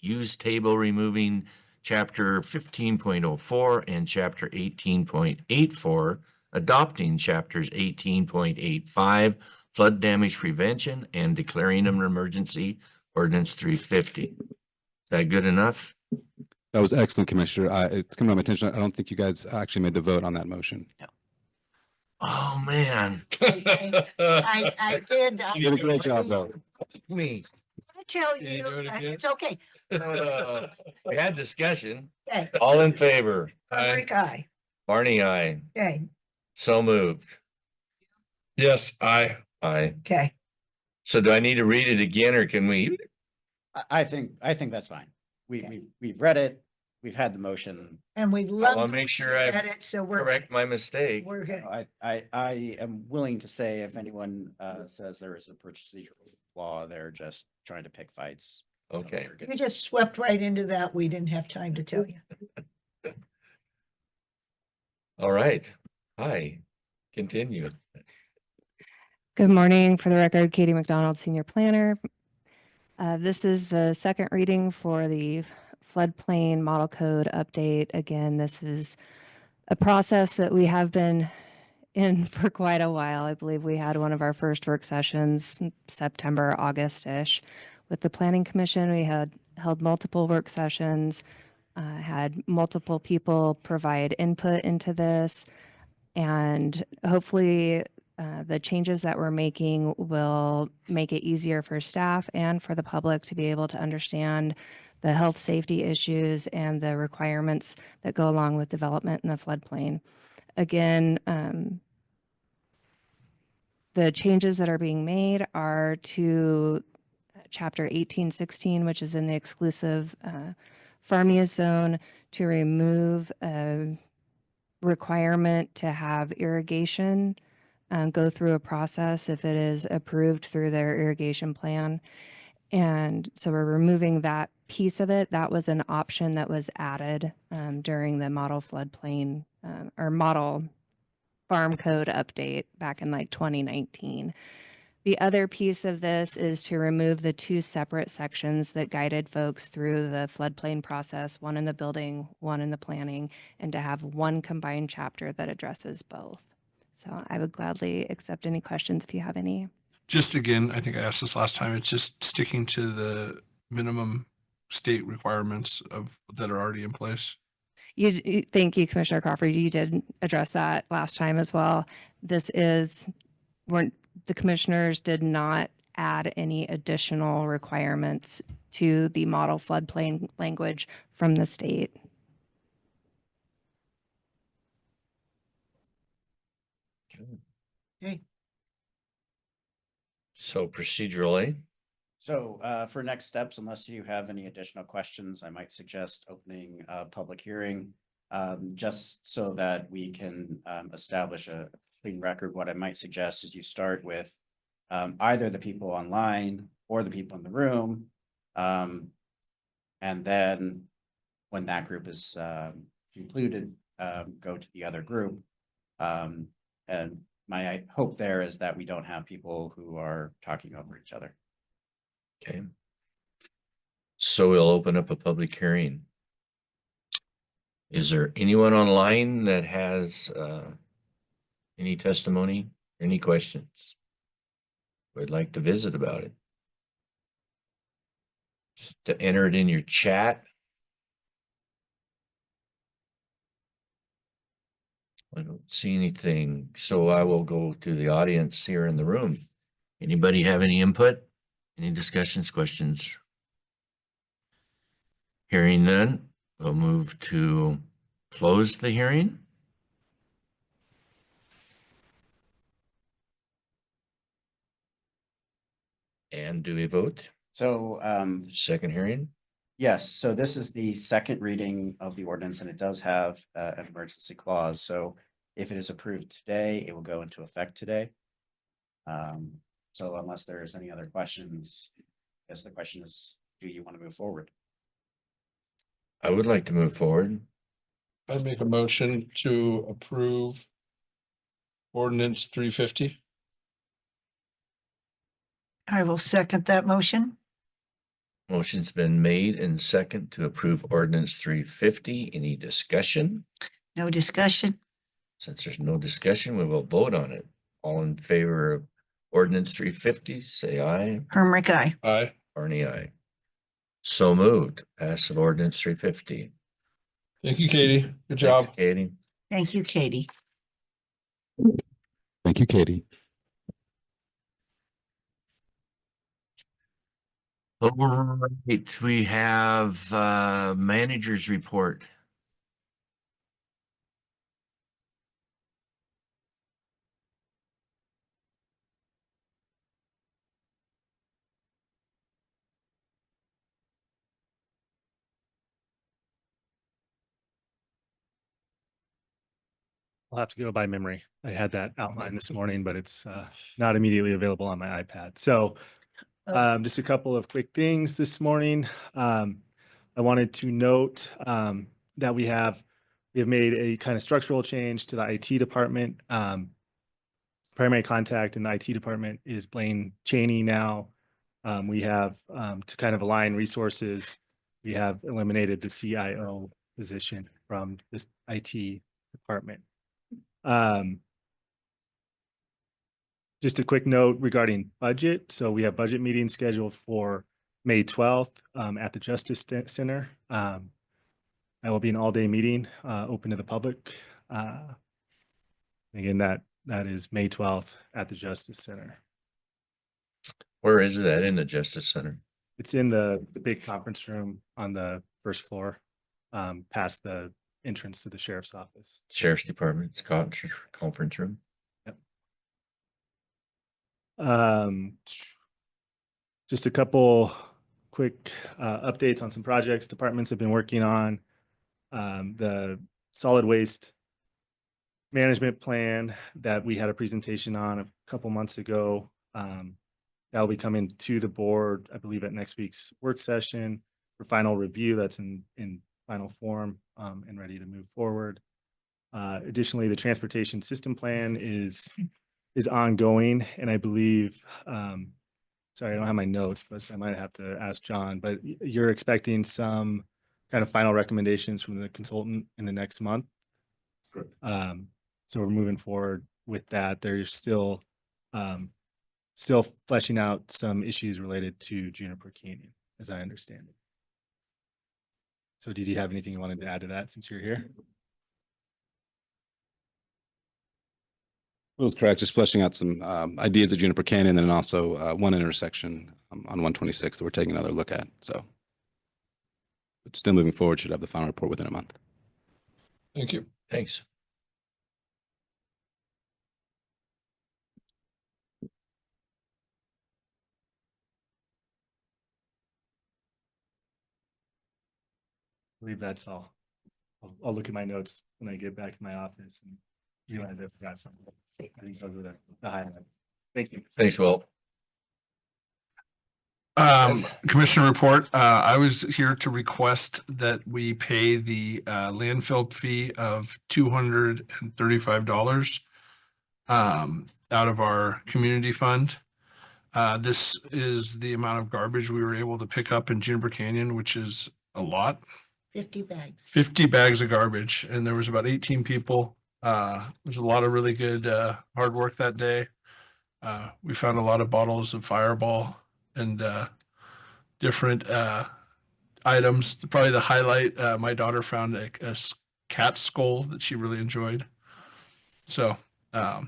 use table removing chapter 15.04 and chapter 18.84, adopting chapters 18.85, flood damage prevention, and declaring an emergency, ordinance 350. Is that good enough? That was excellent, Commissioner. It's come to my attention. I don't think you guys actually made the vote on that motion. No. Oh, man. I did. You did a great job, though. Me. I tell you, it's okay. We had discussion. Okay. All in favor? Rick, aye. Barney, aye. Okay. So moved. Yes, aye. Aye. Okay. So do I need to read it again, or can we? I think that's fine. We've read it. We've had the motion. And we I love. want to make sure I it, so we're correct my mistake. We're good. I am willing to say if anyone says there is a procedural flaw, they're just trying to pick fights. Okay. You just swept right into that. We didn't have time to tell you. All right. Hi. Continue. Good morning. For the record, Katie McDonald, Senior Planner. This is the second reading for the floodplain model code update. Again, this is a process that we have been in for quite a while. I believe we had one of our first work sessions September, August-ish. With the Planning Commission, we had held multiple work sessions, had multiple people provide input into this, and hopefully the changes that we're making will make it easier for staff and for the public to be able to understand the health safety issues and the requirements that go along with development in the floodplain. Again, the changes that are being made are to chapter 1816, which is in the exclusive farm use zone, to remove a requirement to have irrigation go through a process if it is approved through their irrigation plan. And so we're removing that piece of it. That was an option that was added during the model floodplain or model farm code update back in like 2019. The other piece of this is to remove the two separate sections that guided folks through the floodplain process, one in the building, one in the planning, and to have one combined chapter that addresses both. So I would gladly accept any questions if you have any. Just again, I think I asked this last time, it's just sticking to the minimum state requirements of that are already in place. Thank you, Commissioner Crawford. You did address that last time as well. This is, the commissioners did not add any additional requirements to the model floodplain language from the state. Okay. So procedurally, So for next steps, unless you have any additional questions, I might suggest opening a public hearing. Just so that we can establish a clean record. What I might suggest is you start with either the people online or the people in the room. And then when that group is concluded, go to the other group. And my hope there is that we don't have people who are talking over each other. okay. So we'll open up a public hearing. Is there anyone online that has any testimony, any questions? Would like to visit about it? To enter it in your chat. I don't see anything, so I will go to the audience here in the room. Anybody have any input? Any discussions, questions? Hearing none, we'll move to close the hearing. And do we vote? So Second hearing? yes, so this is the second reading of the ordinance and it does have an emergency clause. So if it is approved today, it will go into effect today. So unless there's any other questions, I guess the question is, do you want to move forward? I would like to move forward. I'd make a motion to approve ordinance 350. I will second that motion. Motion's been made and second to approve ordinance 350. Any discussion? No discussion. Since there's no discussion, we will vote on it. All in favor of ordinance 350, say aye. Hermrick, aye. Aye. Barney, aye. So moved. Pass of ordinance 350. Thank you, Katie. Good job. Thanks, Katie. Thank you, Katie. Thank you, Katie. All right, we have manager's report. I'll have to go by memory. I had that outlined this morning, but it's not immediately available on my iPad. So just a couple of quick things this morning. I wanted to note that we have made a kind of structural change to the IT department. Primary contact in the IT department is Blaine Cheney now. We have to kind of align resources. We have eliminated the CIO position from this IT department. Just a quick note regarding budget. So we have budget meetings scheduled for May 12th at the Justice Center. That will be an all-day meeting open to the public. Again, that is May 12th at the Justice Center. Where is that in the Justice Center? It's in the big conference room on the first floor, past the entrance to the sheriff's office. Sheriff's Department's conference room. Just a couple quick updates on some projects departments have been working on. The solid waste management plan that we had a presentation on a couple months ago. That will be coming to the board, I believe, at next week's work session for final review. That's in final form and ready to move forward. Additionally, the transportation system plan is is ongoing, and I believe, sorry, I don't have my notes, but I might have to ask John, but you're expecting some kind of final recommendations from the consultant in the next month. So we're moving forward with that. There's still fleshing out some issues related to Juniper Canyon, as I understand it. So did you have anything you wanted to add to that since you're here? That was correct. Just fleshing out some ideas at Juniper Canyon, and then also one intersection on 126 that we're taking another look at. So, but still moving forward. Should have the final report within a month. Thank you. Thanks. I believe that's all. I'll look at my notes when I get back to my office and realize I forgot something. I think those were the highlight. Thank you. Thanks, Will. Commissioner report. I was here to request that we pay the landfill fee of $235 out of our community fund. This is the amount of garbage we were able to pick up in Juniper Canyon, which is a lot. 50 bags. 50 bags of garbage, and there was about 18 people. There's a lot of really good hard work that day. We found a lot of bottles of Fireball and different items. Probably the highlight, my daughter found a cat skull that she really enjoyed. So a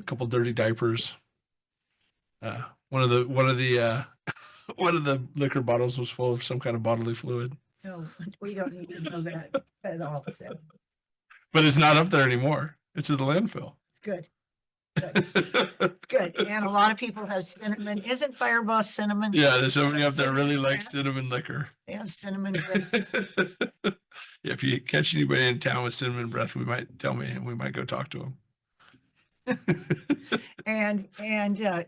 couple dirty diapers. One of the one of the liquor bottles was full of some kind of bodily fluid. No, we don't need to know that at all. So But it's not up there anymore. It's at the landfill. good. It's good. And a lot of people have cinnamon. Isn't Fireball cinnamon? Yeah, there's somebody up there really likes cinnamon liquor. They have cinnamon bread. If you catch anybody in town with cinnamon breath, we might tell me and we might go talk to them. And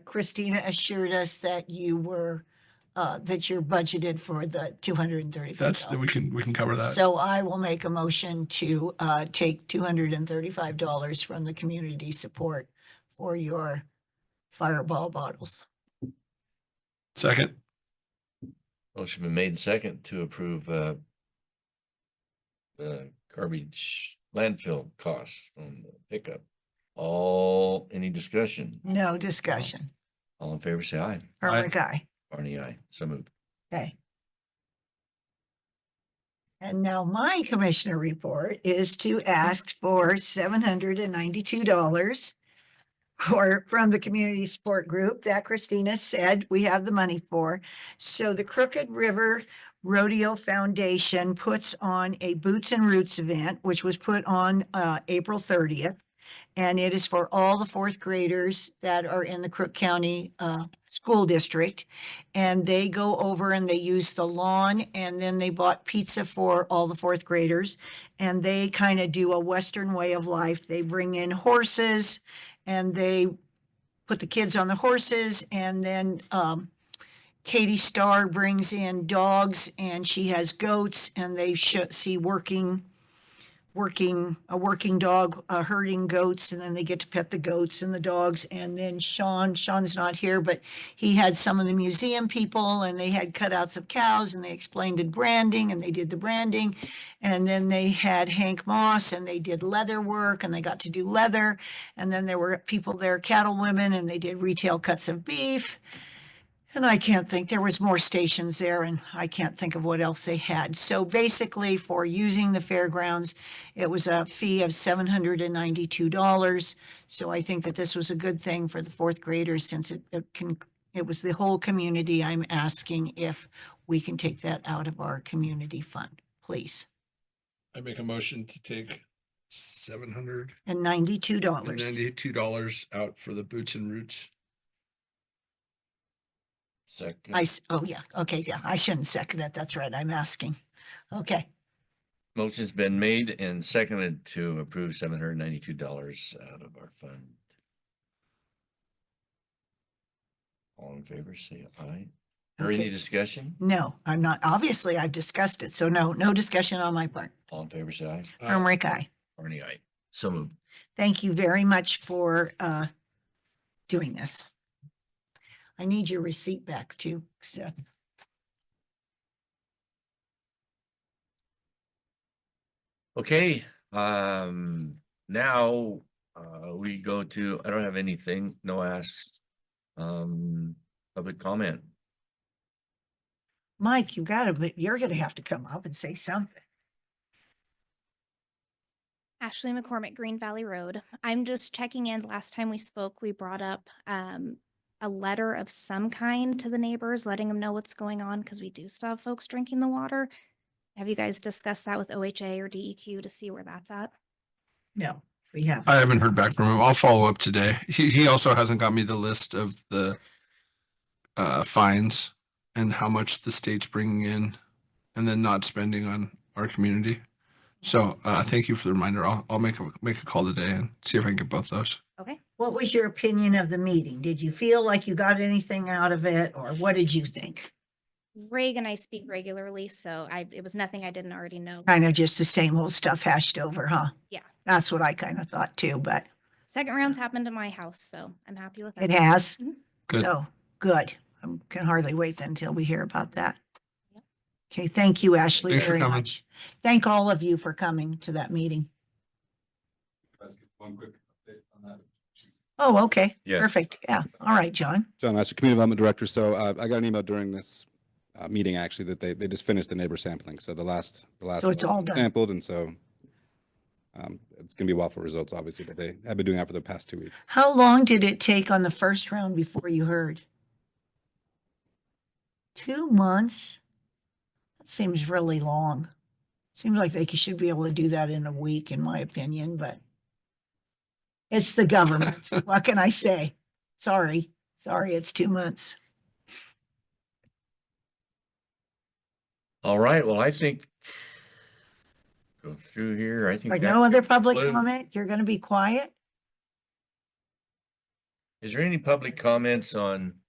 Christina assured us that you were that you're budgeted for the $235. That's we can cover that. So I will make a motion to take $235 from the community support for your Fireball bottles. Second. Motion been made second to approve garbage landfill costs on the pickup. Any discussion? No discussion. All in favor, say aye. Herman, aye. Barney, aye. So moved. Okay. And now my commissioner report is to ask for $792 from the community support group that Christina said we have the money for. So the Crooked River Rodeo Foundation puts on a Boots and Roots event, which was put on April 30th. And it is for all the fourth graders that are in the Crook County School District. And they go over and they use the lawn, and then they bought pizza for all the fourth graders. And they kind of do a Western way of life. They bring in horses and they put the kids on the horses, and then Katie Starr brings in dogs, and she has goats, and they see a working dog herding goats, and then they get to pet the goats and the dogs. And then Sean's not here, but he had some of the museum people, and they had cutouts of cows, and they explained the branding, and they did the branding. And then they had Hank Moss, and they did leather work, and they got to do leather. And then there were people there, cattle women, and they did retail cuts of beef. And I can't think, there was more stations there, and I can't think of what else they had. So basically, for using the fairgrounds, it was a fee of $792. So I think that this was a good thing for the fourth graders, since it was the whole community. I'm asking if we can take that out of our community fund, please. I make a motion to take $792 $92 out for the Boots and Roots. Second. Okay, I shouldn't second it. That's right. I'm asking. Okay. Motion's been made and seconded to approve $792 out of our fund. All in favor, say aye. Or any Okay. discussion? No, I'm not. Obviously, I've discussed it. So no discussion on my part. All in favor, say aye. Herman, aye. Barney, aye. So moved. Thank you very much for doing this. I need your receipt back too, Seth. Okay, now, we go to, I don't have anything, no asks. Public comment. Mike, you're gonna have to come up and say something. Ashley McCormick, Green Valley Road. I'm just checking in. Last time we spoke, we brought up a letter of some kind to the neighbors, letting them know what's going on because we do still have folks drinking the water. Have you guys discussed that with OHA or DEQ to see where that's at? No, we have. I haven't heard back from him. I'll follow up today. He also hasn't got me the list of the fines and how much the state's bringing in and then not spending on our community. So thank you for the reminder. I'll make a call today and see if I can get both those. Okay. What was your opinion of the meeting? Did you feel like you got anything out of it, or what did you think? Rig and I speak regularly, so it was nothing I didn't already know. Kind of just the same old stuff hashed over, huh? Yeah. That's what I kind of thought too, but Second round's happened in my house, so I'm happy with that. it has. Mhm. Good. So, good. I can hardly wait until we hear about that. Okay, thank you, Ashley, Thanks for very coming. much. Thank all of you for coming to that meeting. Let's get one quick update on that. Oh, okay, Yes. perfect. Yeah, all right, John. John Lester, Community Development Director. So I got an email during this meeting actually that they just finished the neighbor sampling. So the last So it's all done. sampled, and so it's gonna be a while for results, obviously, but they have been doing that for the past 2 weeks. How long did it take on the first round before you heard? 2 months? That seems really long. Seems like they should be able to do that in a week, in my opinion, but it's the government. What can I say? Sorry, it's 2 months. All right, well, I think go through here, I think. Like that no other public concludes- comment? You're gonna be quiet? Is there any public comments on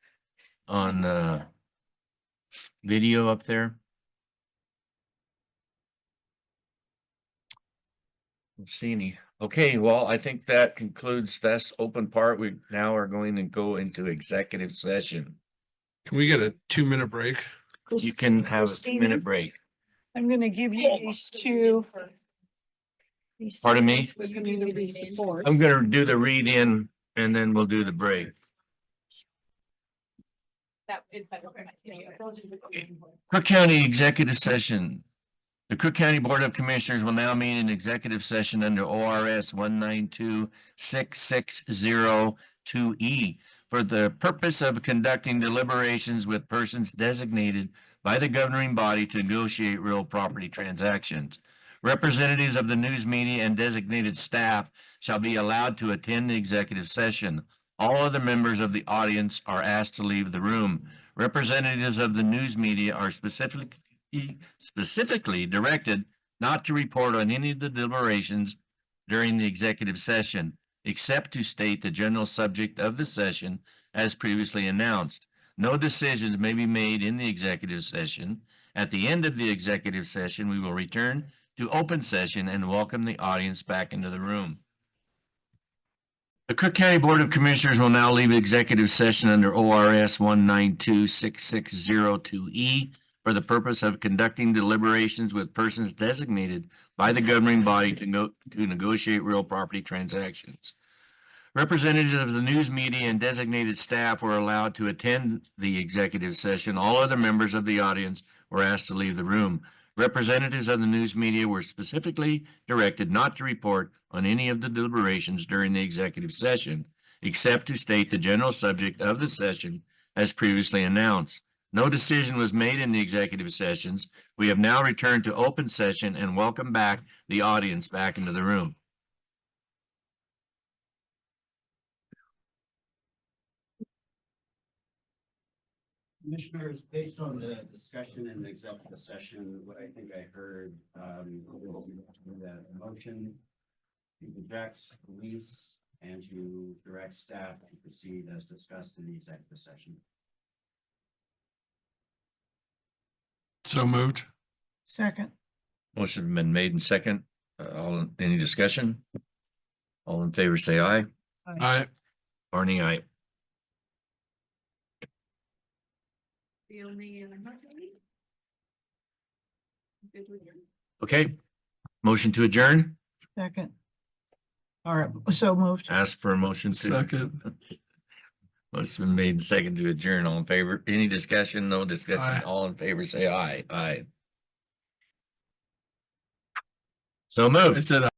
video up there? Don't see any. Okay, well, I think that concludes this open part. We now are going to go into executive session. Can we get a 2-minute break? You can have a Christina? 2-minute break. I'm gonna give you these two. Pardon me? We can either be support. I'm gonna do the read in and then we'll do the break. Crook County Executive Session. The Crook County Board of Commissioners will now meet in executive session under ORS 1926602E for the purpose of conducting deliberations with persons designated by the governing body to negotiate real property transactions. Representatives of the news media and designated staff shall be allowed to attend the executive session. All other members of the audience are asked to leave the room. Representatives of the news media are specifically directed not to report on any of the deliberations during the executive session, except to state the general subject of the session as previously announced. No decisions may be made in the executive session. At the end of the executive session, we will return to open session and welcome the audience back into the room. The Crook County Board of Commissioners will now leave executive session under ORS 1926602E for the purpose of conducting deliberations with persons designated by the governing body to negotiate real property transactions. Representatives of the news media and designated staff were allowed to attend the executive session. All other members of the audience were asked to leave the room. Representatives of the news media were specifically directed not to report on any of the deliberations during the executive session, except to state the general subject of the session as previously announced. No decision was made in the executive sessions. We have now returned to open session and welcome back the audience back into the room. Commissioners, based on the discussion in the executive session, what I think I heard, that motion to reject the lease and to direct staff to proceed as discussed in the executive session. So moved. Second. Motion been made and second. Any discussion? All in favor, say aye. Aye. Barney, aye. Okay, motion to adjourn, Second. All right, so moved. ask for a motion to. Second. Motion been made and second to adjourn. All in favor? Any discussion? No discussion. Aye. All in favor, say aye. Aye. So moved. I said